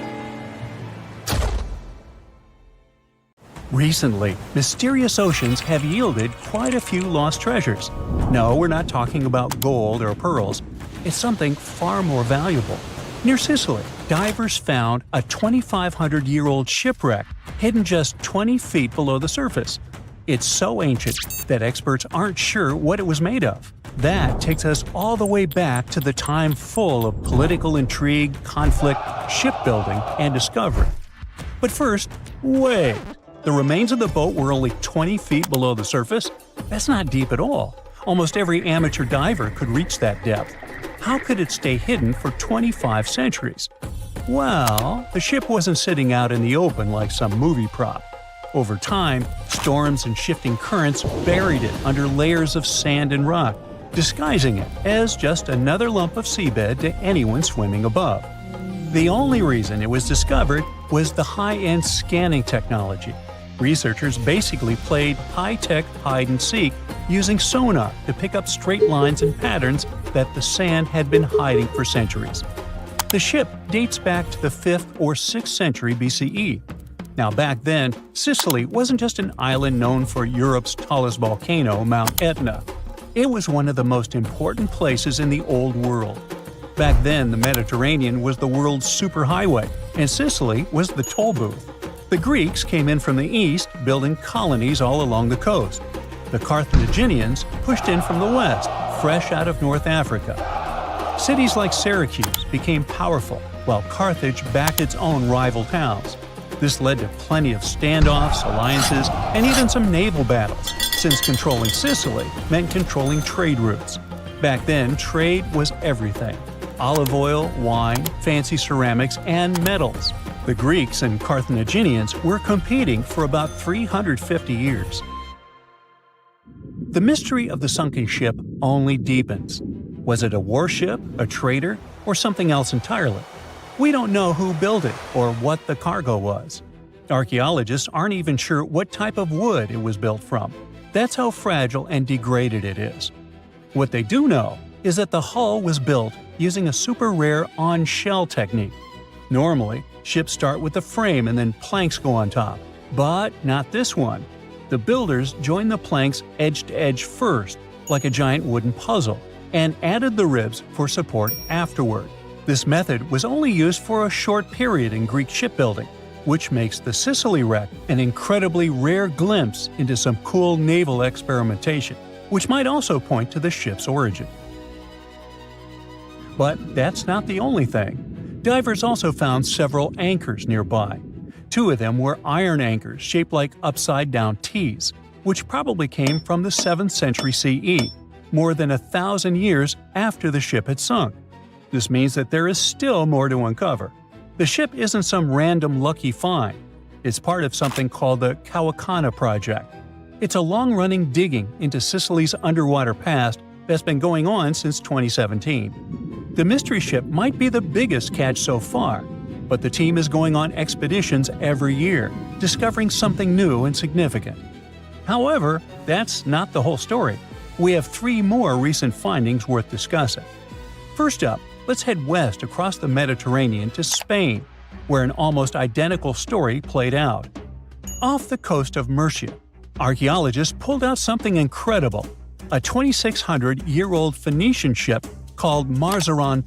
Recently, mysterious oceans have yielded quite a few lost treasures. No, we're not talking about gold or pearls. It's something far more valuable. Near Sicily, divers found a 2,500-year-old shipwreck hidden just 20 feet below the surface. It's so ancient that experts aren't sure what it was made of. That takes us all the way back to the time full of political intrigue, conflict, shipbuilding, and discovery. But first, wait. The remains of the boat were only 20 feet below the surface? That's not deep at all. Almost every amateur diver could reach that depth. How could it stay hidden for 25 centuries? Well, the ship wasn't sitting out in the open like some movie prop. Over time, storms and shifting currents buried it under layers of sand and rock, disguising it as just another lump of seabed to anyone swimming above. The only reason it was discovered was the high-end scanning technology. Researchers basically played high-tech hide-and-seek using sonar to pick up straight lines and patterns that the sand had been hiding for centuries. The ship dates back to the 5th or 6th century BCE. Now back then, Sicily wasn't just an island known for Europe's tallest volcano, Mount Etna. It was one of the most important places in the Old World. Back then, the Mediterranean was the world's superhighway, and Sicily was the toll booth. The Greeks came in from the east, building colonies all along the coast. The Carthaginians pushed in from the west, fresh out of North Africa. Cities like Syracuse became powerful, while Carthage backed its own rival towns. This led to plenty of standoffs, alliances, and even some naval battles, since controlling Sicily meant controlling trade routes. Back then, trade was everything: olive oil, wine, fancy ceramics, and metals. The Greeks and Carthaginians were competing for about 350 years. The mystery of the sunken ship only deepens. Was it a warship, a trader, or something else entirely? We don't know who built it or what the cargo was. Archaeologists aren't even sure what type of wood it was built from. That's how fragile and degraded it is. What they do know is that the hull was built using a super rare on-shell technique. Normally, ships start with the frame and then planks go on top. But not this one. The builders joined the planks edge to edge first, like a giant wooden puzzle, and added the ribs for support afterward. This method was only used for a short period in Greek shipbuilding, which makes the Sicily wreck an incredibly rare glimpse into some cool naval experimentation, which might also point to the ship's origin. But that's not the only thing. Divers also found several anchors nearby. 2 of them were iron anchors shaped like upside-down T's, which probably came from the 7th century CE, more than 1,000 years after the ship had sunk. This means that there is still more to uncover. The ship isn't some random lucky find. It's part of something called the Kawakana Project. It's a long-running digging into Sicily's underwater past that's been going on since 2017. The mystery ship might be the biggest catch so far, but the team is going on expeditions every year, discovering something new and significant. However, that's not the whole story. We have 3 more recent findings worth discussing. First up, let's head west across the Mediterranean to Spain, where an almost identical story played out. Off the coast of Murcia, archaeologists pulled out something incredible: a 2,600-year-old Phoenician ship called Maritime.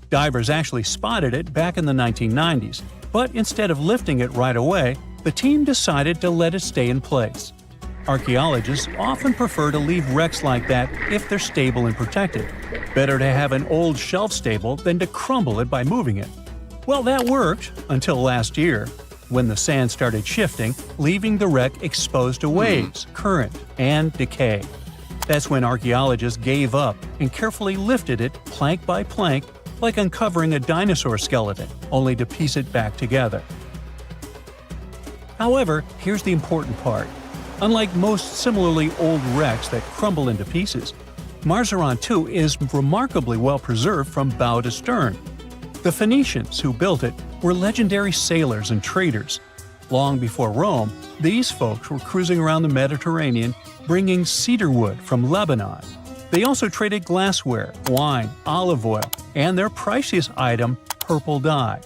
Divers actually spotted it back in the 1990s, but instead of lifting it right away, the team decided to let it stay in place. Archaeologists often prefer to leave wrecks like that if they're stable and protected. Better to have an old shelf stable than to crumble it by moving it. Well, that worked until last year, when the sand started shifting, leaving the wreck exposed to waves, current, and decay. That's when archaeologists gave up and carefully lifted it plank by plank, like uncovering a dinosaur skeleton, only to piece it back together. However, here's the important part. Unlike most similarly old wrecks that crumble into pieces, Maritime II is remarkably well preserved from bow to stern. The Phoenicians who built it were legendary sailors and traders. Long before Rome, these folks were cruising around the Mediterranean bringing cedar wood from Lebanon. They also traded glassware, wine, olive oil, and their priciest item, purple dye.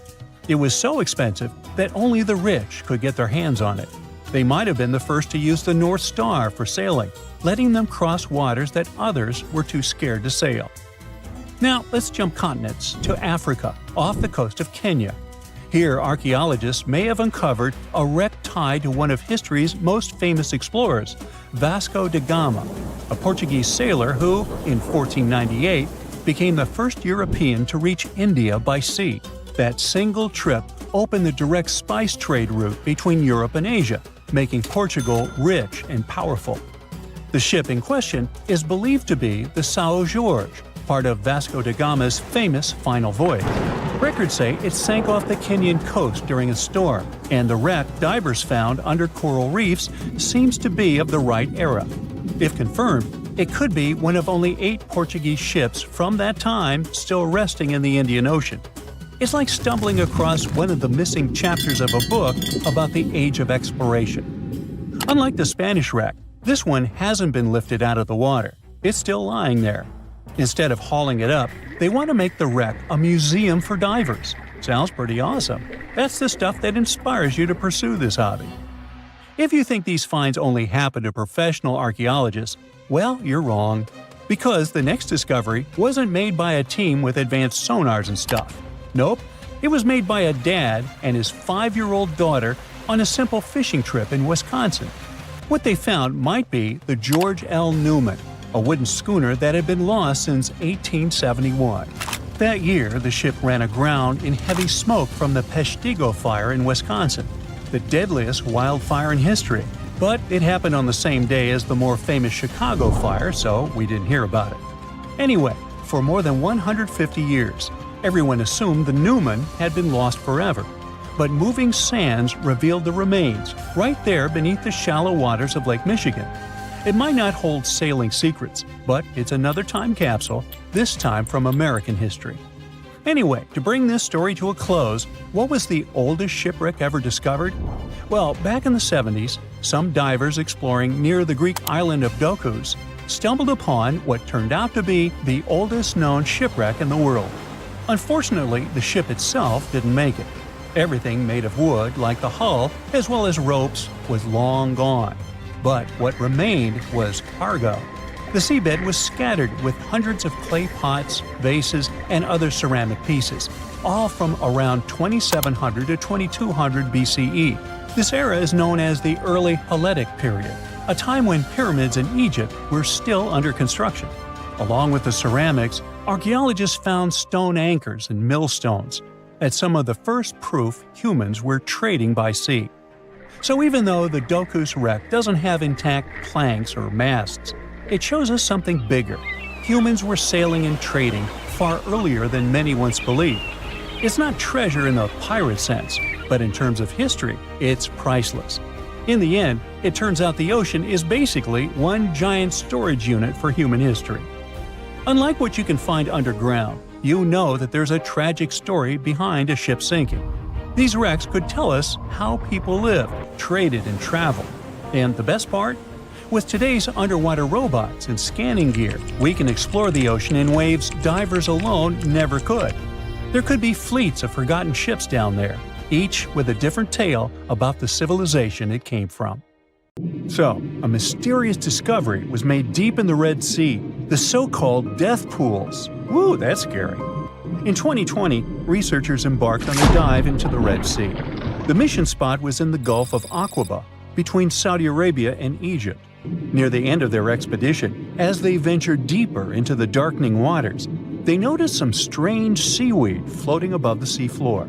It was so expensive that only the rich could get their hands on it. They might have been the first to use the North Star for sailing, letting them cross waters that others were too scared to sail. Now, let's jump continents to Africa, off the coast of Kenya. Here, archaeologists may have uncovered a wreck tied to one of history's most famous explorers, Vasco da Gama, a Portuguese sailor who, in 1498, became the first European to reach India by sea. That single trip opened the direct spice trade route between Europe and Asia, making Portugal rich and powerful. The ship in question is believed to be the São Jorge, part of Vasco da Gama's famous final voyage. Records say it sank off the Kenyan coast during a storm, and the wreck divers found under coral reefs seems to be of the right era. If confirmed, it could be one of only 8 Portuguese ships from that time still resting in the Indian Ocean. It's like stumbling across one of the missing chapters of a book about the age of exploration. Unlike the Spanish wreck, this one hasn't been lifted out of the water. It's still lying there. Instead of hauling it up, they want to make the wreck a museum for divers. Sounds pretty awesome. That's the stuff that inspires you to pursue this hobby. If you think these finds only happen to professional archaeologists, well, you're wrong. Because the next discovery wasn't made by a team with advanced sonars and stuff. Nope, it was made by a dad and his 5-year-old daughter on a simple fishing trip in Wisconsin. What they found might be the George L. Newman, a wooden schooner that had been lost since 1871. That year, the ship ran aground in heavy smoke from the Peshtigo fire in Wisconsin, the deadliest wildfire in history. But it happened on the same day as the more famous Chicago fire, so we didn't hear about it. Anyway, for more than 150 years, everyone assumed the Newman had been lost forever. But moving sands revealed the remains, right there beneath the shallow waters of Lake Michigan. It might not hold sailing secrets, but it's another time capsule, this time from American history. Anyway, to bring this story to a close, what was the oldest shipwreck ever discovered? Well, back in the 70s, some divers exploring near the Greek island of Dokos stumbled upon what turned out to be the oldest known shipwreck in the world. Unfortunately, the ship itself didn't make it. Everything made of wood, like the hull, as well as ropes, was long gone. But what remained was cargo. The seabed was scattered with hundreds of clay pots, vases, and other ceramic pieces, all from around 2700 to 2200 BCE. This era is known as the Early Helletic period, a time when pyramids in Egypt were still under construction. Along with the ceramics, archaeologists found stone anchors and millstones, as some of the first proof humans were trading by sea. So even though the Dokos wreck doesn't have intact planks or masts, it shows us something bigger. Humans were sailing and trading far earlier than many once believed. It's not treasure in the pirate sense, but in terms of history, it's priceless. In the end, it turns out the ocean is basically one giant storage unit for human history. Unlike what you can find underground, you know that there's a tragic story behind a ship sinking. These wrecks could tell us how people lived, traded, and traveled. And the best part? With today's underwater robots and scanning gear, we can explore the ocean in ways divers alone never could. There could be fleets of forgotten ships down there, each with a different tale about the civilization it came from. So, a mysterious discovery was made deep in the Red Sea, the so-called death pools. Woo, that's scary. In 2020, researchers embarked on a dive into the Red Sea. The mission spot was in the Gulf of Aqaba, between Saudi Arabia and Egypt. Near the end of their expedition, as they ventured deeper into the darkening waters, they noticed some strange seaweed floating above the seafloor.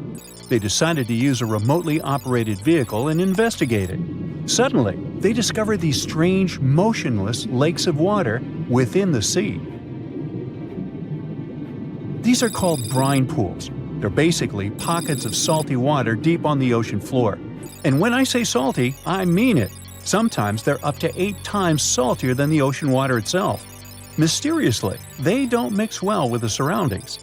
They decided to use a remotely operated vehicle and investigate it. Suddenly, they discovered these strange, motionless lakes of water within the sea. These are called brine pools. They're basically pockets of salty water deep on the ocean floor. And when I say salty, I mean it. Sometimes they're up to 8 times saltier than the ocean water itself. Mysteriously, they don't mix well with the surroundings.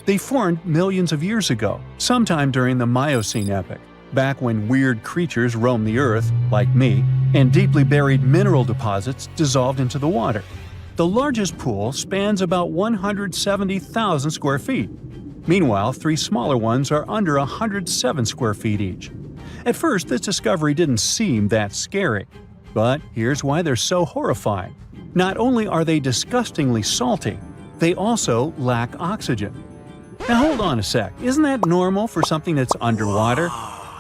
They formed millions of years ago, sometime during the Miocene epoch, back when weird creatures roamed the earth, like me, and deeply buried mineral deposits dissolved into the water. The largest pool spans about 170,000 square feet. Meanwhile, 3 smaller ones are under 107 square feet each. At first, this discovery didn't seem that scary. But here's why they're so horrifying. Not only are they disgustingly salty, they also lack oxygen. Now hold on a sec, isn't that normal for something that's underwater?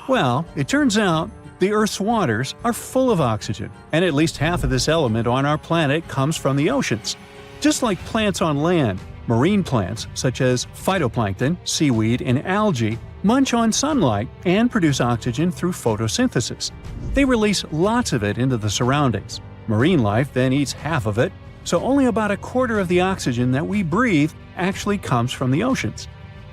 Well, it turns out the Earth's waters are full of oxygen, and at least half of this element on our planet comes from the oceans. Just like plants on land, marine plants, such as phytoplankton, seaweed, and algae, munch on sunlight and produce oxygen through photosynthesis. They release lots of it into the surroundings. Marine life then eats half of it, so only about a quarter of the oxygen that we breathe actually comes from the oceans.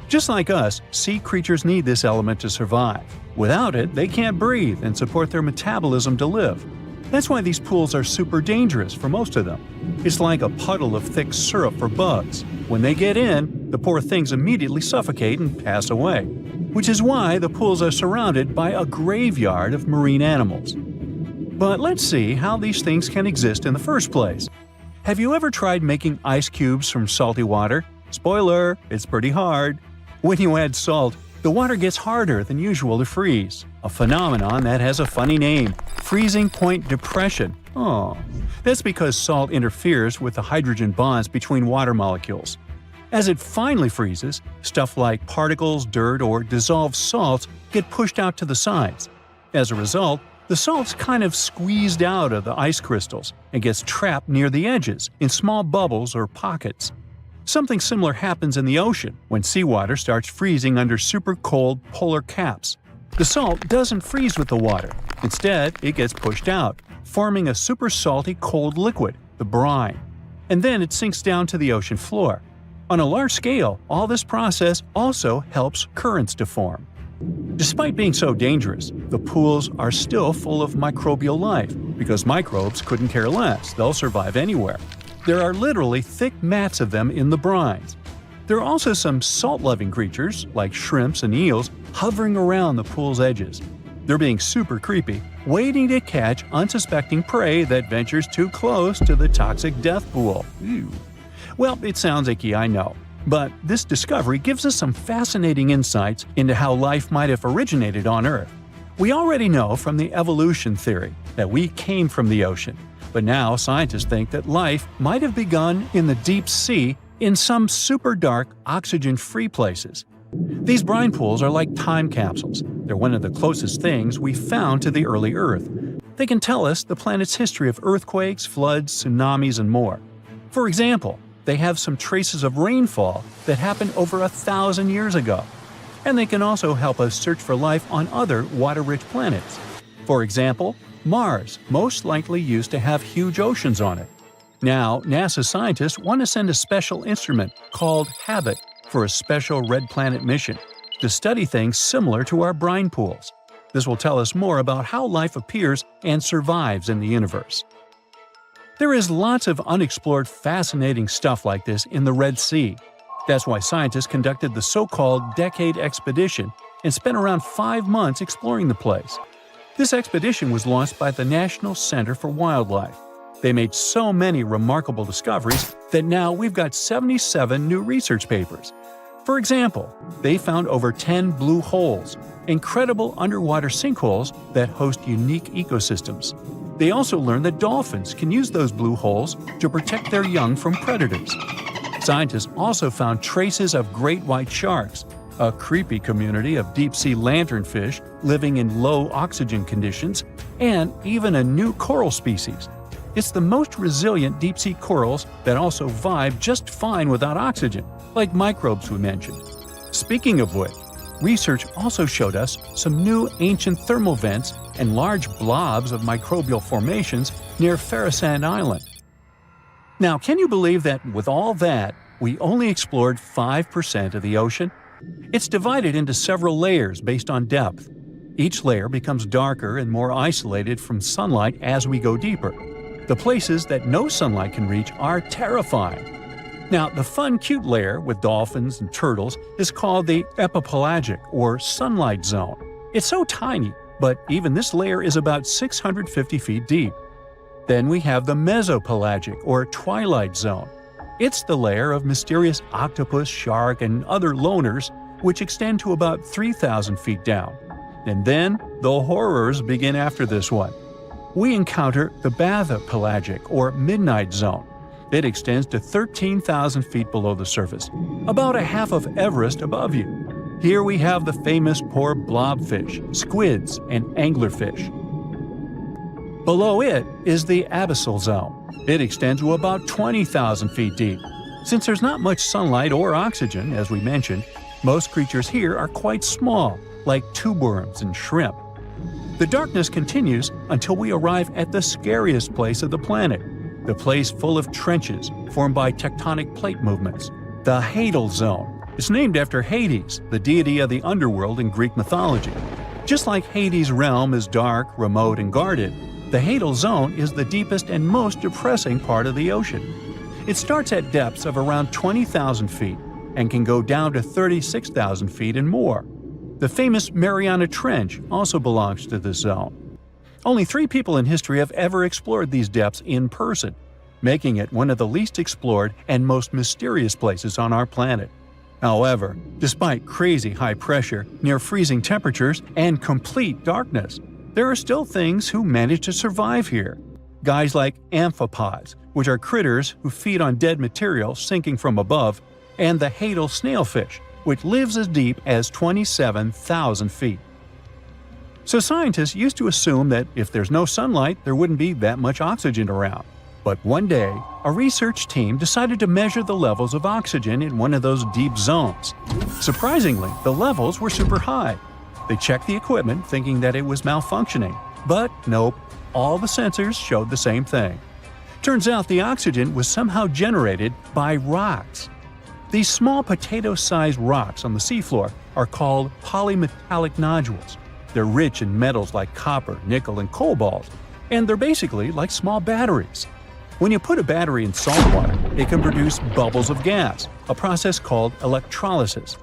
Just like us, sea creatures need this element to survive. Without it, they can't breathe and support their metabolism to live. That's why these pools are super dangerous for most of them. It's like a puddle of thick syrup for bugs. When they get in, the poor things immediately suffocate and pass away. Which is why the pools are surrounded by a graveyard of marine animals. But let's see how these things can exist in the first place. Have you ever tried making ice cubes from salty water? Spoiler, it's pretty hard. When you add salt, the water gets harder than usual to freeze, a phenomenon that has a funny name, freezing point depression. Oh, that's because salt interferes with the hydrogen bonds between water molecules. As it finally freezes, stuff like particles, dirt, or dissolved salts get pushed out to the sides. As a result, the salt's kind of squeezed out of the ice crystals and gets trapped near the edges in small bubbles or pockets. Something similar happens in the ocean when seawater starts freezing under super cold polar caps. The salt doesn't freeze with the water. Instead, it gets pushed out, forming a super salty cold liquid, the brine. And then it sinks down to the ocean floor. On a large scale, all this process also helps currents to form. Despite being so dangerous, the pools are still full of microbial life, because microbes couldn't care less, they'll survive anywhere. There are literally thick mats of them in the brines. There are also some salt-loving creatures, like shrimps and eels, hovering around the pool's edges. They're being super creepy, waiting to catch unsuspecting prey that ventures too close to the toxic death pool. Ew. Well, it sounds icky, I know. But this discovery gives us some fascinating insights into how life might have originated on Earth. We already know from the evolution theory that we came from the ocean, but now scientists think that life might have begun in the deep sea in some super dark, oxygen-free places. These brine pools are like time capsules. They're one of the closest things we've found to the early Earth. They can tell us the planet's history of earthquakes, floods, tsunamis, and more. For example, they have some traces of rainfall that happened over 1,000 years ago. And they can also help us search for life on other water-rich planets. For example, Mars most likely used to have huge oceans on it. Now, NASA scientists want to send a special instrument called HABIT for a special red planet mission to study things similar to our brine pools. This will tell us more about how life appears and survives in the universe. There is lots of unexplored fascinating stuff like this in the Red Sea. That's why scientists conducted the so-called Decade Expedition and spent around 5 months exploring the place. This expedition was launched by the National Center for Wildlife. They made so many remarkable discoveries that now we've got 77 new research papers. For example, they found over 10 blue holes, incredible underwater sinkholes that host unique ecosystems. They also learned that dolphins can use those blue holes to protect their young from predators. Scientists also found traces of great white sharks, a creepy community of deep-sea lanternfish living in low oxygen conditions, and even a new coral species. It's the most resilient deep-sea corals that also vibe just fine without oxygen, like microbes we mentioned. Speaking of which, research also showed us some new ancient thermal vents and large blobs of microbial formations near Farasand Island. Now, can you believe that with all that, we only explored 5% of the ocean? It's divided into several layers based on depth. Each layer becomes darker and more isolated from sunlight as we go deeper. The places that no sunlight can reach are terrifying. Now, the fun, cute layer with dolphins and turtles is called the epipelagic, or sunlight zone. It's so tiny, but even this layer is about 650 feet deep. Then we have the mesopelagic, or twilight zone. It's the layer of mysterious octopus, shark, and other loners, which extend to about 3,000 feet down. And then, the horrors begin after this one. We encounter the bathypelagic or midnight zone. It extends to 13,000 feet below the surface, about a half of Everest above you. Here we have the famous poor blobfish, squids, and anglerfish. Below it is the abyssal zone. It extends to about 20,000 feet deep. Since there's not much sunlight or oxygen, as we mentioned, most creatures here are quite small, like tube worms and shrimp. The darkness continues until we arrive at the scariest place of the planet, the place full of trenches formed by tectonic plate movements, the Hadal Zone. It's named after Hades, the deity of the underworld in Greek mythology. Just like Hades' realm is dark, remote, and guarded, the Hadal Zone is the deepest and most depressing part of the ocean. It starts at depths of around 20,000 feet and can go down to 36,000 feet and more. The famous Mariana Trench also belongs to this zone. Only 3 people in history have ever explored these depths in person, making it one of the least explored and most mysterious places on our planet. However, despite crazy high pressure, near freezing temperatures, and complete darkness, there are still things who manage to survive here. Guys like amphipods, which are critters who feed on dead material sinking from above, and the Hadal snailfish, which lives as deep as 27,000 feet. So scientists used to assume that if there's no sunlight, there wouldn't be that much oxygen around. But one day, a research team decided to measure the levels of oxygen in one of those deep zones. Surprisingly, the levels were super high. They checked the equipment thinking that it was malfunctioning, but nope, all the sensors showed the same thing. Turns out the oxygen was somehow generated by rocks. These small potato-sized rocks on the seafloor are called polymetallic nodules. They're rich in metals like copper, nickel, and cobalt, and they're basically like small batteries. When you put a battery in salt water, it can produce bubbles of gas, a process called electrolysis.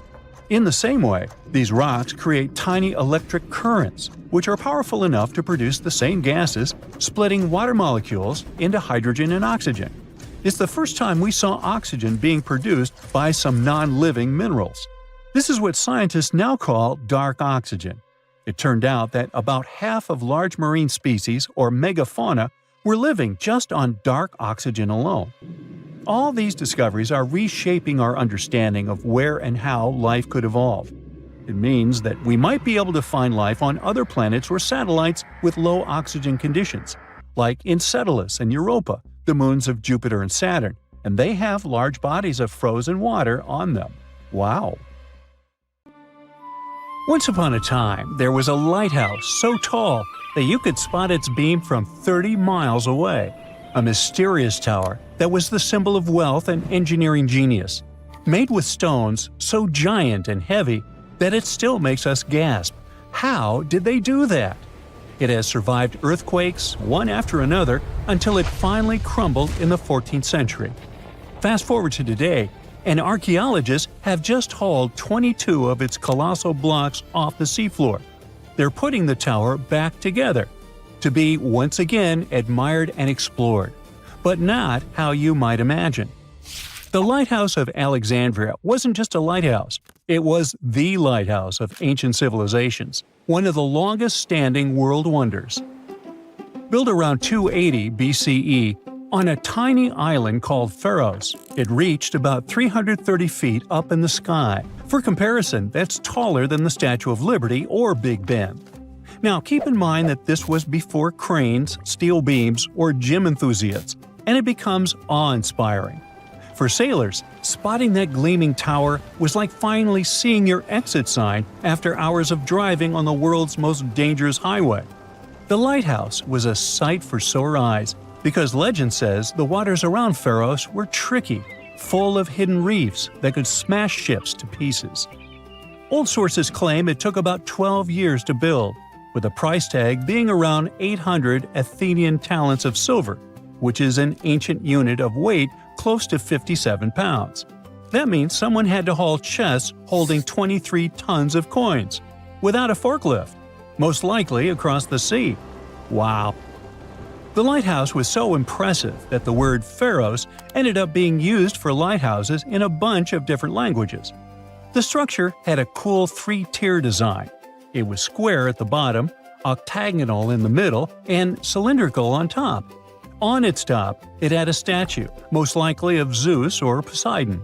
In the same way, these rocks create tiny electric currents, which are powerful enough to produce the same gases, splitting water molecules into hydrogen and oxygen. It's the first time we saw oxygen being produced by some non-living minerals. This is what scientists now call dark oxygen. It turned out that about half of large marine species, or megafauna, were living just on dark oxygen alone. All these discoveries are reshaping our understanding of where and how life could evolve. It means that we might be able to find life on other planets or satellites with low oxygen conditions, like Enceladus and Europa, the moons of Jupiter and Saturn, and they have large bodies of frozen water on them. Wow! Once upon a time, there was a lighthouse so tall that you could spot its beam from 30 miles away. A mysterious tower that was the symbol of wealth and engineering genius, made with stones so giant and heavy that it still makes us gasp. How did they do that? It has survived earthquakes, one after another, until it finally crumbled in the 14th century. Fast forward to today, and archaeologists have just hauled 22 of its colossal blocks off the seafloor. They're putting the tower back together, to be once again admired and explored, but not how you might imagine. The Lighthouse of Alexandria wasn't just a lighthouse, it was the lighthouse of ancient civilizations, one of the longest-standing world wonders. Built around 280 BCE on a tiny island called Pharos, it reached about 330 feet up in the sky. For comparison, that's taller than the Statue of Liberty or Big Ben. Now, keep in mind that this was before cranes, steel beams, or gym enthusiasts, and it becomes awe-inspiring. For sailors, spotting that gleaming tower was like finally seeing your exit sign after hours of driving on the world's most dangerous highway. The lighthouse was a sight for sore eyes, because legend says the waters around Pharos were tricky, full of hidden reefs that could smash ships to pieces. Old sources claim it took about 12 years to build, with a price tag being around 800 Athenian talents of silver, which is an ancient unit of weight close to 57 pounds. That means someone had to haul chests holding 23 tons of coins, without a forklift, most likely across the sea. Wow! The lighthouse was so impressive that the word Pharos ended up being used for lighthouses in a bunch of different languages. The structure had a cool 3-tier design. It was square at the bottom, octagonal in the middle, and cylindrical on top. On its top, it had a statue, most likely of Zeus or Poseidon.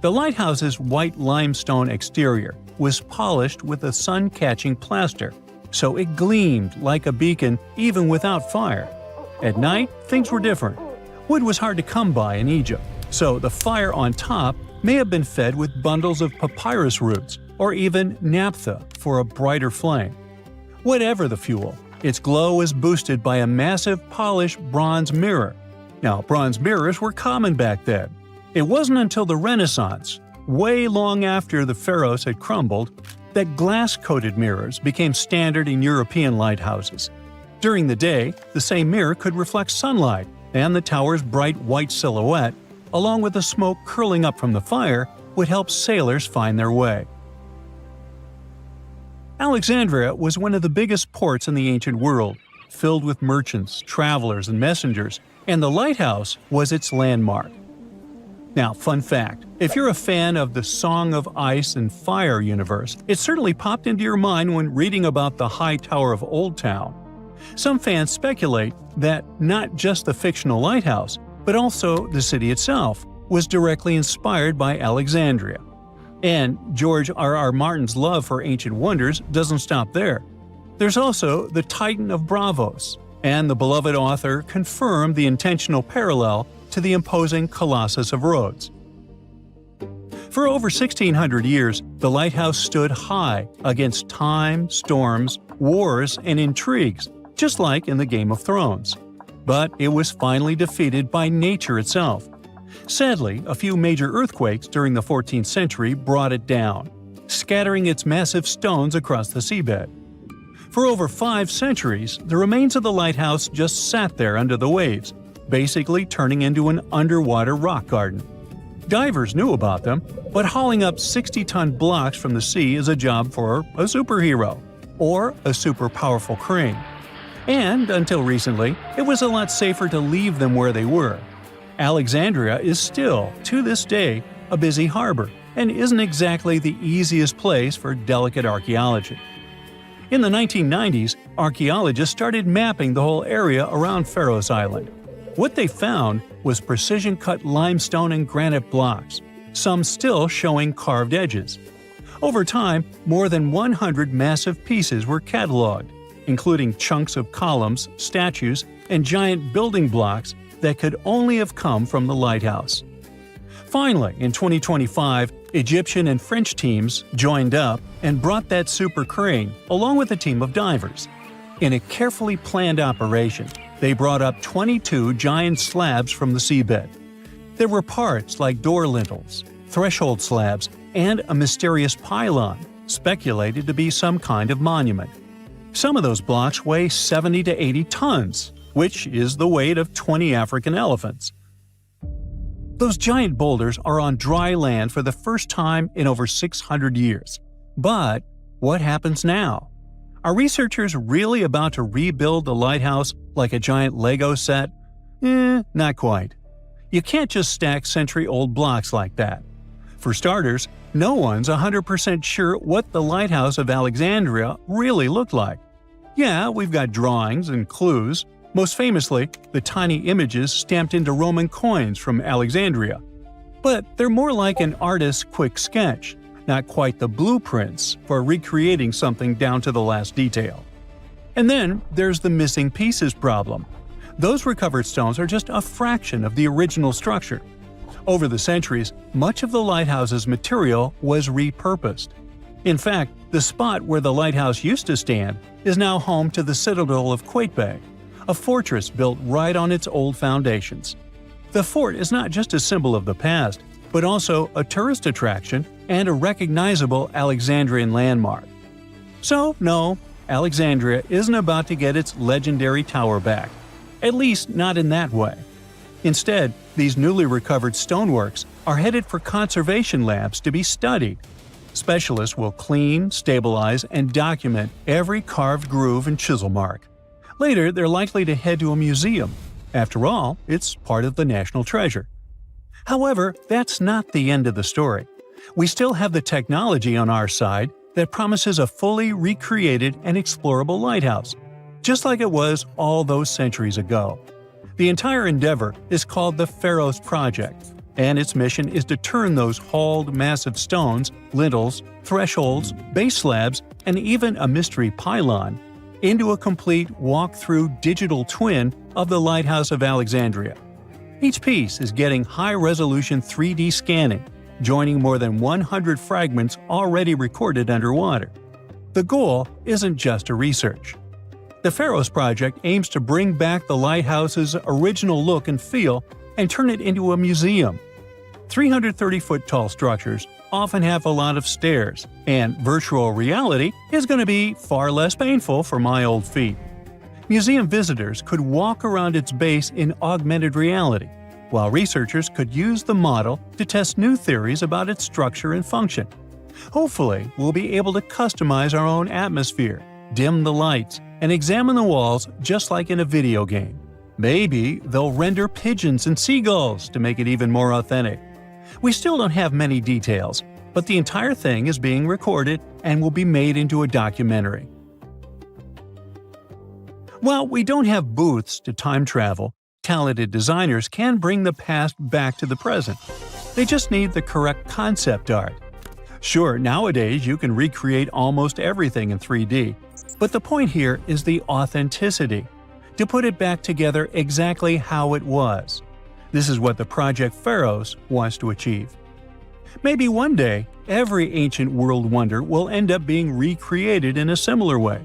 The lighthouse's white limestone exterior was polished with a sun-catching plaster, so it gleamed like a beacon even without fire. At night, things were different. Wood was hard to come by in Egypt, so the fire on top may have been fed with bundles of papyrus roots or even naphtha for a brighter flame. Whatever the fuel, its glow was boosted by a massive polished bronze mirror. Now, bronze mirrors were common back then. It wasn't until the Renaissance, way long after the pharaohs had crumbled, that glass-coated mirrors became standard in European lighthouses. During the day, the same mirror could reflect sunlight, and the tower's bright white silhouette, along with the smoke curling up from the fire, would help sailors find their way. Alexandria was one of the biggest ports in the ancient world, filled with merchants, travelers, and messengers, and the lighthouse was its landmark. Now, fun fact, if you're a fan of the Song of Ice and Fire universe, it certainly popped into your mind when reading about the High Tower of Old Town. Some fans speculate that not just the fictional lighthouse, but also the city itself, was directly inspired by Alexandria. And George R.R. Martin's love for ancient wonders doesn't stop there. There's also the Titan of Bravos, and the beloved author confirmed the intentional parallel to the imposing Colossus of Rhodes. For over 1,600 years, the lighthouse stood high against time, storms, wars, and intrigues, just like in the Game of Thrones. But it was finally defeated by nature itself. Sadly, a few major earthquakes during the 14th century brought it down, scattering its massive stones across the seabed. For over 5 centuries, the remains of the lighthouse just sat there under the waves, basically turning into an underwater rock garden. Divers knew about them, but hauling up 60-ton blocks from the sea is a job for a superhero, or a super powerful crane. And, until recently, it was a lot safer to leave them where they were. Alexandria is still, to this day, a busy harbor, and isn't exactly the easiest place for delicate archaeology. In the 1990s, archaeologists started mapping the whole area around Pharos Island. What they found was precision-cut limestone and granite blocks, some still showing carved edges. Over time, more than 100 massive pieces were cataloged, including chunks of columns, statues, and giant building blocks that could only have come from the lighthouse. Finally, in 2025, Egyptian and French teams joined up and brought that super crane along with a team of divers. In a carefully planned operation, they brought up 22 giant slabs from the seabed. There were parts like door lintels, threshold slabs, and a mysterious pylon, speculated to be some kind of monument. Some of those blocks weigh 70 to 80 tons, which is the weight of 20 African elephants. Those giant boulders are on dry land for the first time in over 600 years. But what happens now? Are researchers really about to rebuild the lighthouse like a giant Lego set? Not quite. You can't just stack century-old blocks like that. For starters, no one's 100% sure what the lighthouse of Alexandria really looked like. Yeah, we've got drawings and clues, most famously, the tiny images stamped into Roman coins from Alexandria. But they're more like an artist's quick sketch, not quite the blueprints for recreating something down to the last detail. And then there's the missing pieces problem. Those recovered stones are just a fraction of the original structure. Over the centuries, much of the lighthouse's material was repurposed. In fact, the spot where the lighthouse used to stand is now home to the citadel of Qaitbay, a fortress built right on its old foundations. The fort is not just a symbol of the past, but also a tourist attraction and a recognizable Alexandrian landmark. So, no, Alexandria isn't about to get its legendary tower back. At least not in that way. Instead, these newly recovered stoneworks are headed for conservation labs to be studied. Specialists will clean, stabilize, and document every carved groove and chisel mark. Later, they're likely to head to a museum. After all, it's part of the national treasure. However, that's not the end of the story. We still have the technology on our side, that promises a fully recreated and explorable lighthouse, just like it was all those centuries ago. The entire endeavor is called the Pharos Project, and its mission is to turn those hauled massive stones, lintels, thresholds, base slabs, and even a mystery pylon into a complete walk-through digital twin of the Lighthouse of Alexandria. Each piece is getting high-resolution 3D scanning, joining more than 100 fragments already recorded underwater. The goal isn't just a research. The Pharos Project aims to bring back the lighthouse's original look and feel and turn it into a museum. 330-foot-tall structures often have a lot of stairs, and virtual reality is going to be far less painful for my old feet. Museum visitors could walk around its base in augmented reality, while researchers could use the model to test new theories about its structure and function. Hopefully, we'll be able to customize our own atmosphere, dim the lights, and examine the walls just like in a video game. Maybe they'll render pigeons and seagulls to make it even more authentic. We still don't have many details, but the entire thing is being recorded and will be made into a documentary. While we don't have booths to time travel, talented designers can bring the past back to the present. They just need the correct concept art. Sure, nowadays you can recreate almost everything in 3D, but the point here is the authenticity, to put it back together exactly how it was. This is what the Project Pharos wants to achieve. Maybe one day, every ancient world wonder will end up being recreated in a similar way.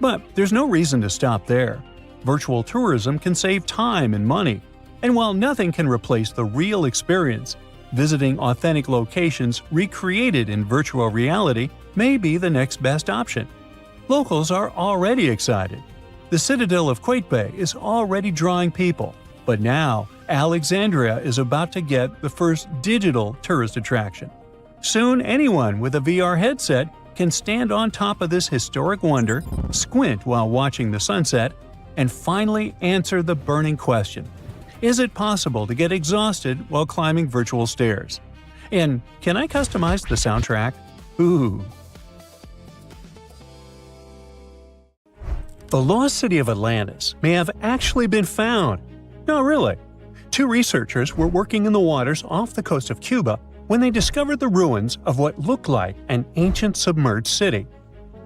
But there's no reason to stop there. Virtual tourism can save time and money, and while nothing can replace the real experience, visiting authentic locations recreated in virtual reality may be the next best option. Locals are already excited. The Citadel of Quaitbay is already drawing people, but now Alexandria is about to get the first digital tourist attraction. Soon anyone with a VR headset can stand on top of this historic wonder, squint while watching the sunset, and finally answer the burning question: is it possible to get exhausted while climbing virtual stairs? And can I customize the soundtrack? Ooh. The lost city of Atlantis may have actually been found. No, really. Two researchers were working in the waters off the coast of Cuba when they discovered the ruins of what looked like an ancient submerged city.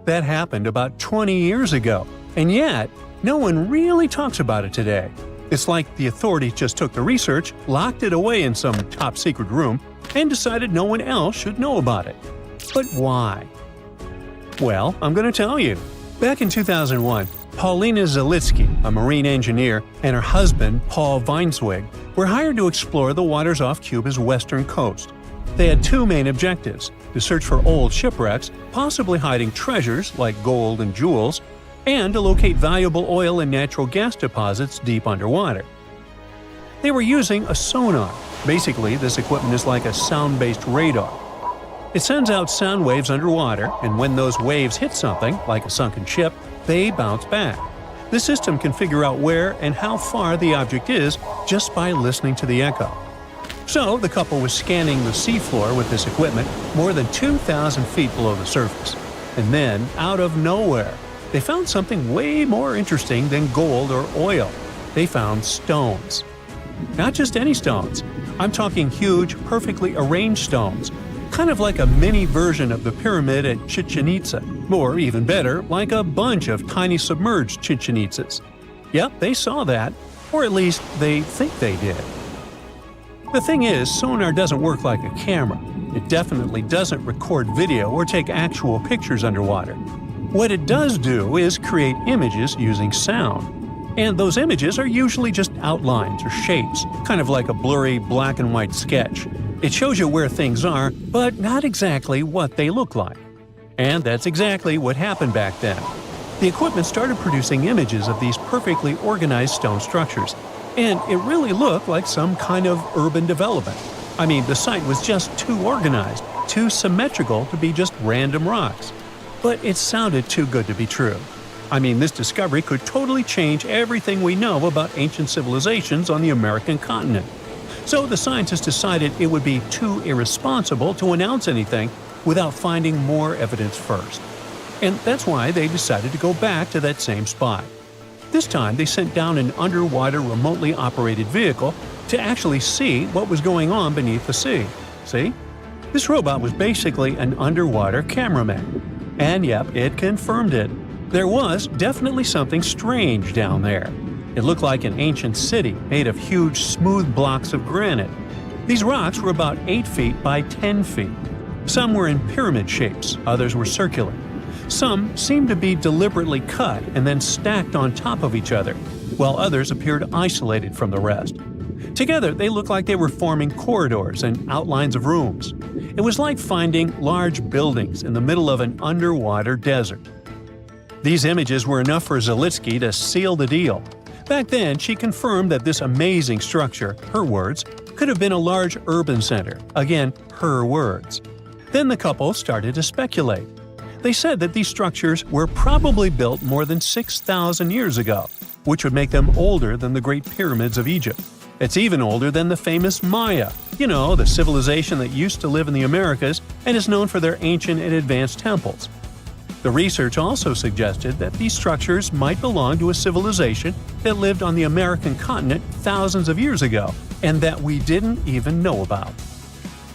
That happened about 20 years ago, and yet no one really talks about it today. It's like the authorities just took the research, locked it away in some top-secret room, and decided no one else should know about it. But why? Well, I'm going to tell you. Back in 2001, Paulina Zalitsky, a marine engineer, and her husband, Paul Weinswig, were hired to explore the waters off Cuba's western coast. They had two main objectives: to search for old shipwrecks, possibly hiding treasures like gold and jewels, and to locate valuable oil and natural gas deposits deep underwater. They were using a sonar. Basically, this equipment is like a sound-based radar. It sends out sound waves underwater, and when those waves hit something, like a sunken ship, they bounce back. The system can figure out where and how far the object is just by listening to the echo. So, the couple was scanning the seafloor with this equipment more than 2,000 feet below the surface. And then, out of nowhere, they found something way more interesting than gold or oil. They found stones. Not just any stones. I'm talking huge, perfectly arranged stones. Kind of like a mini version of the pyramid at Chichen Itza. Or even better, like a bunch of tiny submerged Chichen Itzas. Yep, they saw that. Or at least, they think they did. The thing is, sonar doesn't work like a camera. It definitely doesn't record video or take actual pictures underwater. What it does do is create images using sound. And those images are usually just outlines or shapes, kind of like a blurry black and white sketch. It shows you where things are, but not exactly what they look like. And that's exactly what happened back then. The equipment started producing images of these perfectly organized stone structures, and it really looked like some kind of urban development. I mean, the site was just too organized, too symmetrical to be just random rocks. But it sounded too good to be true. I mean, this discovery could totally change everything we know about ancient civilizations on the American continent. So the scientists decided it would be too irresponsible to announce anything without finding more evidence first. And that's why they decided to go back to that same spot. This time they sent down an underwater remotely operated vehicle to actually see what was going on beneath the sea. See? This robot was basically an underwater cameraman. And yep, it confirmed it. There was definitely something strange down there. It looked like an ancient city made of huge smooth blocks of granite. These rocks were about 8 feet by 10 feet. Some were in pyramid shapes, others were circular. Some seemed to be deliberately cut and then stacked on top of each other, while others appeared isolated from the rest. Together, they looked like they were forming corridors and outlines of rooms. It was like finding large buildings in the middle of an underwater desert. These images were enough for Zalitsky to seal the deal. Back then, she confirmed that this amazing structure, her words, could have been a large urban center. Again, her words. Then the couple started to speculate. They said that these structures were probably built more than 6,000 years ago, which would make them older than the Great Pyramids of Egypt. It's even older than the famous Maya, the civilization that used to live in the Americas and is known for their ancient and advanced temples. The research also suggested that these structures might belong to a civilization that lived on the American continent thousands of years ago, and that we didn't even know about.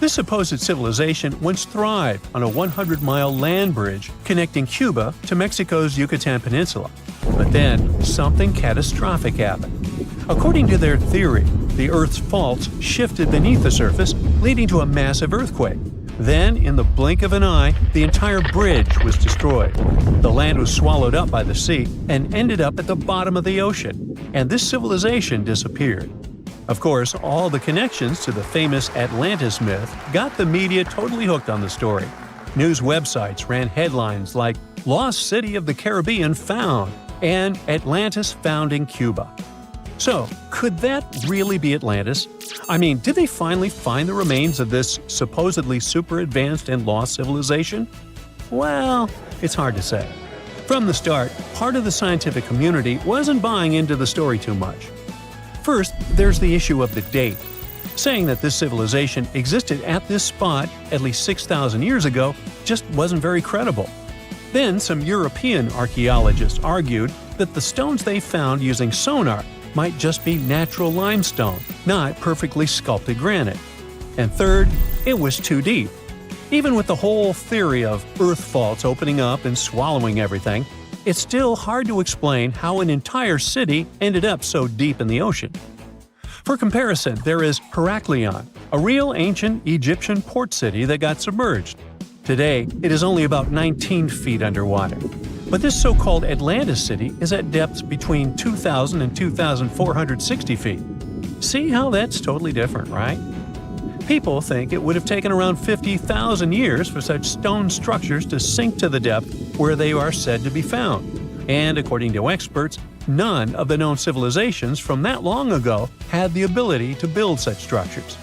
This supposed civilization once thrived on a 100-mile land bridge connecting Cuba to Mexico's Yucatan Peninsula. But then, something catastrophic happened. According to their theory, the Earth's faults shifted beneath the surface, leading to a massive earthquake. Then, in the blink of an eye, the entire bridge was destroyed. The land was swallowed up by the sea and ended up at the bottom of the ocean, and this civilization disappeared. Of course, all the connections to the famous Atlantis myth got the media totally hooked on the story. News websites ran headlines like "Lost City of the Caribbean Found" and "Atlantis Found in Cuba." So, could that really be Atlantis? I mean, did they finally find the remains of this supposedly super advanced and lost civilization? Well, it's hard to say. From the start, part of the scientific community wasn't buying into the story too much. First, there's the issue of the date. Saying that this civilization existed at this spot at least 6,000 years ago just wasn't very credible. Then, some European archaeologists argued that the stones they found using sonar might just be natural limestone, not perfectly sculpted granite. And third, it was too deep. Even with the whole theory of earth faults opening up and swallowing everything, it's still hard to explain how an entire city ended up so deep in the ocean. For comparison, there is Heraklion, a real ancient Egyptian port city that got submerged. Today, it is only about 19 feet underwater. But this so-called Atlantis city is at depths between 2,000 and 2,460 feet. See how that's totally different, right? People think it would have taken around 50,000 years for such stone structures to sink to the depth where they are said to be found. And according to experts, none of the known civilizations from that long ago had the ability to build such structures.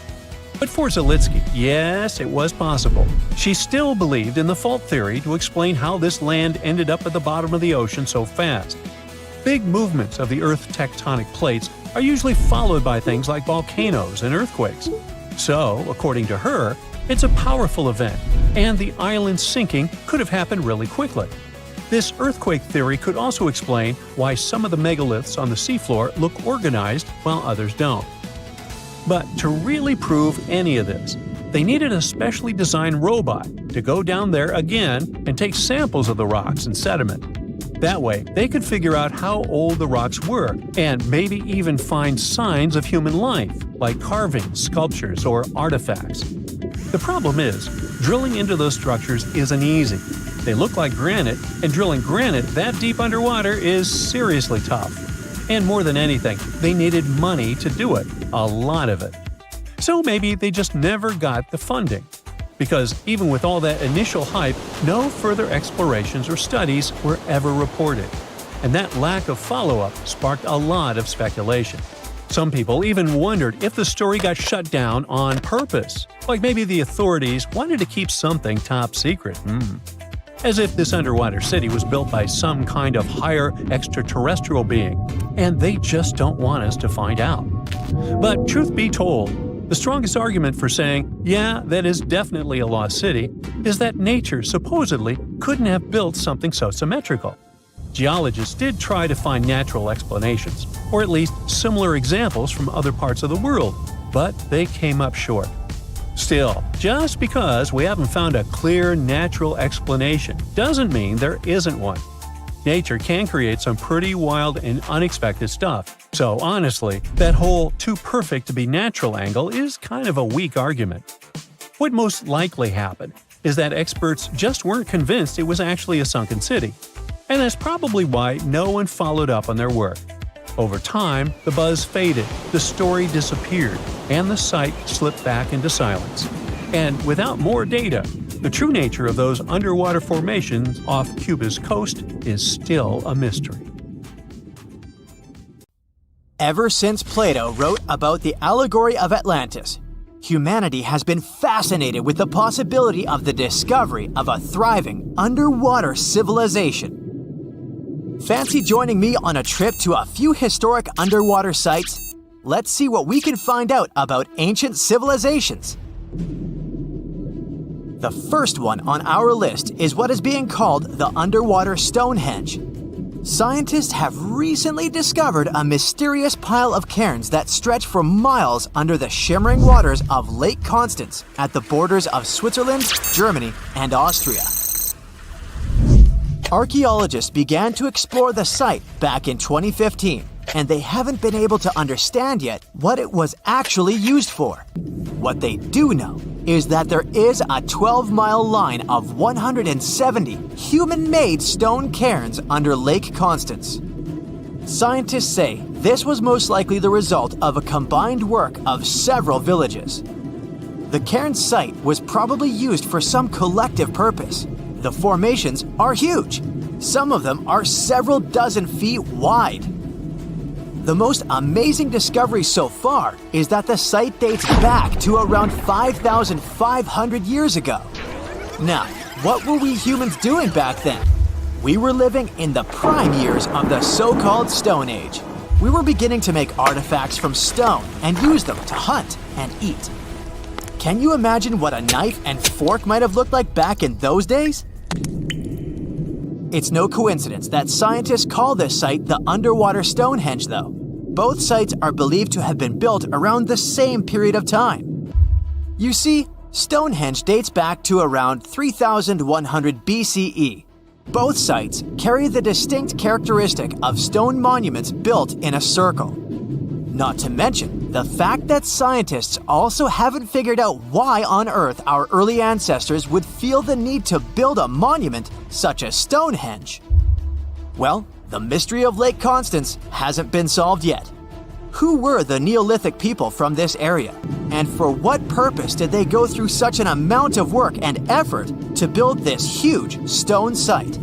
But for Zalitsky, yes, it was possible. She still believed in the fault theory to explain how this land ended up at the bottom of the ocean so fast. Big movements of the Earth's tectonic plates are usually followed by things like volcanoes and earthquakes. So, according to her, it's a powerful event, and the island sinking could have happened really quickly. This earthquake theory could also explain why some of the megaliths on the seafloor look organized while others don't. But to really prove any of this, they needed a specially designed robot to go down there again and take samples of the rocks and sediment. That way, they could figure out how old the rocks were and maybe even find signs of human life, like carvings, sculptures, or artifacts. The problem is, drilling into those structures isn't easy. They look like granite, and drilling granite that deep underwater is seriously tough. And more than anything, they needed money to do it, a lot of it. So maybe they just never got the funding. Because even with all that initial hype, no further explorations or studies were ever reported. And that lack of follow-up sparked a lot of speculation. Some people even wondered if the story got shut down on purpose, like maybe the authorities wanted to keep something top secret. As if this underwater city was built by some kind of higher extraterrestrial being, and they just don't want us to find out. But truth be told, The strongest argument for saying, yeah, that is definitely a lost city, is that nature supposedly couldn't have built something so symmetrical. Geologists did try to find natural explanations, or at least similar examples from other parts of the world, but they came up short. Still, just because we haven't found a clear natural explanation doesn't mean there isn't one. Nature can create some pretty wild and unexpected stuff, so honestly, that whole too perfect to be natural angle is kind of a weak argument. What most likely happened is that experts just weren't convinced it was actually a sunken city, and that's probably why no one followed up on their work. Over time, the buzz faded, the story disappeared, and the site slipped back into silence. And without more data, the true nature of those underwater formations off Cuba's coast is still a mystery. Ever since Plato wrote about the allegory of Atlantis, humanity has been fascinated with the possibility of the discovery of a thriving underwater civilization. Fancy joining me on a trip to a few historic underwater sites? Let's see what we can find out about ancient civilizations. The first one on our list is what is being called the underwater Stonehenge. Scientists have recently discovered a mysterious pile of cairns that stretch for miles under the shimmering waters of Lake Constance at the borders of Switzerland, Germany, and Austria. Archaeologists began to explore the site back in 2015, and they haven't been able to understand yet what it was actually used for. What they do know is that there is a 12-mile line of 170 human-made stone cairns under Lake Constance. Scientists say this was most likely the result of a combined work of several villages. The cairn site was probably used for some collective purpose. The formations are huge. Some of them are several dozen feet wide. The most amazing discovery so far is that the site dates back to around 5,500 years ago. Now, what were we humans doing back then? We were living in the prime years of the so-called Stone Age. We were beginning to make artifacts from stone and use them to hunt and eat. Can you imagine what a knife and fork might have looked like back in those days? It's no coincidence that scientists call this site the underwater Stonehenge, though. Both sites are believed to have been built around the same period of time. You see, Stonehenge dates back to around 3100 BCE. Both sites carry the distinct characteristic of stone monuments built in a circle. Not to mention the fact that scientists also haven't figured out why on earth our early ancestors would feel the need to build a monument such as Stonehenge. Well, the mystery of Lake Constance hasn't been solved yet. Who were the Neolithic people from this area? And for what purpose did they go through such an amount of work and effort to build this huge stone site?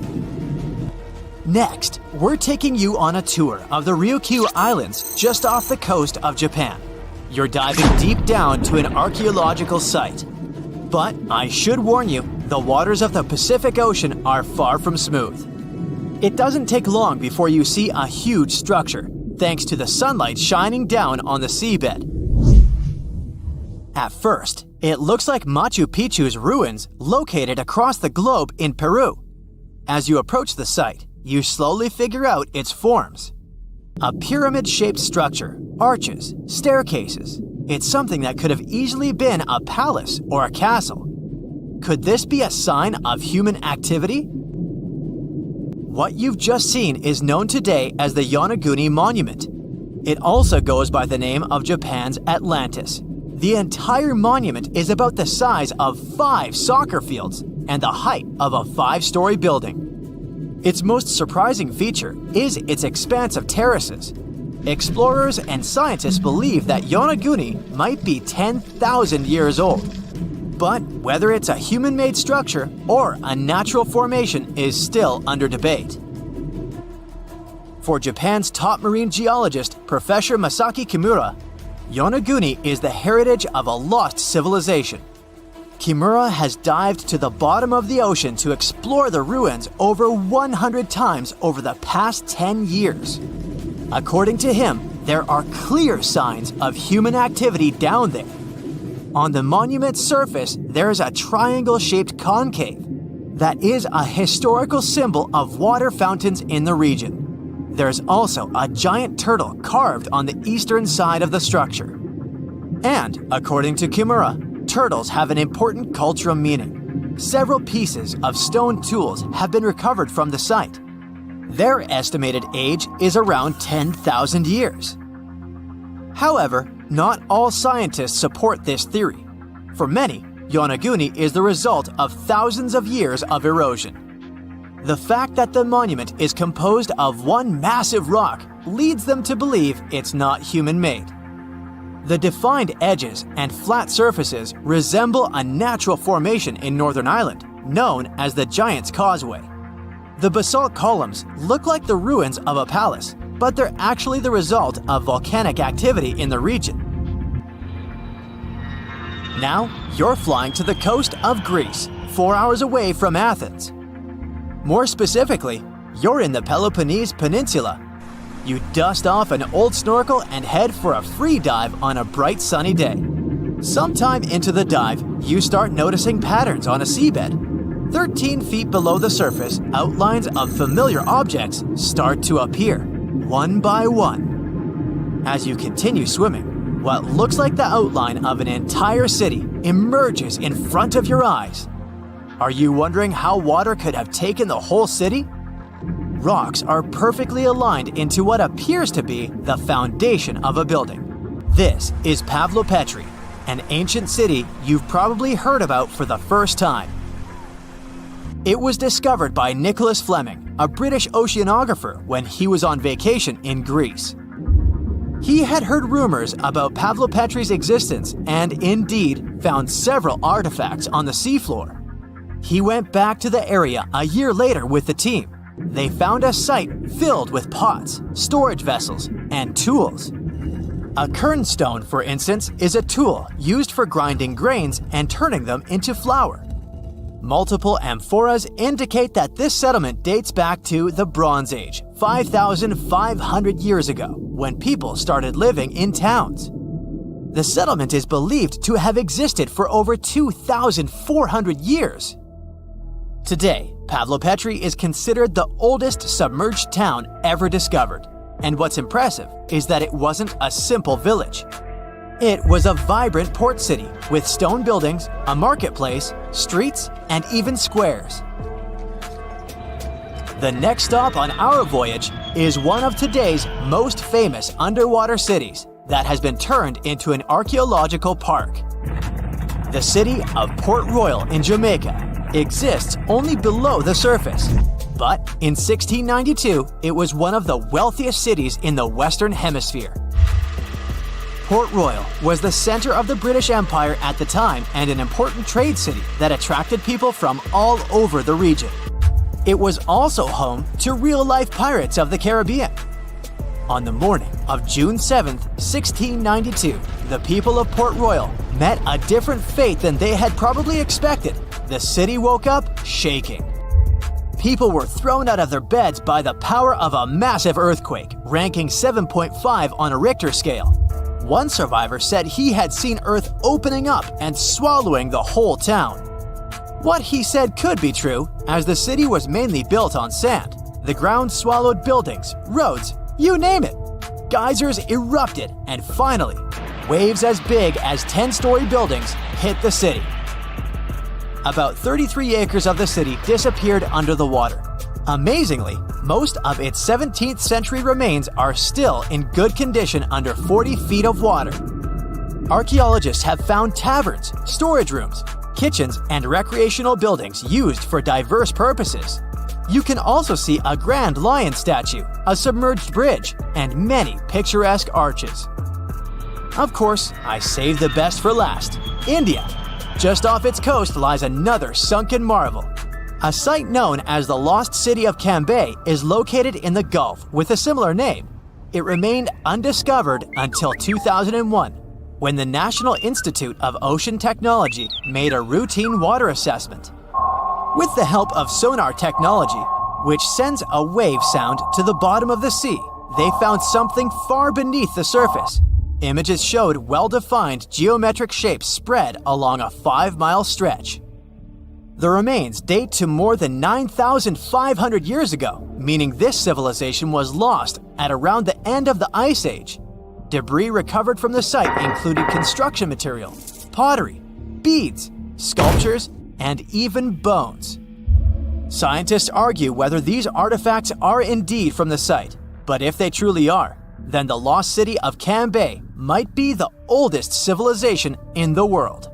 Next, we're taking you on a tour of the Ryukyu Islands just off the coast of Japan. You're diving deep down to an archaeological site. But I should warn you, the waters of the Pacific Ocean are far from smooth. It doesn't take long before you see a huge structure, thanks to the sunlight shining down on the seabed. At first, it looks like Machu Picchu's ruins located across the globe in Peru. As you approach the site, you slowly figure out its forms. A pyramid-shaped structure, arches, staircases. It's something that could have easily been a palace or a castle. Could this be a sign of human activity? What you've just seen is known today as the Yonaguni Monument. It also goes by the name of Japan's Atlantis. The entire monument is about the size of 5 soccer fields and the height of a 5-story building. Its most surprising feature is its expanse of terraces. Explorers and scientists believe that Yonaguni might be 10,000 years old. But whether it's a human-made structure or a natural formation is still under debate. For Japan's top marine geologist, Professor Masaki Kimura, Yonaguni is the heritage of a lost civilization. Kimura has dived to the bottom of the ocean to explore the ruins over 100 times over the past 10 years. According to him, there are clear signs of human activity down there. On the monument's surface, there is a triangle-shaped concave that is a historical symbol of water fountains in the region. There's also a giant turtle carved on the eastern side of the structure. And, according to Kimura, turtles have an important cultural meaning. Several pieces of stone tools have been recovered from the site. Their estimated age is around 10,000 years. However, not all scientists support this theory. For many, Yonaguni is the result of thousands of years of erosion. The fact that the monument is composed of one massive rock leads them to believe it's not human-made. The defined edges and flat surfaces resemble a natural formation in Northern Ireland, known as the Giant's Causeway. The basalt columns look like the ruins of a palace, but they're actually the result of volcanic activity in the region. Now, you're flying to the coast of Greece, 4 hours away from Athens. More specifically, you're in the Peloponnese Peninsula. You dust off an old snorkel and head for a free dive on a bright sunny day. Sometime into the dive, you start noticing patterns on a seabed. 13 feet below the surface, outlines of familiar objects start to appear, one by one. As you continue swimming, what looks like the outline of an entire city emerges in front of your eyes. Are you wondering how water could have taken the whole city? Rocks are perfectly aligned into what appears to be the foundation of a building. This is Pavlopetri, an ancient city you've probably heard about for the first time. It was discovered by Nicholas Fleming, a British oceanographer, when he was on vacation in Greece. He had heard rumors about Pavlopetri's existence and indeed found several artifacts on the seafloor. He went back to the area a year later with the team. They found a site filled with pots, storage vessels, and tools. A kernstone, for instance, is a tool used for grinding grains and turning them into flour. Multiple amphoras indicate that this settlement dates back to the Bronze Age, 5,500 years ago, when people started living in towns. The settlement is believed to have existed for over 2,400 years. Today, Pavlopetri is considered the oldest submerged town ever discovered, and what's impressive is that it wasn't a simple village. It was a vibrant port city with stone buildings, a marketplace, streets, and even squares. The next stop on our voyage is one of today's most famous underwater cities that has been turned into an archaeological park. The city of Port Royal in Jamaica exists only below the surface, but in 1692 it was one of the wealthiest cities in the Western Hemisphere. Port Royal was the center of the British Empire at the time and an important trade city that attracted people from all over the region. It was also home to real-life pirates of the Caribbean. On the morning of June 7, 1692, the people of Port Royal met a different fate than they had probably expected. The city woke up shaking. People were thrown out of their beds by the power of a massive earthquake, ranking 7.5 on a Richter scale. One survivor said he had seen Earth opening up and swallowing the whole town. What he said could be true, as the city was mainly built on sand. The ground swallowed buildings, roads, you name it. Geysers erupted, and finally, waves as big as 10-story buildings hit the city. About 33 acres of the city disappeared under the water. Amazingly, most of its 17th century remains are still in good condition under 40 feet of water. Archaeologists have found taverns, storage rooms, kitchens, and recreational buildings used for diverse purposes. You can also see a grand lion statue, a submerged bridge, and many picturesque arches. Of course, I saved the best for last: India. Just off its coast lies another sunken marvel. A site known as the Lost City of Cambay is located in the Gulf with a similar name. It remained undiscovered until 2001, when the National Institute of Ocean Technology made a routine water assessment. With the help of sonar technology, which sends a wave sound to the bottom of the sea, they found something far beneath the surface. Images showed well-defined geometric shapes spread along a 5-mile stretch. The remains date to more than 9,500 years ago, meaning this civilization was lost at around the end of the Ice Age. Debris recovered from the site included construction material, pottery, beads, sculptures, and even bones. Scientists argue whether these artifacts are indeed from the site, but if they truly are, then the lost city of Cambay might be the oldest civilization in the world.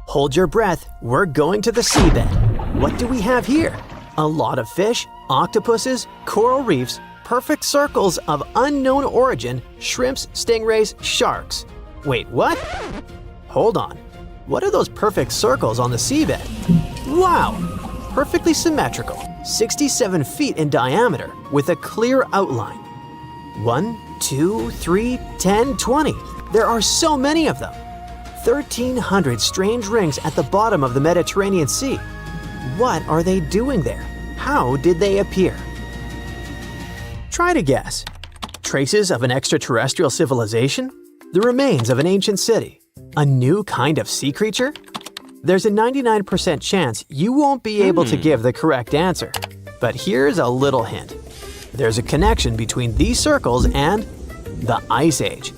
Hold your breath, we're going to the seabed. What do we have here? A lot of fish, octopuses, coral reefs, perfect circles of unknown origin, shrimps, stingrays, sharks. Wait, what? Hold on. What are those perfect circles on the seabed? Wow! Perfectly symmetrical, 67 feet in diameter with a clear outline. 1, 2, 3, 10, 20. There are so many of them. 1,300 strange rings at the bottom of the Mediterranean Sea. What are they doing there? How did they appear? Try to guess. Traces of an extraterrestrial civilization? The remains of an ancient city? A new kind of sea creature? There's a 99% chance you won't be able to give the correct answer. But here's a little hint. There's a connection between these circles and the Ice Age.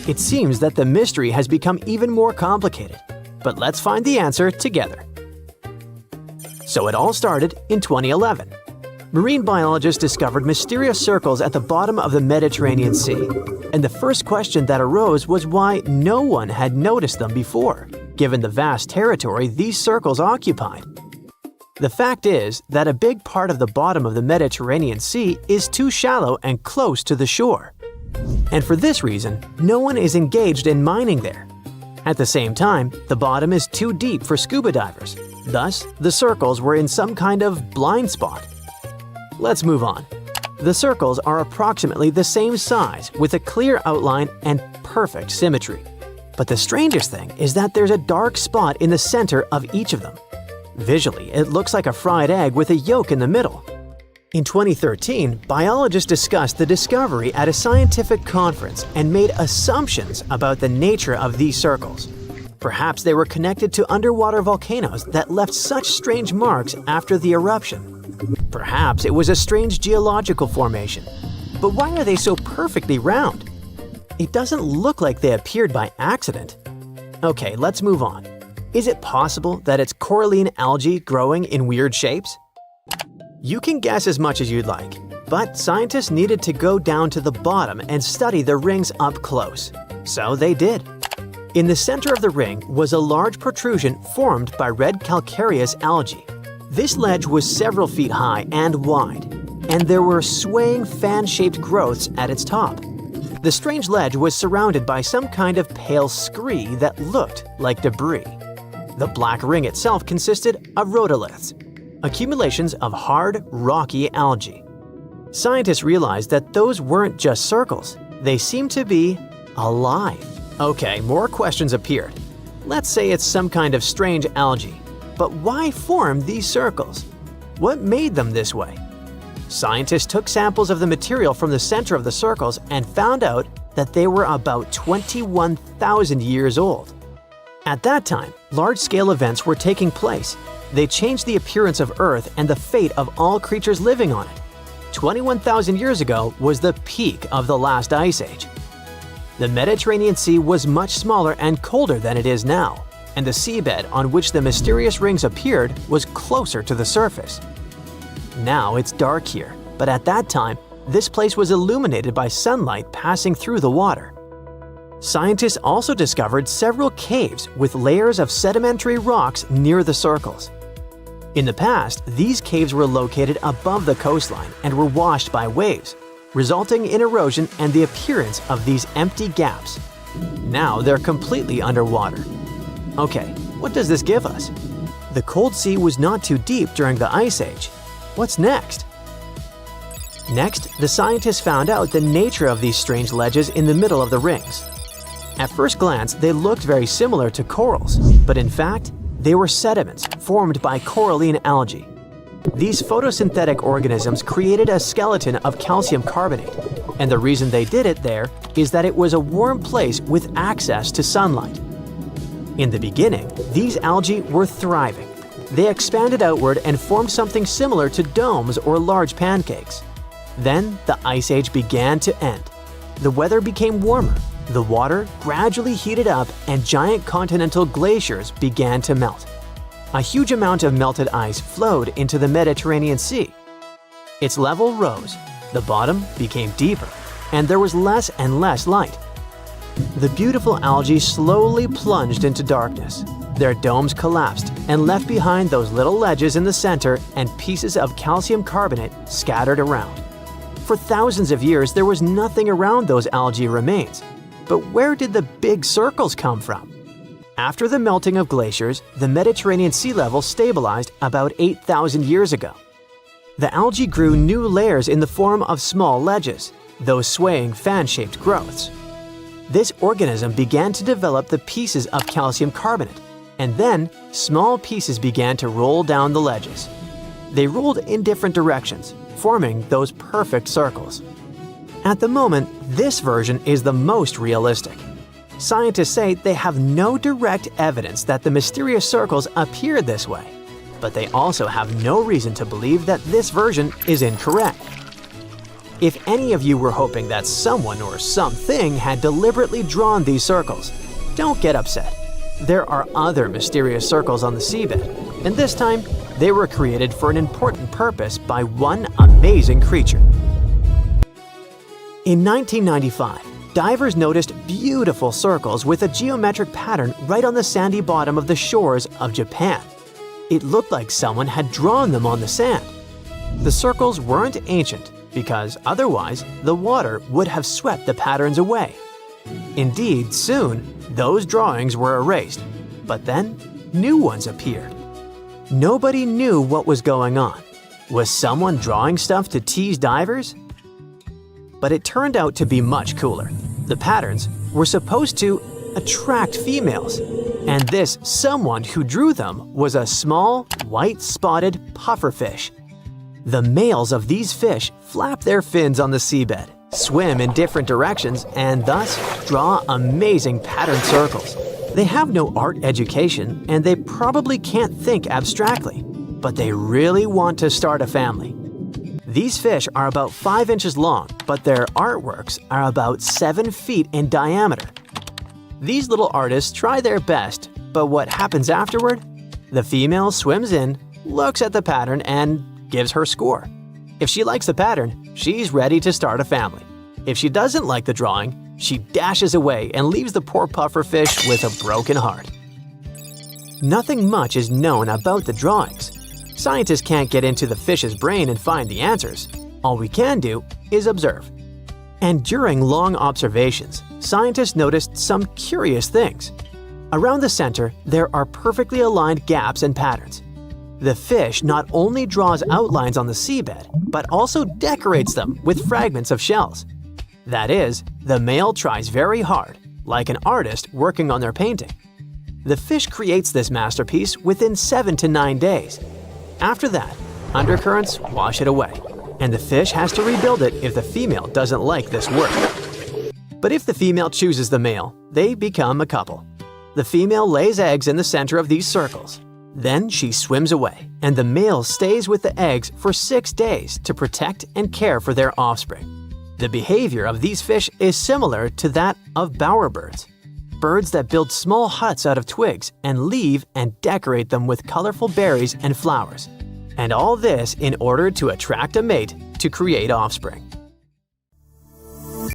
It seems that the mystery has become even more complicated, but let's find the answer together. So it all started in 2011. Marine biologists discovered mysterious circles at the bottom of the Mediterranean Sea, and the first question that arose was why no one had noticed them before, given the vast territory these circles occupied. The fact is that a big part of the bottom of the Mediterranean Sea is too shallow and close to the shore. And for this reason, no one is engaged in mining there. At the same time, the bottom is too deep for scuba divers. Thus, the circles were in some kind of blind spot. Let's move on. The circles are approximately the same size with a clear outline and perfect symmetry. But the strangest thing is that there's a dark spot in the center of each of them. Visually, it looks like a fried egg with a yolk in the middle. In 2013, biologists discussed the discovery at a scientific conference and made assumptions about the nature of these circles. Perhaps they were connected to underwater volcanoes that left such strange marks after the eruption. Perhaps it was a strange geological formation. But why are they so perfectly round? It doesn't look like they appeared by accident. Okay, let's move on. Is it possible that it's coralline algae growing in weird shapes? You can guess as much as you'd like, but scientists needed to go down to the bottom and study the rings up close. So they did. In the center of the ring was a large protrusion formed by red calcareous algae. This ledge was several feet high and wide, and there were swaying fan-shaped growths at its top. The strange ledge was surrounded by some kind of pale scree that looked like debris. The black ring itself consisted of rhodoliths, accumulations of hard, rocky algae. Scientists realized that those weren't just circles. They seemed to be alive. Okay, more questions appeared. Let's say it's some kind of strange algae. But why form these circles? What made them this way? Scientists took samples of the material from the center of the circles and found out that they were about 21,000 years old. At that time, large-scale events were taking place. They changed the appearance of Earth and the fate of all creatures living on it. 21,000 years ago was the peak of the last ice age. The Mediterranean Sea was much smaller and colder than it is now, and the seabed on which the mysterious rings appeared was closer to the surface. Now it's dark here, but at that time, this place was illuminated by sunlight passing through the water. Scientists also discovered several caves with layers of sedimentary rocks near the circles. In the past, these caves were located above the coastline and were washed by waves, resulting in erosion and the appearance of these empty gaps. Now they're completely underwater. Okay, what does this give us? The cold sea was not too deep during the Ice Age. What's next? Next, the scientists found out the nature of these strange ledges in the middle of the rings. At first glance, they looked very similar to corals, but in fact, they were sediments formed by coralline algae. These photosynthetic organisms created a skeleton of calcium carbonate. And the reason they did it there is that it was a warm place with access to sunlight. In the beginning, these algae were thriving. They expanded outward and formed something similar to domes or large pancakes. Then the Ice Age began to end. The weather became warmer, the water gradually heated up, and giant continental glaciers began to melt. A huge amount of melted ice flowed into the Mediterranean Sea. Its level rose, the bottom became deeper, and there was less and less light. The beautiful algae slowly plunged into darkness. Their domes collapsed and left behind those little ledges in the center and pieces of calcium carbonate scattered around. For thousands of years, there was nothing around those algae remains. But where did the big circles come from? After the melting of glaciers, the Mediterranean sea level stabilized about 8,000 years ago. The algae grew new layers in the form of small ledges, those swaying fan-shaped growths. This organism began to develop the pieces of calcium carbonate, and then small pieces began to roll down the ledges. They rolled in different directions, forming those perfect circles. At the moment, this version is the most realistic. Scientists say they have no direct evidence that the mysterious circles appear this way, but they also have no reason to believe that this version is incorrect. If any of you were hoping that someone or something had deliberately drawn these circles, don't get upset. There are other mysterious circles on the seabed, and this time they were created for an important purpose by one amazing creature. In 1995, divers noticed beautiful circles with a geometric pattern right on the sandy bottom of the shores of Japan. It looked like someone had drawn them on the sand. The circles weren't ancient because otherwise the water would have swept the patterns away. Indeed, soon those drawings were erased, but then new ones appeared. Nobody knew what was going on. Was someone drawing stuff to tease divers? But it turned out to be much cooler. The patterns were supposed to attract females, and this someone who drew them was a small, white-spotted pufferfish. The males of these fish flap their fins on the seabed, swim in different directions, and thus draw amazing patterned circles. They have no art education, and they probably can't think abstractly, but they really want to start a family. These fish are about 5 inches long, but their artworks are about 7 feet in diameter. These little artists try their best, but what happens afterward? The female swims in, looks at the pattern, and gives her score. If she likes the pattern, she's ready to start a family. If she doesn't like the drawing, she dashes away and leaves the poor pufferfish with a broken heart. Nothing much is known about the drawings. Scientists can't get into the fish's brain and find the answers. All we can do is observe. And during long observations, scientists noticed some curious things. Around the center, there are perfectly aligned gaps and patterns. The fish not only draws outlines on the seabed, but also decorates them with fragments of shells. That is, the male tries very hard, like an artist working on their painting. The fish creates this masterpiece within 7 to 9 days. After that, undercurrents wash it away, and the fish has to rebuild it if the female doesn't like this work. But if the female chooses the male, they become a couple. The female lays eggs in the center of these circles. Then she swims away, and the male stays with the eggs for 6 days to protect and care for their offspring. The behavior of these fish is similar to that of bowerbirds, birds that build small huts out of twigs and leave and decorate them with colorful berries and flowers. And all this in order to attract a mate to create offspring.